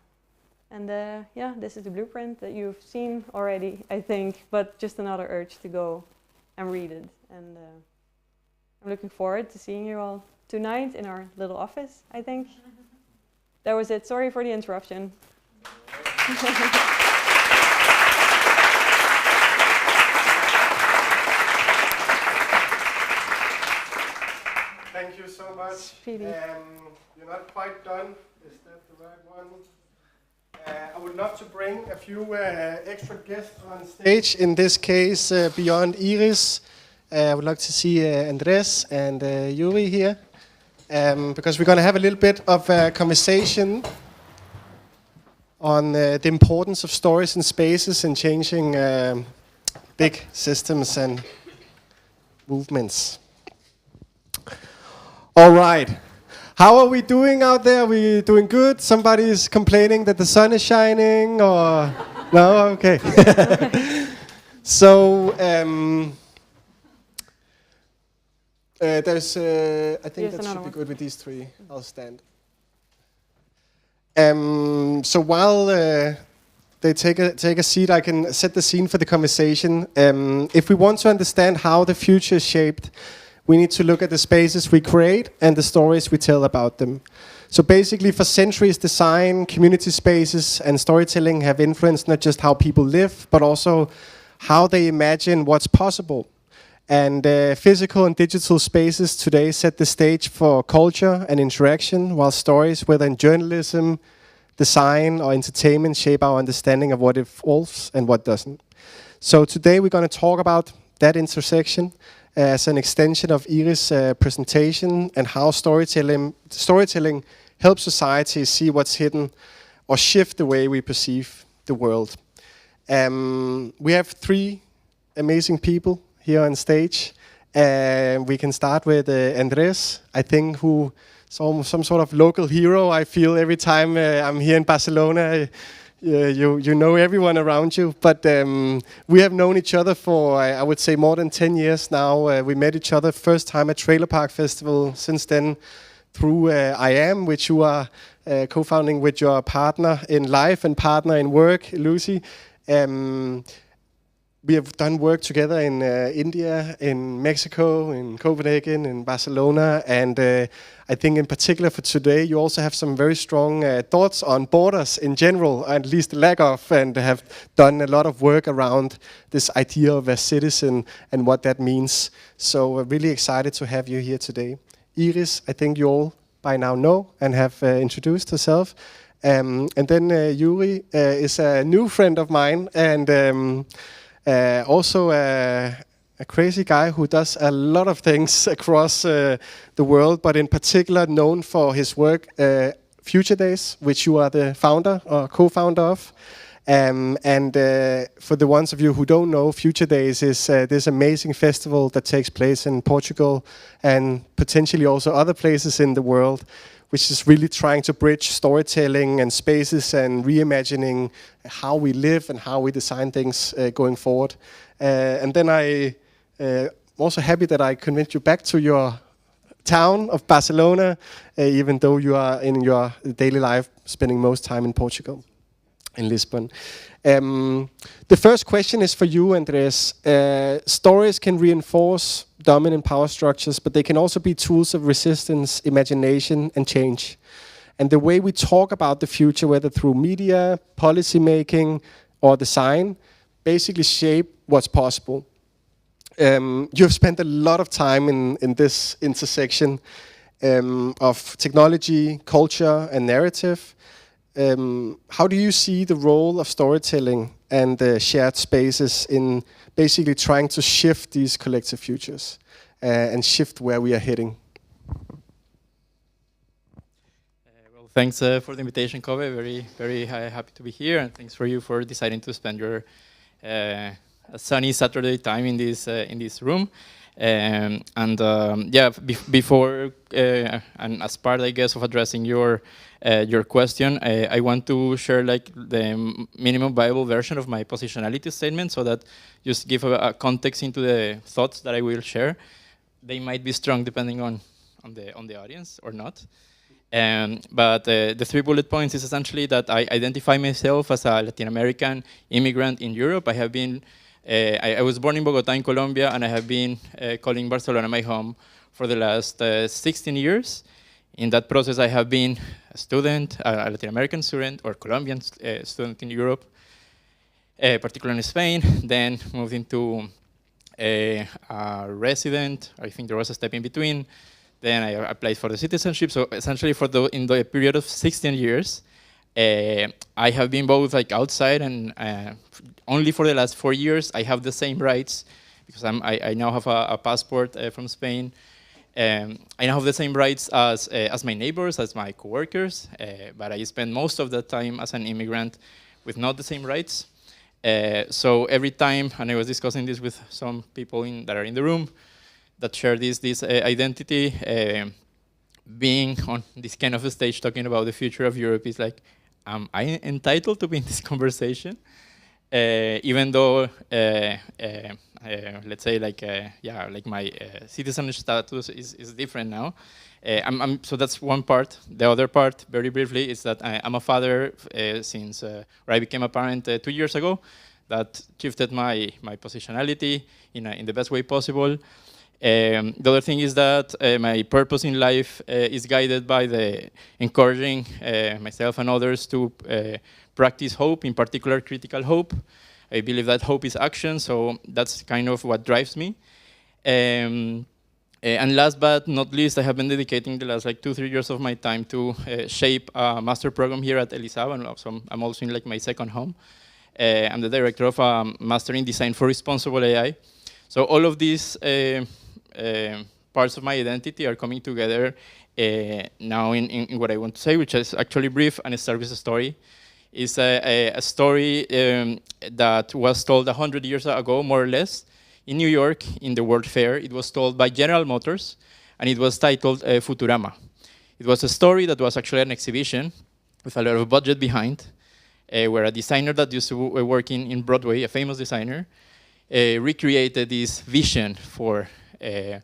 this is the blueprint that you've seen already, I think, but just another urge to go and read it. And I'm looking forward to seeing you all tonight in our little office, I think. That was it. Sorry for the interruption. Thank you so much. You're not quite done. Is that the right one? I would love to bring a few extra guests on stage. In this case, beyond Iris, I would like to see Andres and Yuri here, because we're going to have a little bit of a conversation on the importance of stories and spaces in changing big systems and movements. All right. How are we doing out there? Are we doing good? Somebody's complaining that the sun is shining, or no? Okay. So there's, I think that should be good with these three. I'll stand. So while they take a seat, I can set the scene for the conversation. If we want to understand how the future is shaped, we need to look at the spaces we create and the stories we tell about them. So basically, for centuries, design, community spaces, and storytelling have influenced not just how people live, but also how they imagine what's possible. And physical and digital spaces today set the stage for culture and interaction, while stories, whether in journalism, design, or entertainment, shape our understanding of what evolves and what doesn't. So today we're going to talk about that intersection as an extension of Iris' presentation, and how storytelling helps society see what's hidden or shift the way we perceive the world. We have three amazing people here on stage. We can start with Andres, I think, who is almost some sort of local hero. I feel every time I'm here in Barcelona. You know everyone around you, but we have known each other for, I would say, more than 10 years now. We met each other first time at Trailer Park Festival, since then through I Am, which you are co-founding with your partner in life and partner in work, Lucy. We have done work together in India, in Mexico, in Copenhagen, in Barcelona, and I think in particular for today, you also have some very strong thoughts on borders in general, at least the lack of, and have done a lot of work around this idea of a citizen and what that means. So we're really excited to have you here today. Iris, I think you all by now know and have introduced herself. And then Yuri is a new friend of mine, and also a crazy guy who does a lot of things across the world, but in particular known for his work, Future Days, which you are the founder or co-founder of. And for the ones of you who don't know, Future Days is this amazing festival that takes place in Portugal and potentially also other places in the world, which is really trying to bridge storytelling and spaces and reimagining how we live and how we design things going forward. And then I'm also happy that I convinced you back to your town of Barcelona, even though you are in your daily life spending most time in Portugal, in Lisbon. The first question is for you, Andres. Stories can reinforce dominant power structures, but they can also be tools of resistance, imagination, and change. And the way we talk about the future, whether through media, policy making, or design, basically shape what's possible. You've spent a lot of time in this intersection of technology, culture, and narrative. How do you see the role of storytelling and shared spaces in basically trying to shift these collective futures and shift where we are heading? Well, thanks for the invitation, Kobe. Very happy to be here, and thanks for you for deciding to spend your a sunny Saturday time in this room. Before and as part, I guess, of addressing your question, I want to share like the minimum viable version of my positionality statement, so that just give a context into the thoughts that I will share. They might be strong depending on the audience or not. But the 3 bullet points is essentially that I identify myself as a Latin American immigrant in Europe. I was born in Bogota, in Colombia, and I have been calling Barcelona my home for the last 16 years. In that process, I have been a student, a Latin American student, or Colombian student in Europe, particularly in Spain, then moved into a resident. I think there was a step in between. Then I applied for the citizenship. So essentially, in the period of 16 years, I have been both like outside and only for the last 4 years I have the same rights, because I now have a passport from Spain. I now have the same rights as my neighbors, as my coworkers, but I spend most of the time as an immigrant with not the same rights. So every time, and I was discussing this with some people that are in the room that share this identity, being on this kind of a stage talking about the future of Europe is like, am I entitled to be in this conversation? Even though, let's say, like my citizenship status is different now. So that's one part. The other part, very briefly, is that I'm a father since I became a parent 2 years ago. That shifted my positionality in the best way possible. The other thing is that my purpose in life is guided by the encouraging myself and others to practice hope, in particular critical hope. I believe that hope is action, so that's kind of what drives me. And last but not least, I have been dedicating the last 2-3 years of my time to shape a master program here at Elisava. So I'm also in my second home. I'm the director of a master in design for responsible AI. So all of these parts of my identity are coming together now in what I want to say, which is actually brief and start with a story. It's a story that was told 100 years ago, more or less, in New York, in the World Fair. It was told by General Motors, and it was titled Futurama. It was a story that was actually an exhibition with a lot of budget behind, where a designer that used to work in Broadway, a famous designer, recreated this vision for a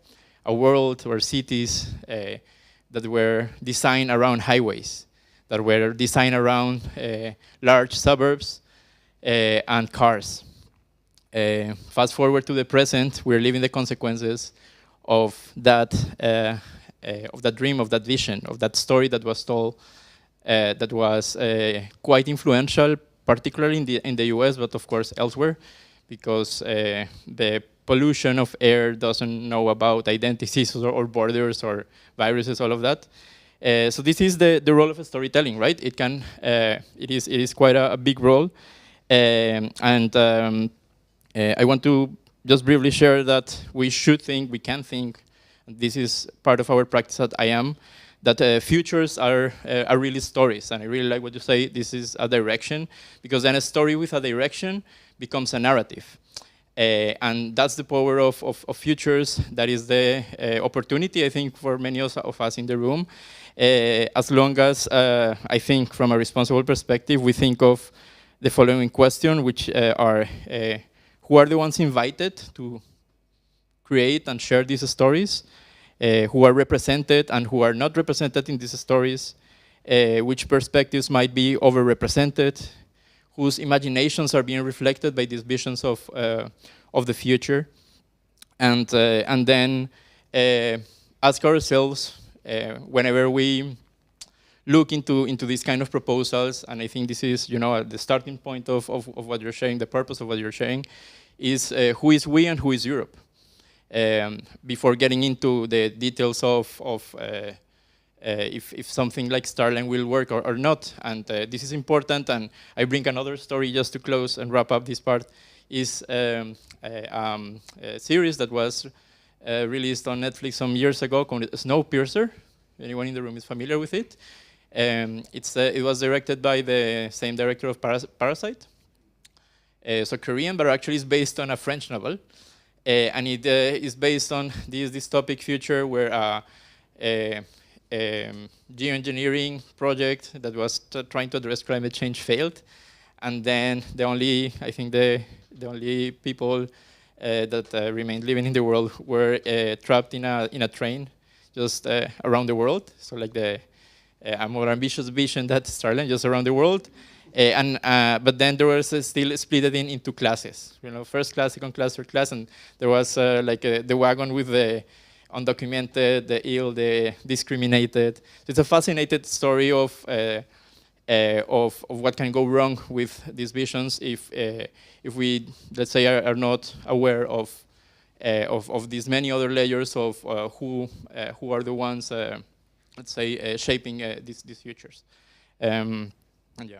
world or cities that were designed around highways, that were designed around large suburbs and cars. Fast forward to the present, we're living the consequences of that dream, of that vision, of that story that was told, that was quite influential, particularly in the US, but of course elsewhere, because the pollution of air doesn't know about identities or borders or viruses, all of that. So this is the role of storytelling, right? It is quite a big role, and I want to just briefly share that we can think, and this is part of our practice at IAM, that futures are really stories, and I really like what you say. This is a direction, because then a story with a direction becomes a narrative. And that's the power of futures. That is the opportunity, I think, for many of us in the room. As long as, I think, from a responsible perspective, we think of the following question, which are, who are the ones invited to create and share these stories? Who are represented and who are not represented in these stories? Which perspectives might be overrepresented? Whose imaginations are being reflected by these visions of the future, and then ask ourselves, whenever we look into these kind of proposals, and I think this is, the starting point of what you're sharing, the purpose of what you're sharing, is who is we and who is Europe. Before getting into the details of if something like Starline will work or not, and this is important, and I bring another story just to close and wrap up this part, is a series that was released on Netflix some years ago called Snowpiercer. Anyone in the room is familiar with it? It was directed by the same director of Parasite. So Korean, but actually it's based on a French novel. And it is based on this dystopic future where geoengineering project that was trying to address climate change failed. And then the only people that remained living in the world were trapped in a train just around the world. So like a more ambitious vision that Starline, just around the world. But then there was still split into classes. First class, second class, third class, and there was the wagon with the undocumented, the ill, the discriminated. So it's a fascinating story of what can go wrong with these visions if we, let's say, are not aware of these many other layers of who are the ones, let's say, shaping these futures. And yeah.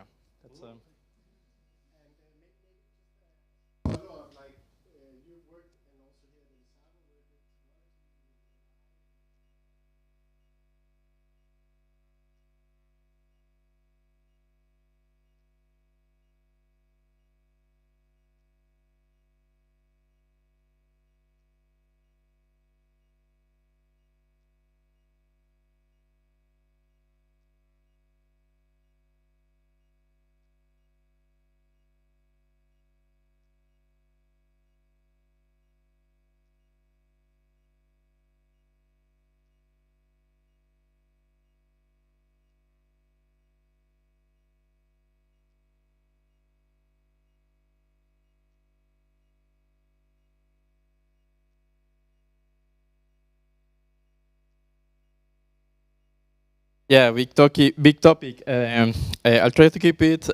Yeah, big topic. I'll try to keep it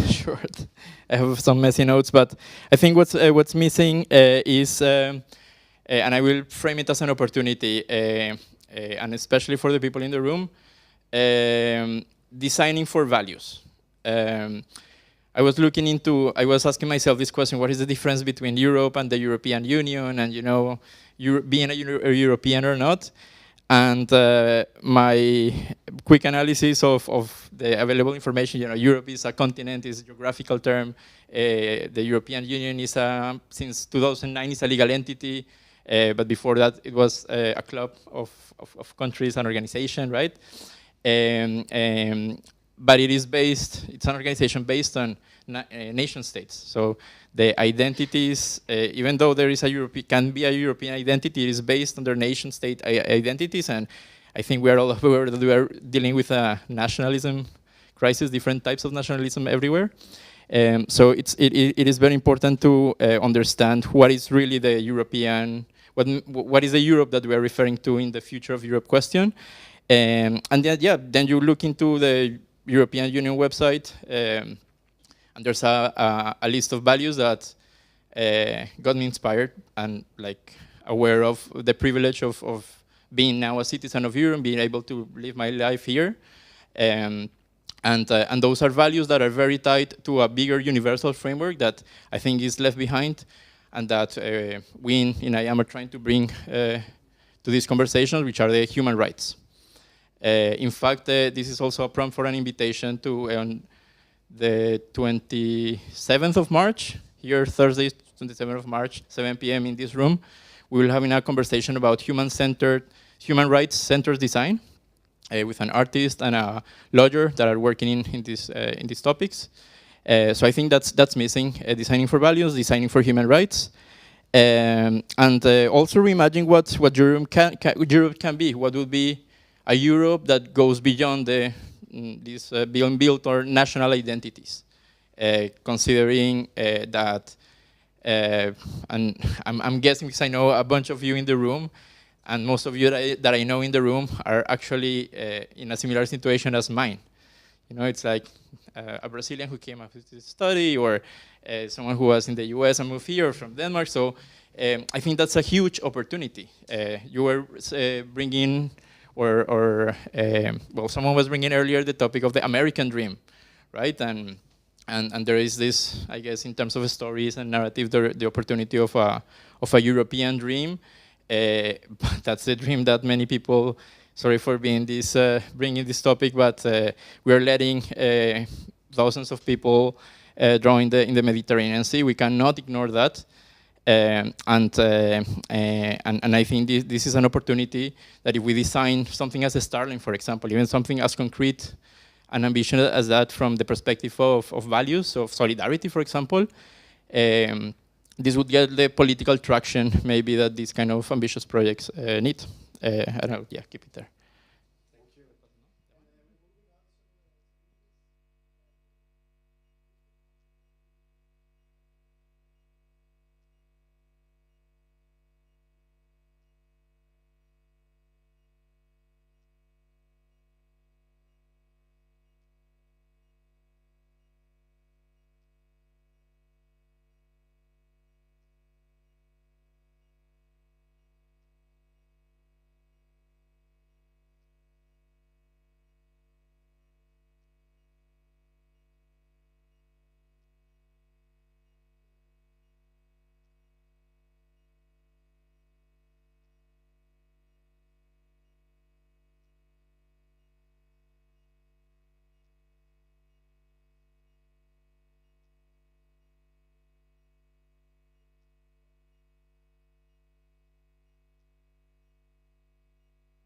short. I have some messy notes, but I think what's missing is, and I will frame it as an opportunity, and especially for the people in the room, designing for values. I was asking myself this question: what is the difference between Europe and the European Union, and being a European or not? And my quick analysis of the available information, Europe is a continent, is a geographical term. The European Union is since 2009 is a legal entity, but before that it was a club of countries and organization, right? But it's an organization based on nation states. So the identities, even though there is can be a European identity, it is based on their nation state identities. And I think we are all aware that we are dealing with a nationalism crisis, different types of nationalism everywhere. So it is very important to understand what is really the European, what is the Europe that we are referring to in the future of Europe question. And then you look into the European Union website, and there's a list of values that got me inspired and aware of the privilege of being now a citizen of Europe, being able to live my life here. And those are values that are very tied to a bigger universal framework that I think is left behind, and that we in IAM are trying to bring to these conversations, which are the human rights. In fact, this is also a prompt for an invitation to on the 27th of March, here Thursday, 27th of March, 7 p.m. in this room. We will have a conversation about human rights-centered design with an artist and a lawyer that are working in these topics. So I think that's missing, designing for values, designing for human rights, and also reimagine what Europe can be. What would be a Europe that goes beyond these being built or national identities, considering that, and I'm guessing because I know a bunch of you in the room, And most of you that I know in the room are actually in a similar situation as mine. You know, it's like a Brazilian who came after this study, or someone who was in the US and moved here from Denmark. So I think that's a huge opportunity. You were bringing, well, someone was bringing earlier the topic of the American dream, right? And there is this, I guess, in terms of stories and narrative, the opportunity of a European dream. But that's the dream that many people, sorry for being this, bringing this topic, but we are letting thousands of people drown in the Mediterranean Sea. We cannot ignore that. And I think this is an opportunity that if we design something as a Starling, for example, even something as concrete and ambitious as that from the perspective of values, of solidarity, for example, this would get the political traction maybe that these kind of ambitious projects need. I don't know, yeah, keep it there.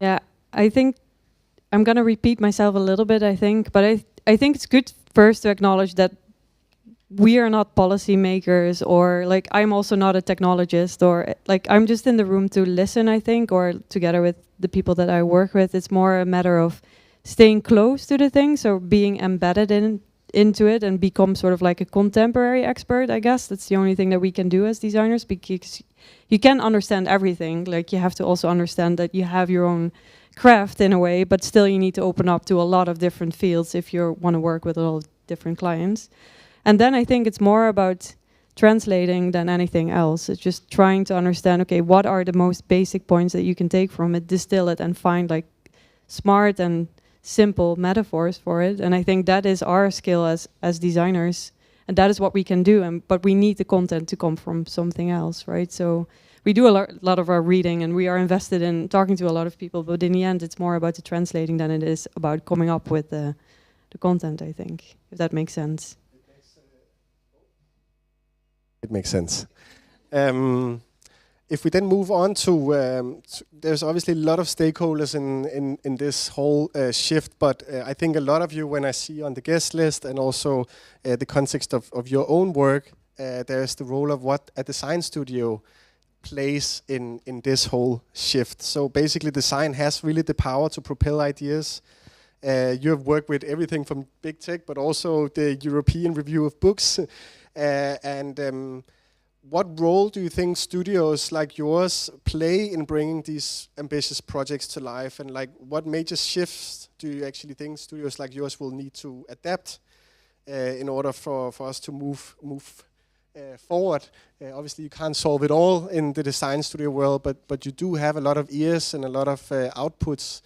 Yeah, I think I'm going to repeat myself a little bit, I think, but I think it's good first to acknowledge that we are not policymakers, or like I'm also not a technologist, or like I'm just in the room to listen, I think, or together with the people that I work with. It's more a matter of staying close to the thing, so being embedded into it and become sort of like a contemporary expert, I guess. That's the only thing that we can do as designers, because you can understand everything. Like, you have to also understand that you have your own craft in a way, but still you need to open up to a lot of different fields if you want to work with a lot of different clients. And then I think it's more about translating than anything else. It's just trying to understand, okay, what are the most basic points that you can take from it, distill it, and find like smart and simple metaphors for it. And I think that is our skill as designers, and that is what we can do. But we need the content to come from something else, right? So we do a lot of our reading, and we are invested in talking to a lot of people, but in the end it's more about the translating than it is about coming up with the content, I think, if that makes sense. It makes sense. If we then move on to there's obviously a lot of stakeholders in this whole shift, but I think a lot of you, when I see on the guest list and also the context of your own work, there's the role of what a design studio plays in this whole shift. So basically design has really the power to propel ideas. You have worked with everything from big tech, but also the European Review of Books. What role do you think studios like yours play in bringing these ambitious projects to life? And like, what major shifts do you actually think studios like yours will need to adapt in order for us to move forward? Obviously, you can't solve it all in the design studio world, but you do have a lot of ears and a lot of outputs.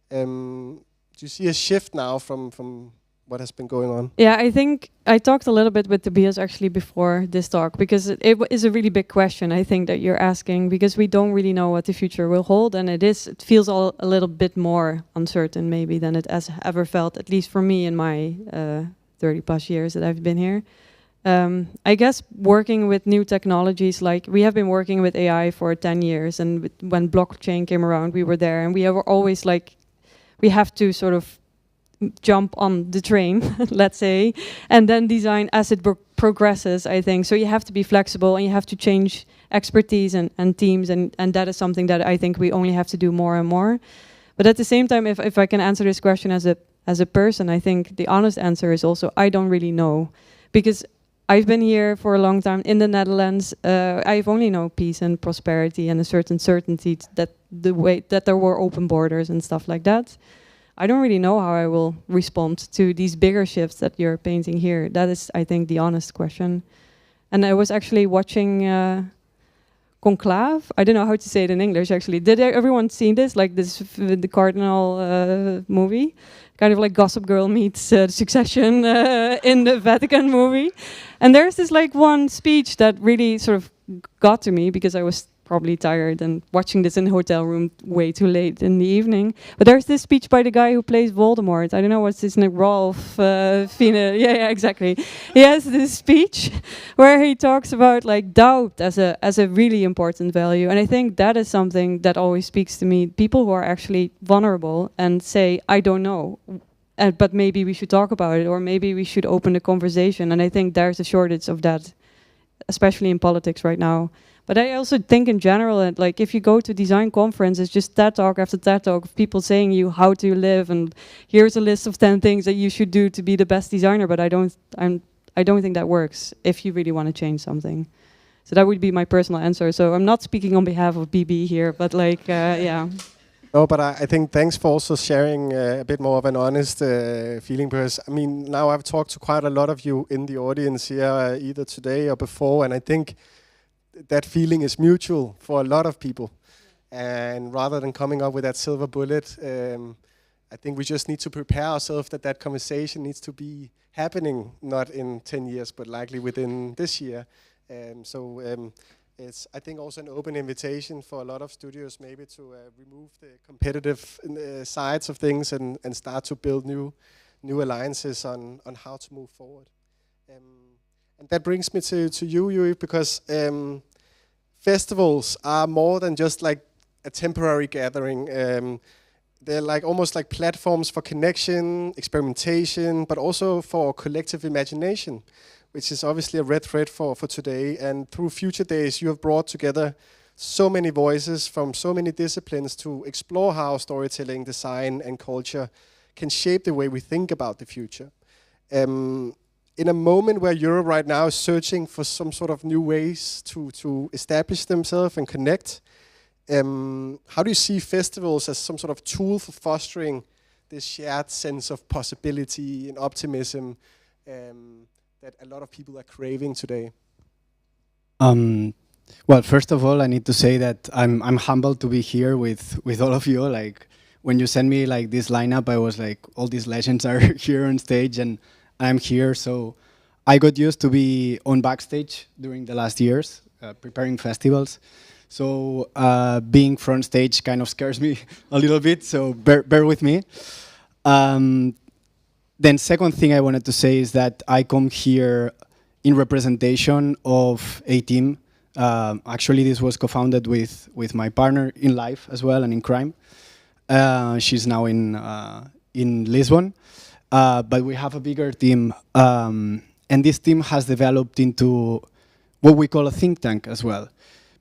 Do you see a shift now from what has been going on? Yeah, I think I talked a little bit with Tobias actually before this talk, because it is a really big question, I think, that you're asking, because we don't really know what the future will hold, and it feels a little bit more uncertain maybe than it has ever felt, at least for me in my 30 plus years that I've been here. I guess working with new technologies, like we have been working with AI for 10 years, and when blockchain came around, we were there, and we were always like, we have to sort of jump on the train, let's say, and then design as it progresses, I think. So you have to be flexible, and you have to change expertise and teams, and that is something that I think we only have to do more and more. But at the same time, if I can answer this question as a person, I think the honest answer is also I don't really know, because I've been here for a long time in the Netherlands. I've only known peace and prosperity and a certain certainty that the way that there were open borders and stuff like that. I don't really know how I will respond to these bigger shifts that you're painting here. That is, I think, the honest question. And I was actually watching Conclave. I don't know how to say it in English, actually. Did everyone see this? Like this, the Cardinal movie? Kind of like Gossip Girl meets Succession in the Vatican movie. And there's this like one speech that really sort of got to me because I was probably tired and watching this in the hotel room way too late in the evening. But there's this speech by the guy who plays Voldemort. I don't know what's his name, Rolf Fiennes. Yeah, exactly. He has this speech where he talks about like doubt as a really important value. And I think that is something that always speaks to me. People who are actually vulnerable and say, I don't know, but maybe we should talk about it, or maybe we should open the conversation. And I think there's a shortage of that, especially in politics right now. But I also think in general that like if you go to design conferences, just TED talk after TED talk of people saying you how to live and here's a list of 10 things that you should do to be the best designer. But I don't think that works if you really want to change something. So that would be my personal answer. So I'm not speaking on behalf of BB here, but like yeah. Oh, but I think thanks for also sharing a bit more of an honest feeling, because I mean now I've talked to quite a lot of you in the audience here either today or before, and I think that feeling is mutual for a lot of people. And rather than coming up with that silver bullet, I think we just need to prepare ourselves that that conversation needs to be happening, not in 10 years, but likely within this year. It's, I think, also an open invitation for a lot of studios maybe to remove the competitive sides of things and start to build new alliances on how to move forward. And that brings me to you, Yui, because festivals are more than just like a temporary gathering. They're like almost like platforms for connection, experimentation, but also for collective imagination, which is obviously a red thread for today. And through Future Days, you have brought together so many voices from so many disciplines to explore how storytelling, design, and culture can shape the way we think about the future. In a moment where Europe right now is searching for some sort of new ways to establish themselves and connect, how do you see festivals as some sort of tool for fostering this shared sense of possibility and optimism that a lot of people are craving today? Well, first of all, I need to say that I'm humbled to be here with all of you. Like when you sent me like this lineup, I was like, all these legends are here on stage, and I'm here. So I got used to be on backstage during the last years, preparing festivals. So being front stage kind of scares me a little bit, so bear with me. Then second thing I wanted to say is that I come here in representation of a team. Actually, this was co-founded with my partner in life as well and in crime. She's now in Lisbon. But we have a bigger team, and this team has developed into what we call a think tank as well.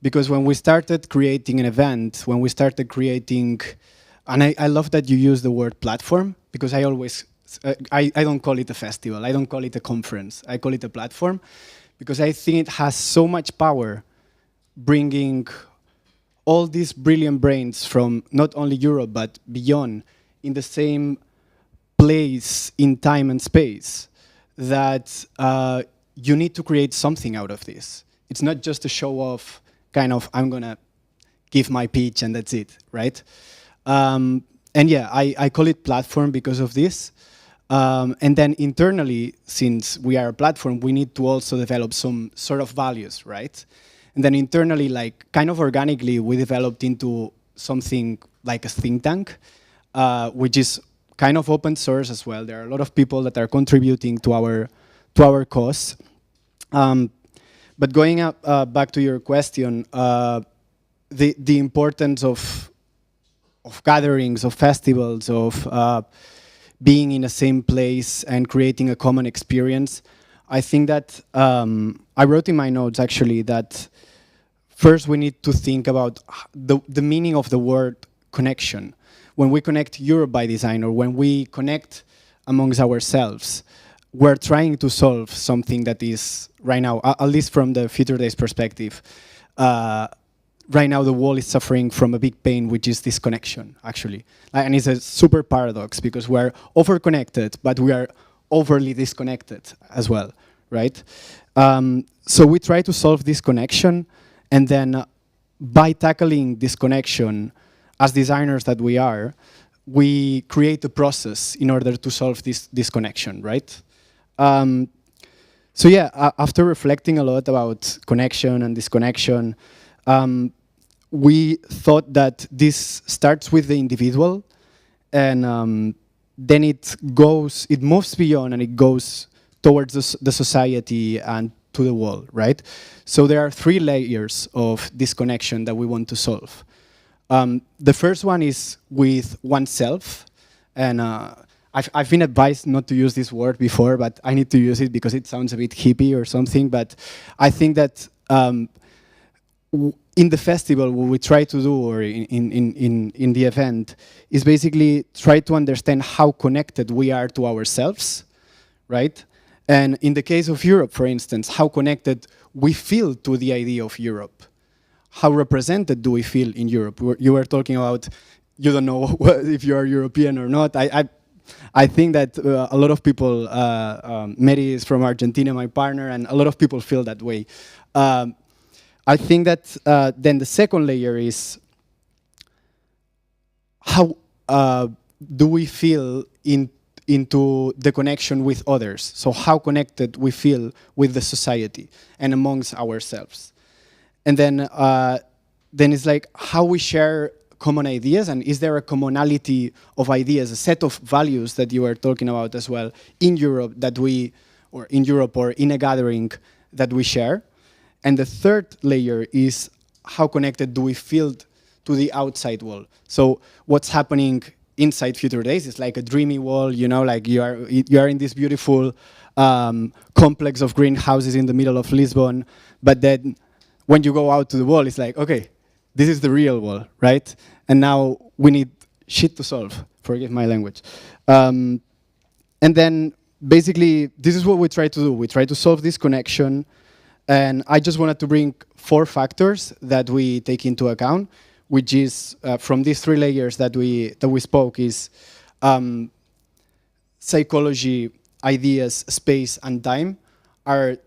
Because when we started creating an event, when we started creating, and I love that you use the word platform, because I always, I don't call it a festival, I don't call it a conference, I call it a platform, because I think it has so much power bringing all these brilliant brains from not only Europe, but beyond, in the same place in time and space, that you need to create something out of this. It's not just a show off, kind of, I'm gonna give my pitch and that's it, right? And yeah, I call it platform because of this. And then internally, since we are a platform, we need to also develop some sort of values, right? And then internally, like kind of organically, we developed into something like a think tank, which is kind of open source as well. There are a lot of people that are contributing to our cause. But going back to your question, the importance of gatherings, of festivals, of being in the same place and creating a common experience, I think that I wrote in my notes actually that first we need to think about the meaning of the word connection. When we connect Europe by Design, or when we connect amongst ourselves, we're trying to solve something that is right now, at least from the Future Days perspective, right now the world is suffering from a big pain, which is disconnection, actually. And it's a super paradox because we're over-connected, but we are overly disconnected as well, right? So we try to solve this connection, and then by tackling this connection, as designers that we are, we create a process in order to solve this disconnection, right? So yeah, after reflecting a lot about connection and disconnection, we thought that this starts with the individual, and then it moves beyond, and it goes towards the society and to the world, right? So there are 3 layers of disconnection that we want to solve. The first one is with oneself, and I've been advised not to use this word before, but I need to use it because it sounds a bit hippie or something. But I think that in the festival, what we try to do, or in the event, is basically try to understand how connected we are to ourselves, right? And in the case of Europe, for instance, how connected we feel to the idea of Europe. How represented do we feel in Europe? You were talking about, you don't know if you are European or not. I think that a lot of people, Mary is from Argentina, my partner, and a lot of people feel that way. I think that then the second layer is how do we feel into the connection with others? So how connected we feel with the society and amongst ourselves. And then it's like how we share common ideas, and is there a commonality of ideas, a set of values that you were talking about as well in Europe that or in a gathering that we share. And the third layer is how connected do we feel to the outside world. So what's happening inside Future Days is like a dreamy world, you know, like you are in this beautiful complex of greenhouses in the middle of Lisbon, but then when you go out to the world, it's like, okay, this is the real world, right? And now we need shit to solve, forgive my language. And then basically, this is what we try to do. We try to solve this connection, and I just wanted to bring 4 factors that we take into account, which is from these 3 layers that we spoke is psychology, ideas, space, and time are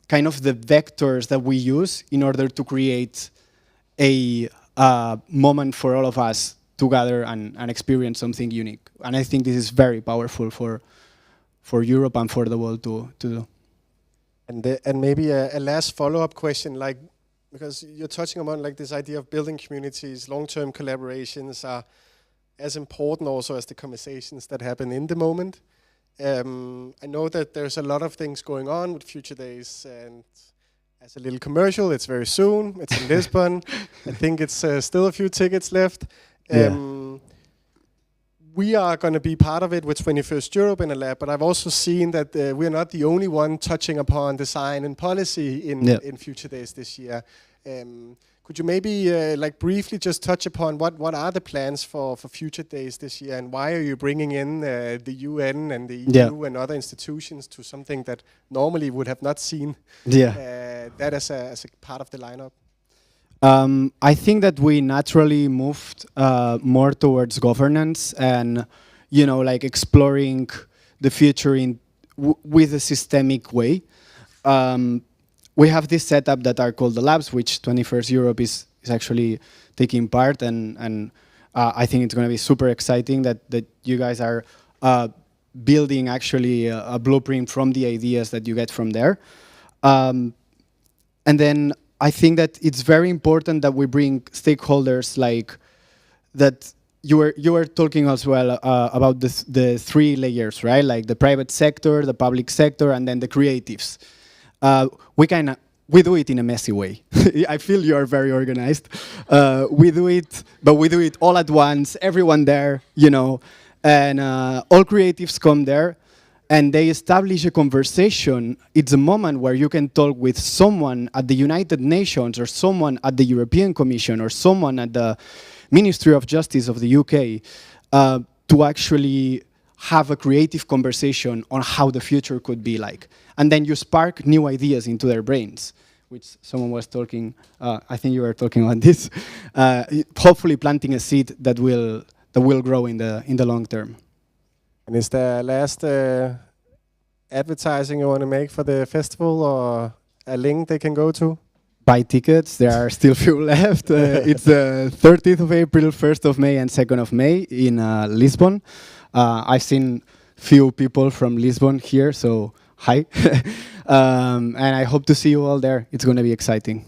kind of the vectors that we use in order to create a moment for all of us to gather and experience something unique. And I think this is very powerful for Europe and for the world to do. And maybe a last follow-up question, like, because you're touching upon like this idea of building communities, long-term collaborations are as important also as the conversations that happen in the moment. I know that there's a lot of things going on with Future Days, and as a little commercial, it's very soon. It's in Lisbon. I think it's still a few tickets left. We are going to be part of it with 21st Europe in a lab, but I've also seen that we're not the only one touching upon design and policy in Future Days this year. Could you maybe like briefly just touch upon what are the plans for Future Days this year, and why are you bringing in the UN and the EU and other institutions to something that normally would have not seen that as a part of the lineup? I think that we naturally moved more towards governance and, you know, like exploring the future with a systemic way. We have this setup that are called the labs, which 21st Europe is actually taking part, and I think it's going to be super exciting that you guys are building actually a blueprint from the ideas that you get from there. And then I think that it's very important that we bring stakeholders like that. You were talking as well about the 3 layers, right? Like the private sector, the public sector, and then the creatives. We do it in a messy way. I feel you are very organized. We do it, but we do it all at once, everyone there, you know, and all creatives come there and they establish a conversation. It's a moment where you can talk with someone at the United Nations or someone at the European Commission or someone at the Ministry of Justice of the UK to actually have a creative conversation on how the future could be like. And then you spark new ideas into their brains, which someone was talking, I think you were talking about this, hopefully planting a seed that will grow in the long term. And is there last advertising you want to make for the festival, or a link they can go to? Buy tickets, there are still few left. It's the 30th of April, 1st of May and 2nd of May in Lisbon. I've seen few people from Lisbon here, so hi. And I hope to see you all there. It's going to be exciting.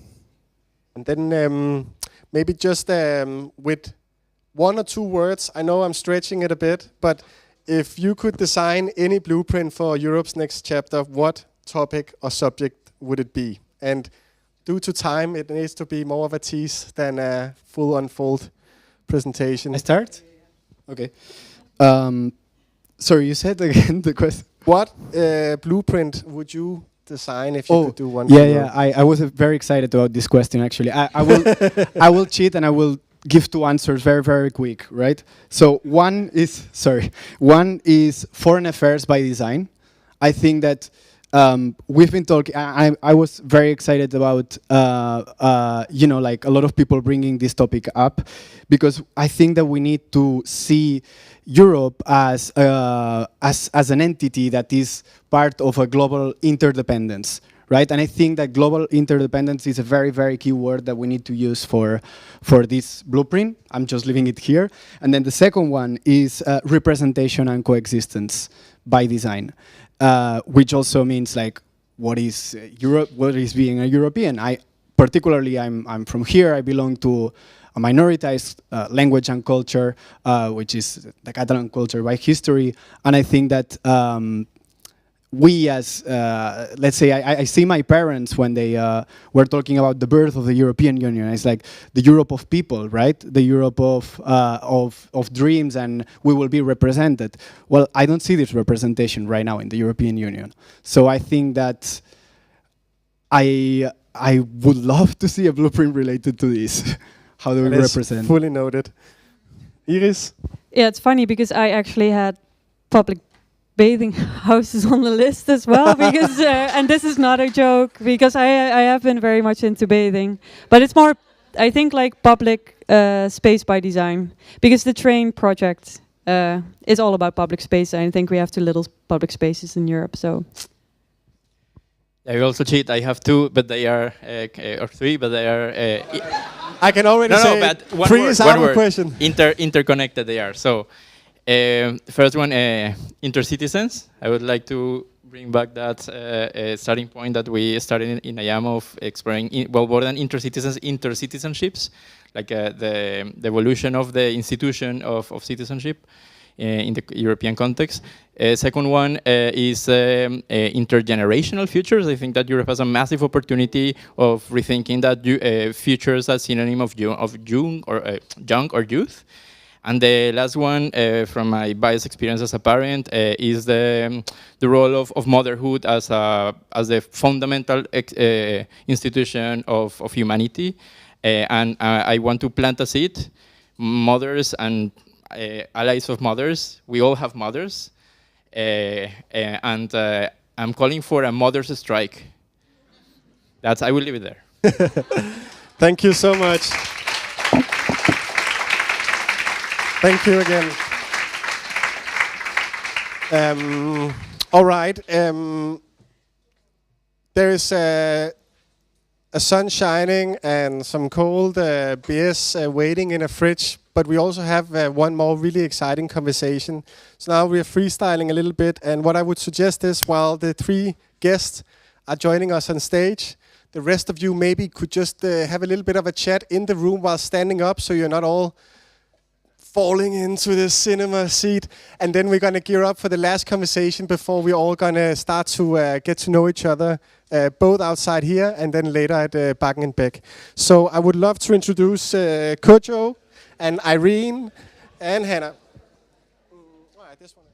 And then maybe just with 1 or 2 words, I know I'm stretching it a bit, but if you could design any blueprint for Europe's next chapter, what topic or subject would it be? And due to time, it needs to be more of a tease than a full unfold presentation. I start? Okay. Sorry, you said again the question. What blueprint would you design if you could do one? Yeah. I was very excited about this question actually. I will I will cheat and I will give 2 answers very, very quick, right? So one is foreign affairs by design. I think that we've been talking, I was very excited about, like a lot of people bringing this topic up, because I think that we need to see Europe as an entity that is part of a global interdependence. Right, and I think that global interdependence is a very, very key word that we need to use for this blueprint. I'm just leaving it here. And then the second one is representation and coexistence by design, which also means like what is Europe? What is being a European? I'm from here. I belong to a minoritized language and culture, which is the Catalan culture by history, and I think that. We as, let's say, I see my parents when they were talking about the birth of the European Union. It's like the Europe of people, right? The Europe of dreams, and we will be represented. Well, I don't see this representation right now in the European Union. So I think that I would love to see a blueprint related to this. How do we represent? Fully noted. Iris? Yeah, it's funny because I actually had public bathing houses on the list as well, because and this is not a joke, because I have been very much into bathing, but it's more, I think, like public space by design, because the train project is all about public space, and I think we have too little public spaces in Europe. So I also cheat. I have 2, but they are or 3, but they are. I can already say but 3 is out of the question. Interconnected they are. So. First one, intercitizens. I would like to bring back that starting point that we started in IAM of exploring, more than intercitizens, intercitizenships, like the evolution of the institution of citizenship in the European context. Second one is intergenerational futures. I think that Europe has a massive opportunity of rethinking that futures as synonym of young or youth. And the last one, from my biased experience as a parent, is the role of motherhood as the fundamental institution of humanity. And I want to plant a seed. Mothers and allies of mothers, we all have mothers. And I'm calling for a mother's strike. I will leave it there. Thank you so much. Thank you again. All right. There is a sun shining and some cold beers waiting in a fridge, but we also have one more really exciting conversation. So now we are freestyling a little bit, and what I would suggest is, while the 3 guests are joining us on stage, the rest of you maybe could just have a little bit of a chat in the room while standing up, so you're not all falling into the cinema seat. And then we're going to gear up for the last conversation before we're all going to start to get to know each other, both outside here and then later at Bakken and Beck. So I would love to introduce Kojo and Irene and Hannah. This one.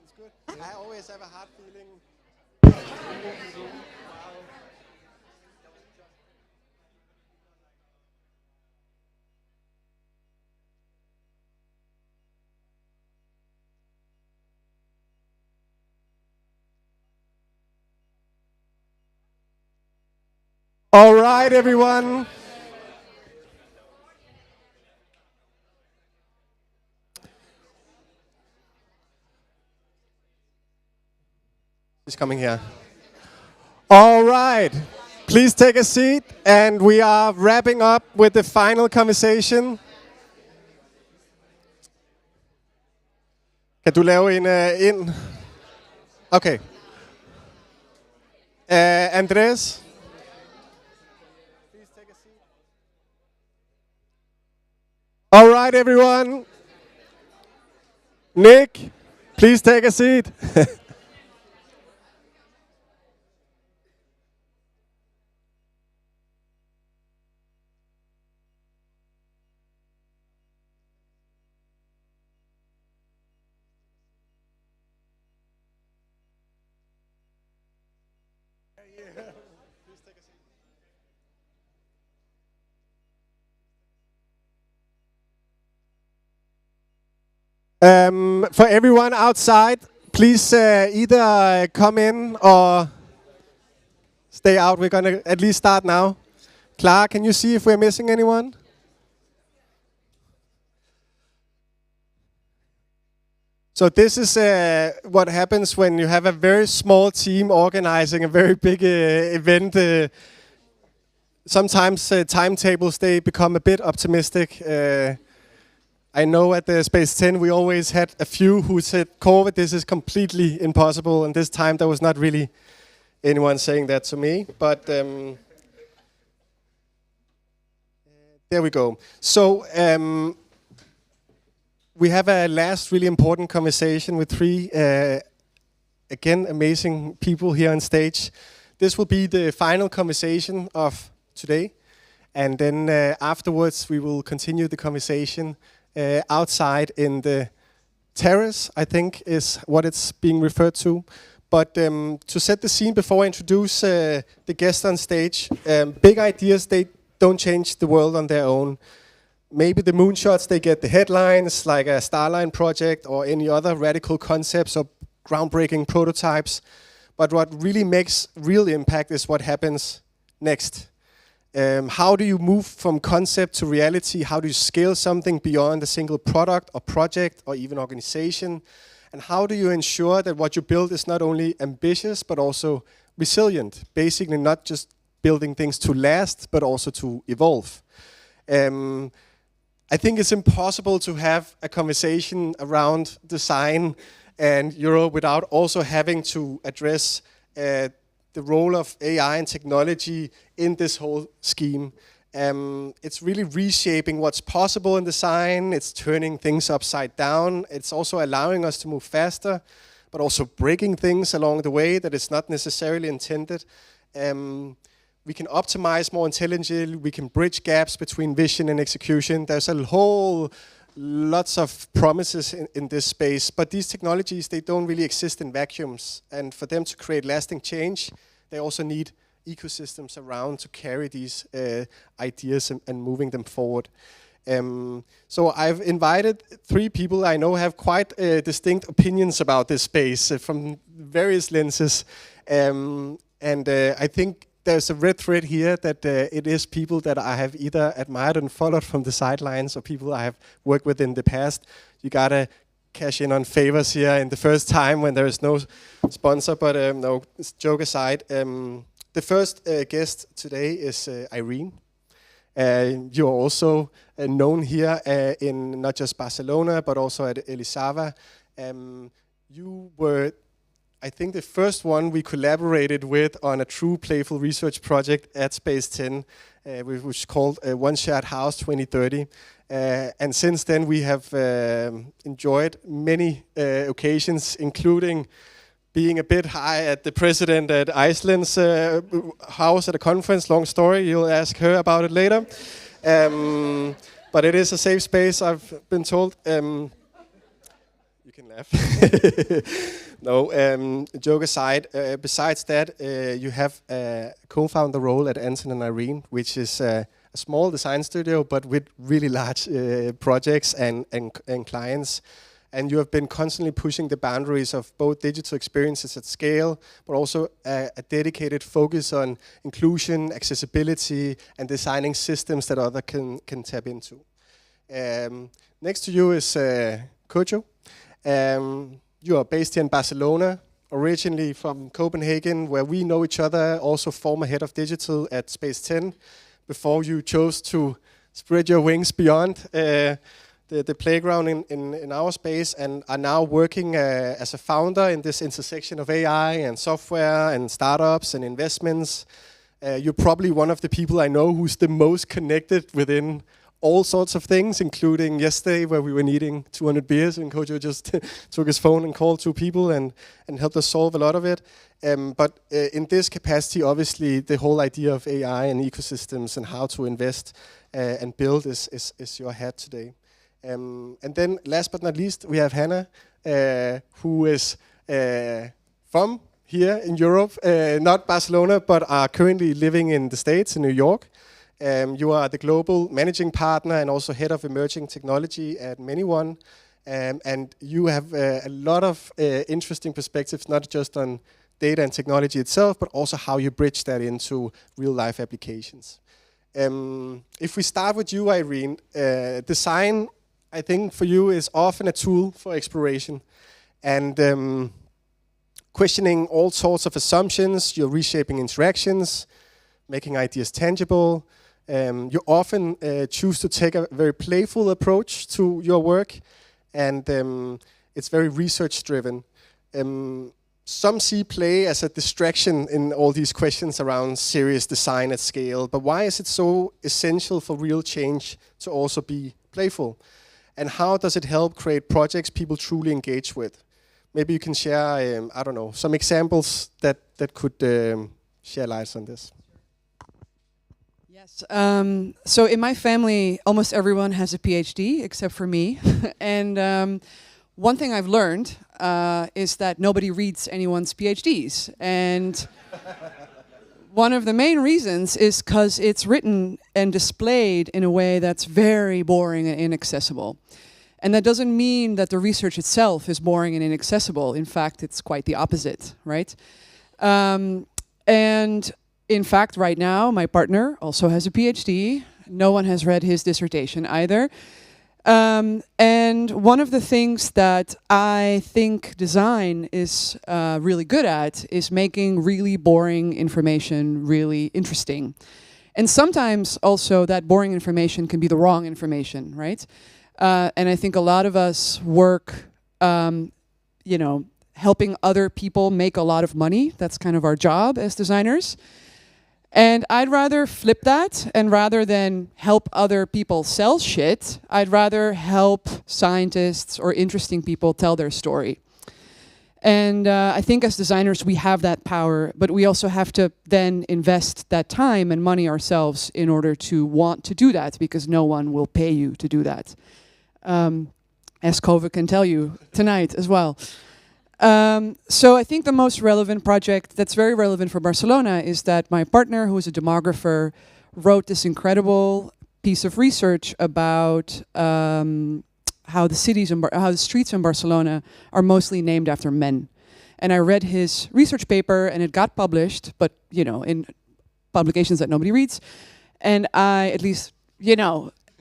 It's good. I always have a hard feeling. All right, everyone. He's coming here. All right. Please take a seat, and we are wrapping up with the final conversation. Kan du lave en ind? Okay. Andreas? All right, everyone. Nick, please take a seat. For everyone outside, please either come in or stay out. We're going to at least start now. Clara, can you see if we're missing anyone? So this is what happens when you have a very small team organizing a very big event. Sometimes timetables, they become a bit optimistic. I know at the Space 10 we always had a few who said, Kåre, this is completely impossible. And this time there was not really anyone saying that to me. But there we go. So we have a last really important conversation with three, again, amazing people here on stage. This will be the final conversation of today. And then afterwards we will continue the conversation outside in the terrace, I think is what it's being referred to. But to set the scene before I introduce the guests on stage, big ideas, they don't change the world on their own. Maybe the moonshots, they get the headlines like a Starline project or any other radical concepts or groundbreaking prototypes. But what really makes real impact is what happens next. How do you move from concept to reality? How do you scale something beyond a single product or project or even organization? And how do you ensure that what you build is not only ambitious but also resilient? Basically not just building things to last but also to evolve. I think it's impossible to have a conversation around design and Euro without also having to address the role of AI and technology in this whole scheme. It's really reshaping what's possible in design. It's turning things upside down. It's also allowing us to move faster, but also breaking things along the way that is not necessarily intended. We can optimize more intelligently. We can bridge gaps between vision and execution. There's a whole lots of promises in this space, but these technologies, they don't really exist in vacuums. And for them to create lasting change, they also need ecosystems around to carry these ideas and moving them forward. So I've invited three people I know have quite distinct opinions about this space from various lenses. And I think there's a red thread here that it is people that I have either admired and followed from the sidelines, or people I have worked with in the past. You gotta cash in on favors here in the first time when there is no sponsor, but no, joke aside. The first guest today is Irene. You're also known here in not just Barcelona, but also at Elisava. You were, I think, the first one we collaborated with on a true playful research project at Space 10, which is called One Shared House 2030. And since then we have enjoyed many occasions, including being a bit high at the president at Iceland's house at a conference. Long story, you'll ask her about it later. But it is a safe space, I've been told. You can laugh. No, joke aside, besides that, you have a co-founder role at Anton and Irene, which is a small design studio, but with really large projects and clients. And you have been constantly pushing the boundaries of both digital experiences at scale, but also a dedicated focus on inclusion, accessibility, and designing systems that others can tap into. Next to you is Kojo. You are based here in Barcelona, originally from Copenhagen, where we know each other, also former head of digital at Space 10, before you chose to spread your wings beyond the playground in our space, and are now working as a founder in this intersection of AI and software and startups and investments. You're probably one of the people I know who's the most connected within all sorts of things, including yesterday where we were needing 200 beers and Kojo just took his phone and called 2 people and helped us solve a lot of it. But in this capacity, obviously, the whole idea of AI and ecosystems and how to invest and build is your hat today. And then last but not least, we have Hannah, who is from here in Europe, not Barcelona, but are currently living in the States, in New York. You are the global managing partner and also head of emerging technology at ManyOne. And you have a lot of interesting perspectives, not just on data and technology itself, but also how you bridge that into real-life applications. If we start with you, Irene, design, I think for you is often a tool for exploration and questioning all sorts of assumptions. You're reshaping interactions, making ideas tangible. You often choose to take a very playful approach to your work, and it's very research-driven. Some see play as a distraction in all these questions around serious design at scale, but why is it so essential for real change to also be playful? And how does it help create projects people truly engage with? Maybe you can share, I don't know, some examples that could share light on this. Yes. So in my family, almost everyone has a PhD except for me. And one thing I've learned is that nobody reads anyone's PhDs. And one of the main reasons is because it's written and displayed in a way that's very boring and inaccessible. And that doesn't mean that the research itself is boring and inaccessible. In fact, it's quite the opposite, right? And in fact, right now, my partner also has a PhD. No one has read his dissertation either. And one of the things that I think design is really good at is making really boring information really interesting. And sometimes also that boring information can be the wrong information, right? And I think a lot of us work, you know, helping other people make a lot of money. That's kind of our job as designers. And I'd rather flip that, and rather than help other people sell shit, I'd rather help scientists or interesting people tell their story. And I think as designers, we have that power, but we also have to then invest that time and money ourselves in order to want to do that, because no one will pay you to do that. As Kove can tell you tonight as well. So I think the most relevant project that's very relevant for Barcelona is that my partner, who is a demographer, wrote this incredible piece of research about how the streets in Barcelona are mostly named after men. And I read his research paper, and it got published, but in publications that nobody reads. And I, at least,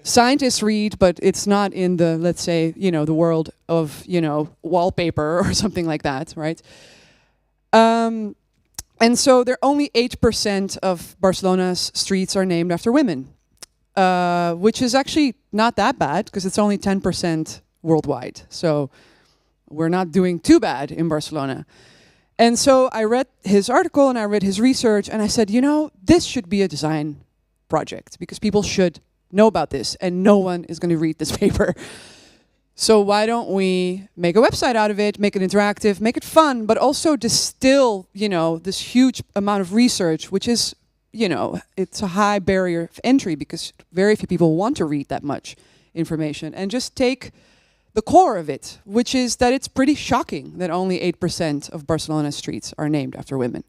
scientists read, but it's not in the, let's say, the world of, wallpaper or something like that, right? And so only 8% of Barcelona's streets are named after women, which is actually not that bad, because it's only 10% worldwide. So we're not doing too bad in Barcelona. And so I read his article and I read his research, and I said, this should be a design project, because people should know about this, and no one is going to read this paper. So why don't we make a website out of it, make it interactive, make it fun, but also distill, this huge amount of research, which is, it's a high barrier of entry, because very few people want to read that much information, and just take the core of it, which is that it's pretty shocking that only 8% of Barcelona's streets are named after women.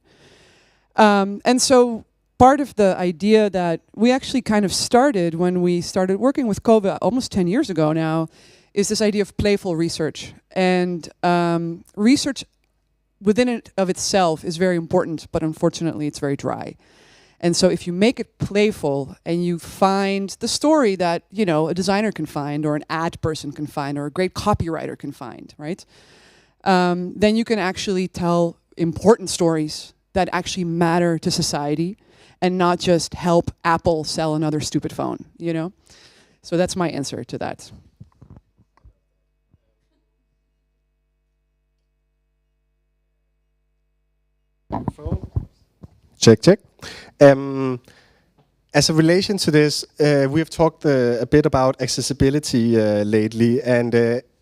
And so part of the idea that we actually kind of started when we started working with Kova almost 10 years ago now is this idea of playful research. And research within it of itself is very important, but unfortunately it's very dry. And so if you make it playful and you find the story that, a designer can find, or an ad person can find, or a great copywriter can find, right? Then you can actually tell important stories that actually matter to society, and not just help Apple sell another stupid phone, So that's my answer to that. Check. As a relation to this, we have talked a bit about accessibility lately, and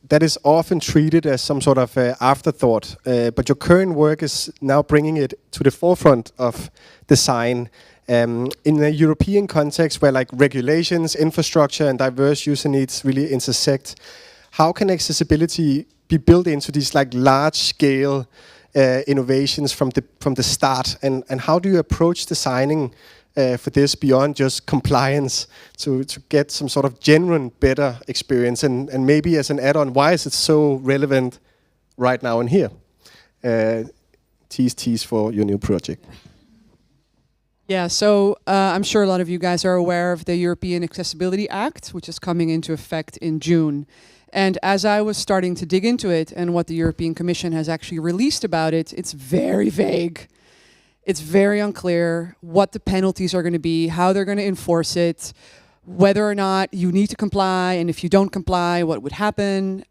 that is often treated as some sort of afterthought. But your current work is now bringing it to the forefront of design. In a European context where regulations, infrastructure, and diverse user needs really intersect, how can accessibility be built into these large-scale innovations from the start, and how do you approach designing for this beyond just compliance to get some sort of genuine better experience, and maybe as an add-on, why is it so relevant right now and here? Tease for your new project. Yeah, so I'm sure a lot of you guys are aware of the European Accessibility Act, which is coming into effect in June. And as I was starting to dig into it and what the European Commission has actually released about it, it's very vague. It's very unclear what the penalties are going to be, how they're going to enforce it, whether or not you need to comply, and if you don't comply, what would happen.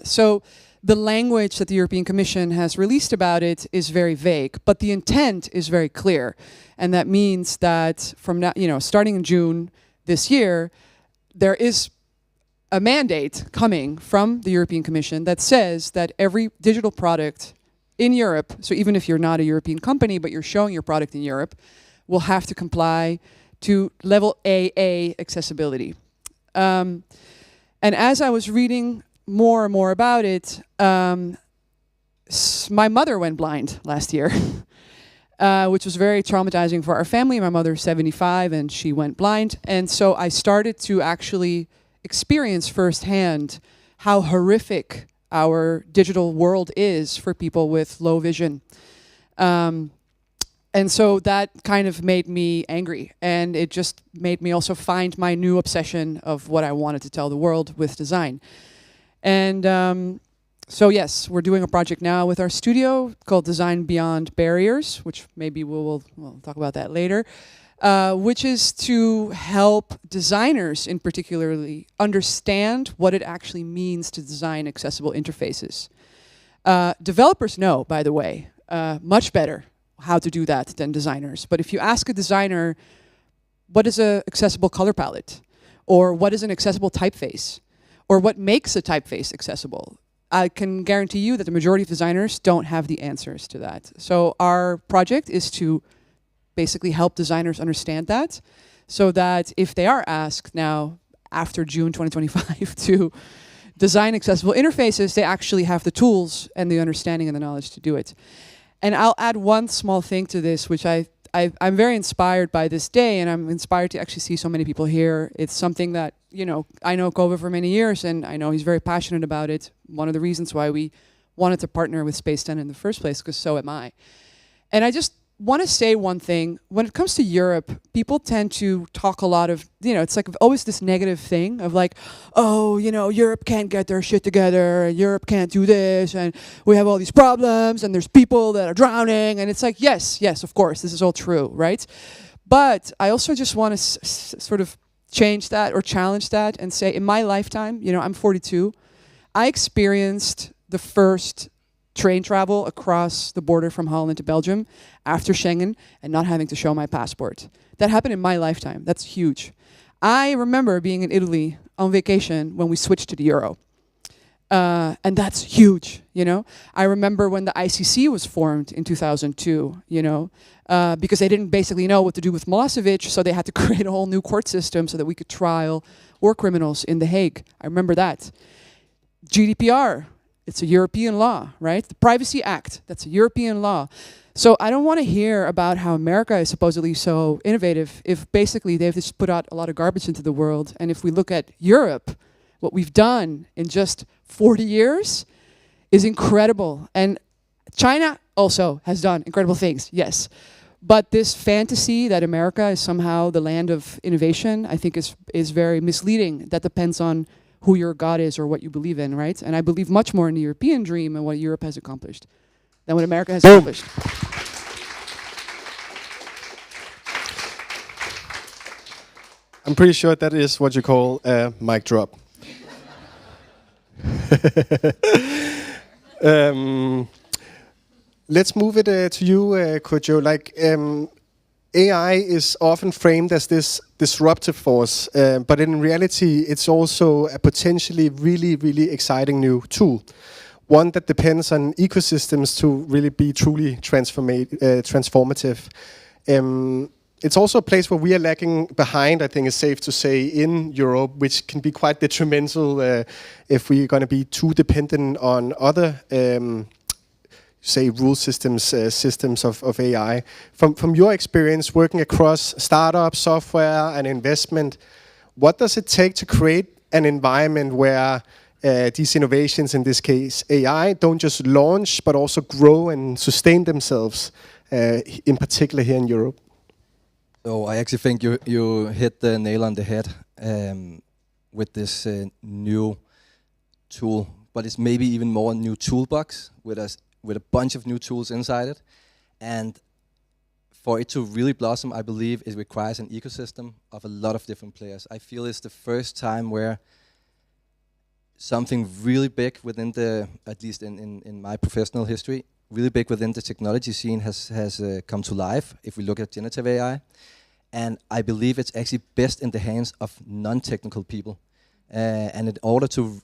So the language that the European Commission has released about it is very vague, but the intent is very clear. And that means that from now, starting in June this year, there is a mandate coming from the European Commission that says that every digital product in Europe, so even if you're not a European company, but you're showing your product in Europe, will have to comply to level AA accessibility. And as I was reading more and more about it, my mother went blind last year, which was very traumatizing for our family. My mother's 75 and she went blind. And so I started to actually experience firsthand how horrific our digital world is for people with low vision. And so that kind of made me angry, and it just made me also find my new obsession of what I wanted to tell the world with design. And so yes, we're doing a project now with our studio called Design Beyond Barriers, which maybe we'll talk about that later, which is to help designers in particularly understand what it actually means to design accessible interfaces. Developers know, by the way, much better how to do that than designers. But if you ask a designer, what is an accessible color palette? Or what is an accessible typeface? Or what makes a typeface accessible? I can guarantee you that the majority of designers don't have the answers to that. So our project is to basically help designers understand that, so that if they are asked now, after June 2025, to design accessible interfaces, they actually have the tools and the understanding and the knowledge to do it. And I'll add one small thing to this, which I'm very inspired by this day, and I'm inspired to actually see so many people here. It's something that, I know Kova for many years, and I know he's very passionate about it. One of the reasons why we wanted to partner with Space 10 in the first place, because so am I. And I just want to say one thing. When it comes to Europe, people tend to talk a lot of, it's like always this negative thing of like, oh, Europe can't get their shit together, and Europe can't do this, and we have all these problems, and there's people that are drowning, and it's like, yes, of course, this is all true, right? But I also just want to sort of change that or challenge that and say, in my lifetime, I'm 42, I experienced the first train travel across the border from Holland to Belgium after Schengen and not having to show my passport. That happened in my lifetime. That's huge. I remember being in Italy on vacation when we switched to the euro. And that's huge, I remember when the ICC was formed in 2002, because they didn't basically know what to do with Milosevic, so they had to create a whole new court system so that we could trial war criminals in The Hague. I remember that. GDPR. It's a European law, right? The Privacy Act, that's a European law. So I don't want to hear about how America is supposedly so innovative if basically they've just put out a lot of garbage into the world. And if we look at Europe, what we've done in just 40 years is incredible. And China also has done incredible things, yes. But this fantasy that America is somehow the land of innovation, I think is very misleading. That depends on who your God is or what you believe in, right? And I believe much more in the European dream and what Europe has accomplished than what America has accomplished. I'm pretty sure that is what you call a mic drop. Let's move it to you, Kojo. AI is often framed as this disruptive force, but in reality, it's also a potentially really, really exciting new tool. One that depends on ecosystems to really be truly transformative. It's also a place where we are lagging behind, I think it's safe to say, in Europe, which can be quite detrimental if we're going to be too dependent on other rule systems of AI. From your experience working across startup, software, and investment, what does it take to create an environment where these innovations, in this case AI, don't just launch but also grow and sustain themselves, in particular here in Europe? So I actually think you hit the nail on the head with this new tool, but it's maybe even more a new toolbox with a bunch of new tools inside it. And for it to really blossom, I believe it requires an ecosystem of a lot of different players. I feel it's the first time where something really big within at least in my professional history, really big within the technology scene has come to life, if we look at generative AI. And I believe it's actually best in the hands of non-technical people. And in order to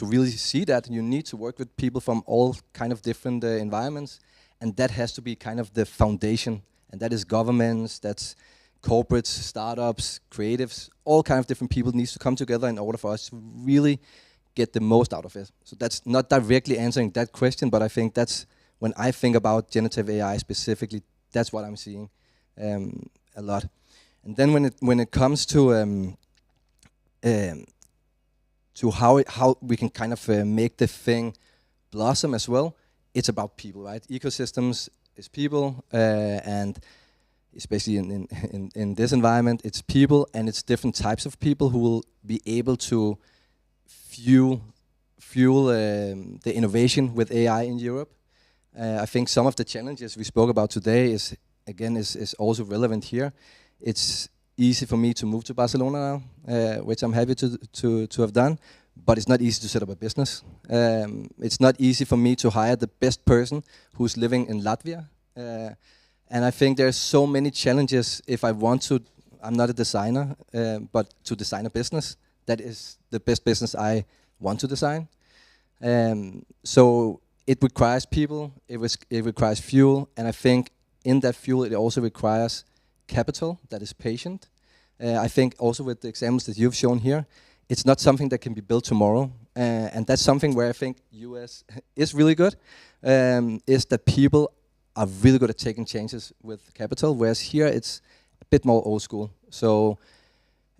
really see that, you need to work with people from all kind of different environments, and that has to be kind of the foundation. And that is governments, that's corporates, startups, creatives, all kind of different people needs to come together in order for us to really get the most out of it. So that's not directly answering that question, but I think that's, when I think about generative AI specifically, that's what I'm seeing a lot. And then when it comes to how we can kind of make the thing blossom as well, it's about people, right? Ecosystems is people, and especially in this environment, it's people, and it's different types of people who will be able to fuel the innovation with AI in Europe. I think some of the challenges we spoke about today is also relevant here. It's easy for me to move to Barcelona now, which I'm happy to have done, but it's not easy to set up a business. It's not easy for me to hire the best person who's living in Latvia. And I think there's so many challenges if I want to. I'm not a designer, but to design a business, that is the best business I want to design. So it requires people, it requires fuel, and I think in that fuel it also requires capital that is patient. I think also with the examples that you've shown here, it's not something that can be built tomorrow, and that's something where I think US is really good, is that people are really good at taking chances with capital, whereas here it's a bit more old school. So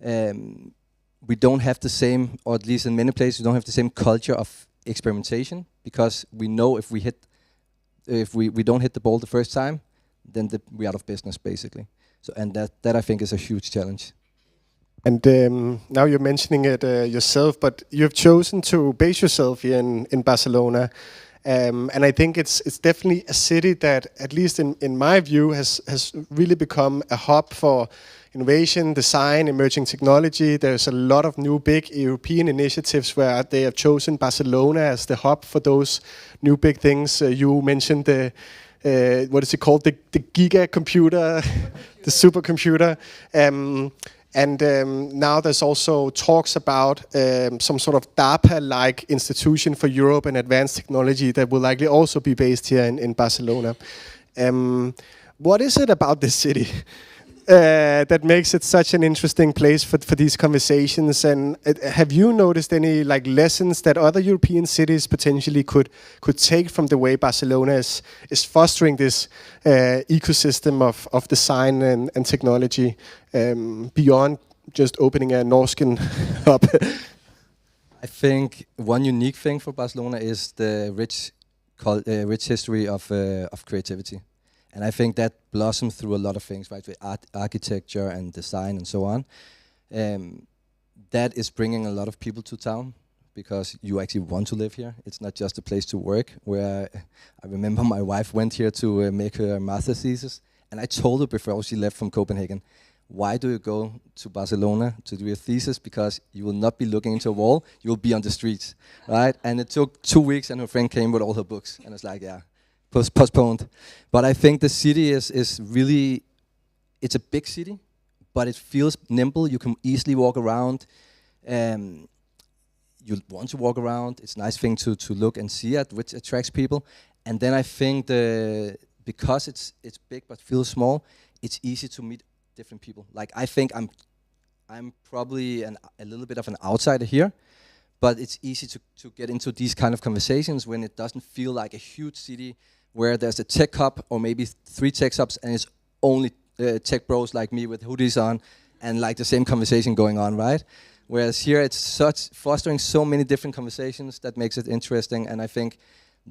we don't have the same, or at least in many places, we don't have the same culture of experimentation, because we know if we don't hit the ball the first time, then we're out of business basically. So and that I think is a huge challenge. And now you're mentioning it yourself, but you've chosen to base yourself here in Barcelona. And I think it's definitely a city that, at least in my view, has really become a hub for innovation, design, emerging technology. There's a lot of new big European initiatives where they have chosen Barcelona as the hub for those new big things. You mentioned the what is it called? The giga computer, the supercomputer. And now there's also talks about some sort of DARPA-like institution for Europe and advanced technology that will likely also be based here in Barcelona. What is it about this city that makes it such an interesting place for these conversations? And have you noticed any lessons that other European cities potentially could take from the way Barcelona is fostering this ecosystem of design and technology beyond just opening a Norsken hub? I think one unique thing for Barcelona is the rich history of creativity. And I think that blossomed through a lot of things, right? With architecture and design and so on. That is bringing a lot of people to town because you actually want to live here. It's not just a place to work. Where I remember my wife went here to make her master's thesis, and I told her before she left from Copenhagen, why do you go to Barcelona to do your thesis? Because you will not be looking into a wall, you will be on the streets, right? And it took 2 weeks, and her friend came with all her books, and it's like, yeah. Postponed. But I think the city is really, it's a big city, but it feels nimble. You can easily walk around. You want to walk around. It's a nice thing to look and see at, which attracts people. And then I think because it's big but feels small, it's easy to meet different people. Like I think I'm probably a little bit of an outsider here, but it's easy to get into these kind of conversations when it doesn't feel like a huge city where there's a tech hub or maybe 3 tech hubs and it's only tech bros like me with hoodies on and like the same conversation going on, right? Whereas here it's fostering so many different conversations that makes it interesting, and I think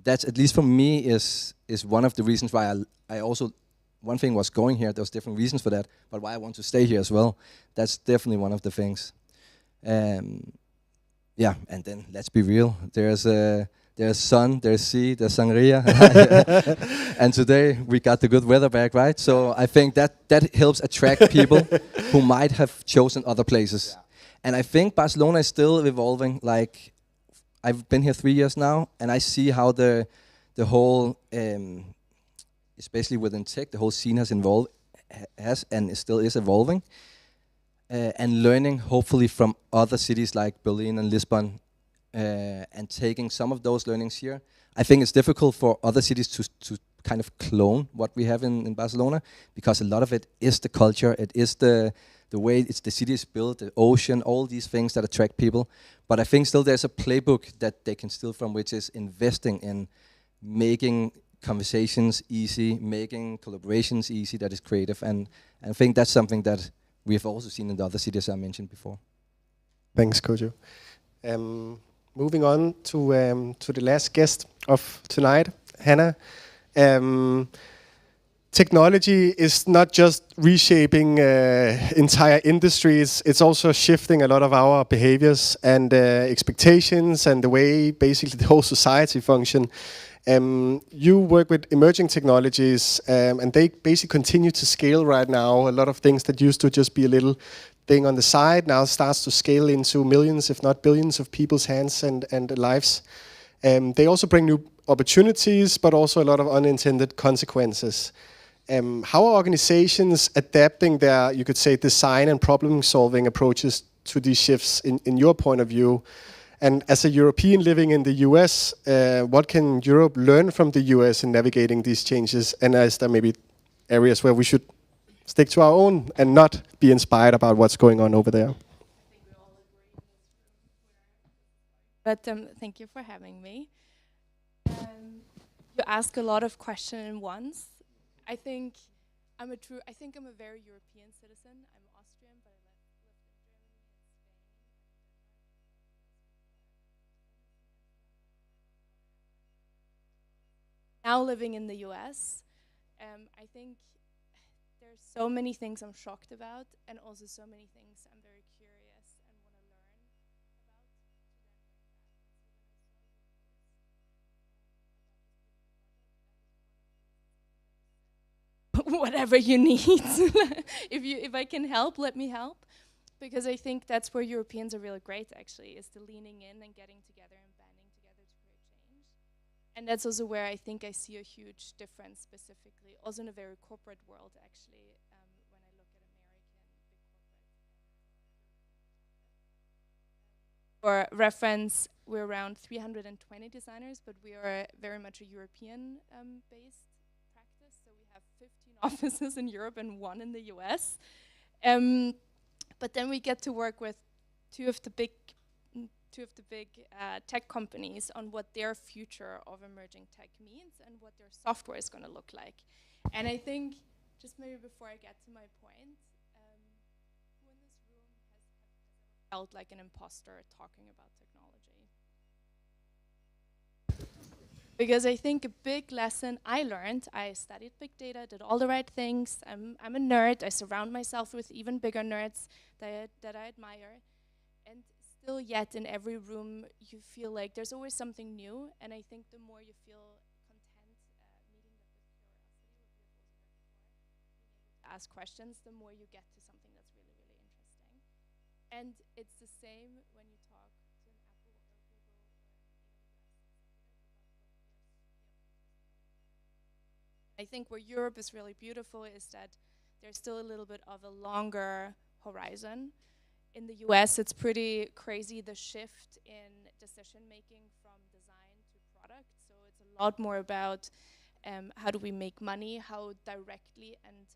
that's, at least for me, is one of the reasons why I also, one thing was going here, there's different reasons for that, but why I want to stay here as well. That's definitely one of the things. Yeah, and then let's be real, there's sun, there's sea, there's sangria. And today we got the good weather back, right? So I think that helps attract people who might have chosen other places. Yeah. And I think Barcelona is still evolving. Like, I've been here 3 years now, and I see how the whole, especially within tech, the whole scene has and it still is evolving. And learning, hopefully, from other cities like Berlin and Lisbon, and taking some of those learnings here. I think it's difficult for other cities to kind of clone what we have in Barcelona, because a lot of it is the culture, it is the way the city is built, the ocean, all these things that attract people. But I think still there's a playbook that they can steal from, which is investing in making conversations easy, making collaborations easy, that is creative. And I think that's something that we have also seen in the other cities I mentioned before. Thanks, Kojo. Moving on to the last guest of tonight, Hannah. Technology is not just reshaping entire industries, it's also shifting a lot of our behaviors and expectations and the way basically the whole society function. You work with emerging technologies, and they basically continue to scale right now. A lot of things that used to just be a little thing on the side now starts to scale into millions, if not billions, of people's hands and lives. They also bring new opportunities, but also a lot of unintended consequences. How are organizations adapting their, you could say, design and problem-solving approaches to these shifts in your point of view? And as a European living in the US, what can Europe learn from the US in navigating these changes? And is there maybe areas where we should stick to our own and not be inspired about what's going on over there? But thank you for having me. You ask a lot of questions at once. I think I'm a very European citizen. I'm Austrian, but I lived in Germany and Spain. now living in the US, I think there's so many things I'm shocked about, and also so many things I'm very curious and want to learn about. Whatever you need. If I can help, let me help. Because I think that's where Europeans are really great, actually, is the leaning in and getting together and banding together to create change. And that's also where I think I see a huge difference, specifically, also in a very corporate world, actually, when I look at American big corporate. For reference, we're around 320 designers, but we are very much a European-based practice. So we have 15 offices in Europe and 1 in the US. But then we get to work with two of the big tech companies on what their future of emerging tech means and what their software is going to look like. And I think, just maybe before I get to my point, who in this room has felt like an imposter talking about technology? Because I think a big lesson I learned, I studied big data, did all the right things, I'm a nerd, I surround myself with even bigger nerds that I admire, and still yet in every room you feel like there's always something new, and I think the more you feel content meeting that with curiosity, ask questions, the more you get to something that's really, really interesting. And it's the same when you talk to an Apple or a Google or an AWS. I think where Europe is really beautiful is that there's still a little bit of a longer horizon. In the US, it's pretty crazy, the shift in decision making from design to product. So it's a lot more about how do we make money, how directly, and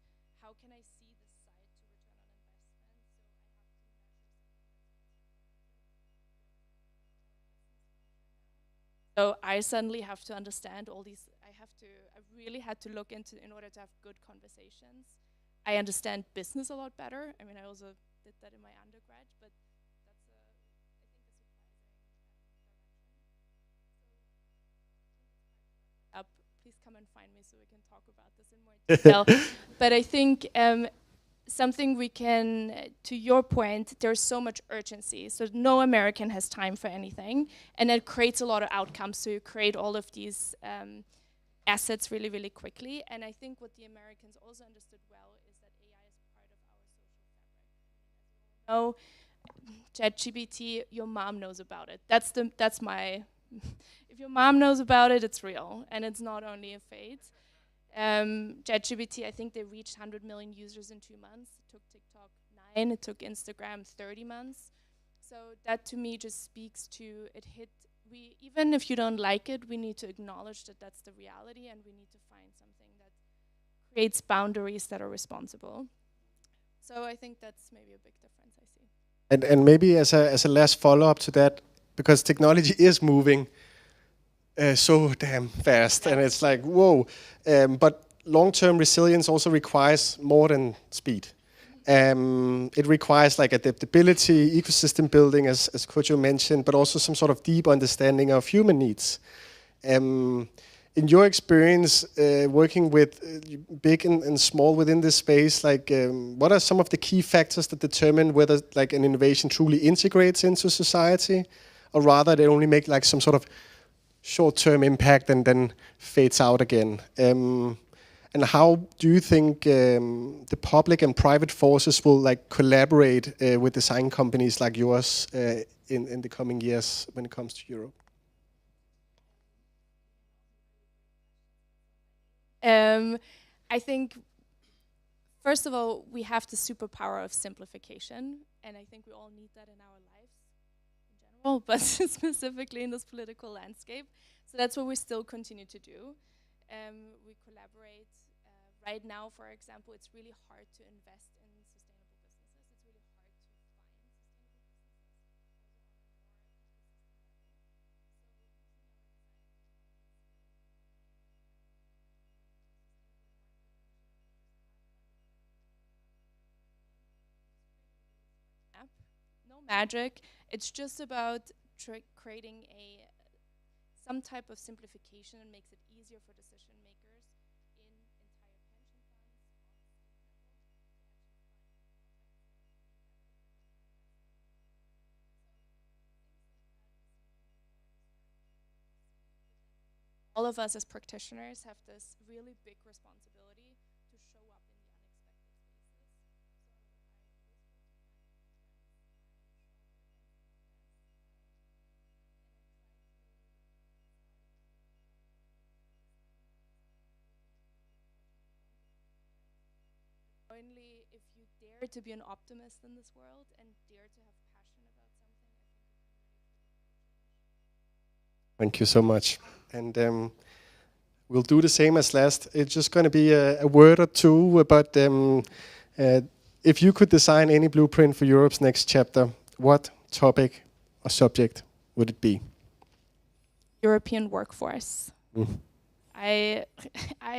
how can I see the site to return on investment. So I suddenly have to understand all these. I really had to look into in order to have good conversations. I understand business a lot better. I mean, I also did that in my undergrad, but that's I think a surprising please come and find me so we can talk about this in more detail. But I think something we can, to your point, there's so much urgency. So no American has time for anything, and it creates a lot of outcomes. So you create all of these assets really, really quickly. And I think what the Americans also understood well is that AI is part of our social fabric. ChatGPT, your mom knows about it. That's my, if your mom knows about it, it's real, and it's not only a fate. ChatGPT, I think they reached 100 million users in 2 months. It took TikTok 9, it took Instagram 30 months. So that to me just speaks to, it hit, even if you don't like it, we need to acknowledge that that's the reality, and we need to find something that creates boundaries that are responsible. So I think that's maybe a big difference I see. And maybe as a last follow-up to that, because technology is moving so damn fast, and it's like, whoa. But long-term resilience also requires more than speed. It requires like adaptability, ecosystem building, as Kojo mentioned, but also some sort of deep understanding of human needs. In your experience, working with big and small within this space, like what are some of the key factors that determine whether like an innovation truly integrates into society, or rather they only make like some sort of short-term impact and then fades out again? And how do you think the public and private forces will like collaborate with design companies like yours in the coming years when it comes to Europe? I think, first of all, we have the superpower of simplification, and I think we all need that in our lives in general, but specifically in this political landscape. So that's what we still continue to do. We collaborate. Right now, for example, it's really hard to invest in sustainable businesses. It's really hard to find sustainable businesses. No magic. It's just about creating a some type of simplification and makes it easier for decision makers in entire pension funds. All of us as practitioners have this really big responsibility to show up in the unexpected spaces. Only if you dare to be an optimist in this world and dare to have passion about something, I think you can really Thank you so much. And we'll do the same as last. It's just going to be a word or two, but if you could design any blueprint for Europe's next chapter, what topic or subject would it be? European workforce. Mm. I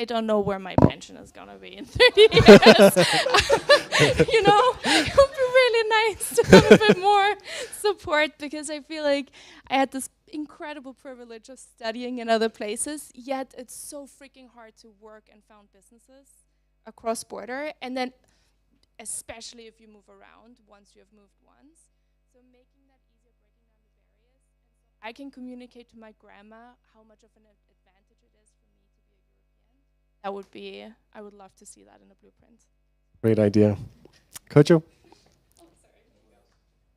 don't know where my pension is gonna be in 30 years. You know, it would be really nice to have a bit more support, because I feel like I had this incredible privilege of studying in other places, yet it's so freaking hard to work and found businesses across border, and then especially if you move around once you have moved once. So making that easier, breaking down the barriers, and so I can communicate to my grandma how much of an advantage it is for me to be a European. That would be, I would love to see that in a blueprint. Great idea. Kojo?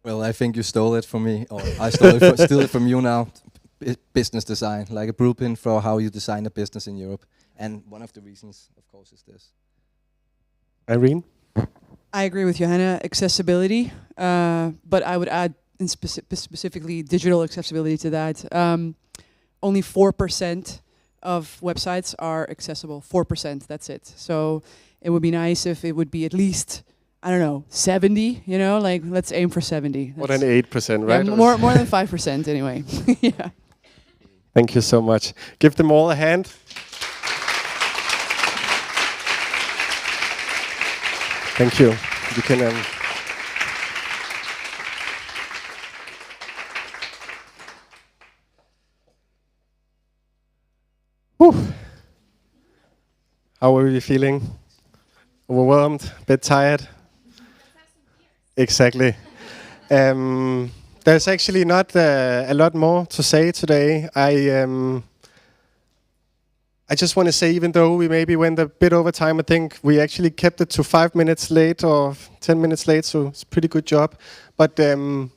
Well, I think you stole it from me, or I steal it from you now. Business design, like a blueprint for how you design a business in Europe. And one of the reasons, of course, is this. Irene? I agree with Johanna, accessibility, but I would add in specifically digital accessibility to that. Only 4% of websites are accessible, 4%, that's it. So it would be nice if it would be at least, I don't know, 70, you know, like let's aim for 70. More than 8%, right? Yeah, more than 5% anyway. Yeah. Thank you so much. Give them all a hand. Thank you. You can. Whew. How are you feeling? Overwhelmed? A bit tired? Exactly. There's actually not a lot more to say today. I just want to say, even though we maybe went a bit over time, I think we actually kept it to 5 minutes late or 10 minutes late, so it's a pretty good job. But on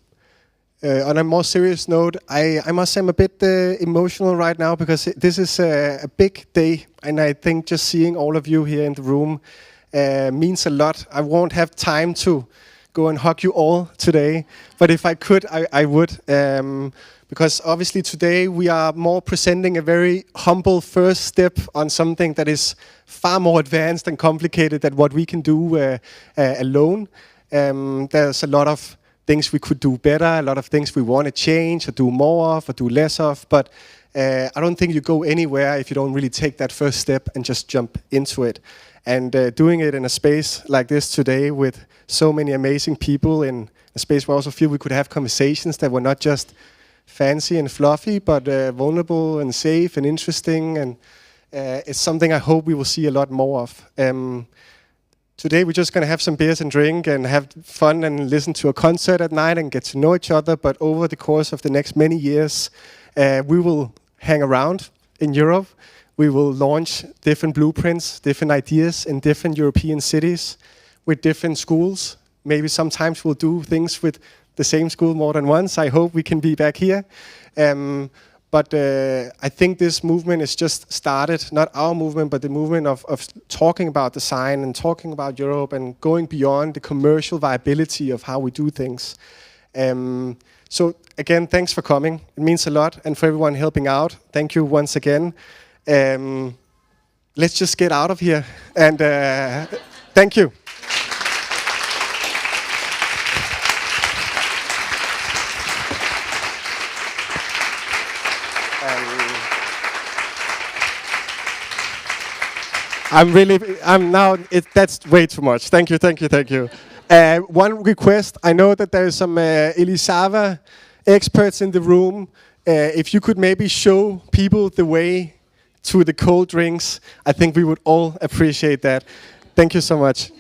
a more serious note, I must say I'm a bit emotional right now, because this is a big day, and I think just seeing all of you here in the room means a lot. I won't have time to go and hug you all today, but if I could, I would. Because obviously today we are more presenting a very humble first step on something that is far more advanced and complicated than what we can do alone. There's a lot of things we could do better, a lot of things we want to change or do more of or do less of, but I don't think you go anywhere if you don't really take that first step and just jump into it. And doing it in a space like this today with so many amazing people, in a space where I also feel we could have conversations that were not just fancy and fluffy, but vulnerable and safe and interesting, and it's something I hope we will see a lot more of. Today we're just going to have some beers and drink and have fun and listen to a concert at night and get to know each other, but over the course of the next many years we will hang around in Europe. We will launch different blueprints, different ideas in different European cities with different schools. Maybe sometimes we'll do things with the same school more than once. I hope we can be back here. But I think this movement is just started, not our movement, but the movement of talking about design and talking about Europe and going beyond the commercial viability of how we do things. So again, thanks for coming. It means a lot. And for everyone helping out, thank you once again. Let's just get out of here. And thank you. That's way too much. Thank you. One request, I know that there is some Elisava experts in the room. if you could maybe show people the way to the cold drinks, I think we would all appreciate that. Thank you so much.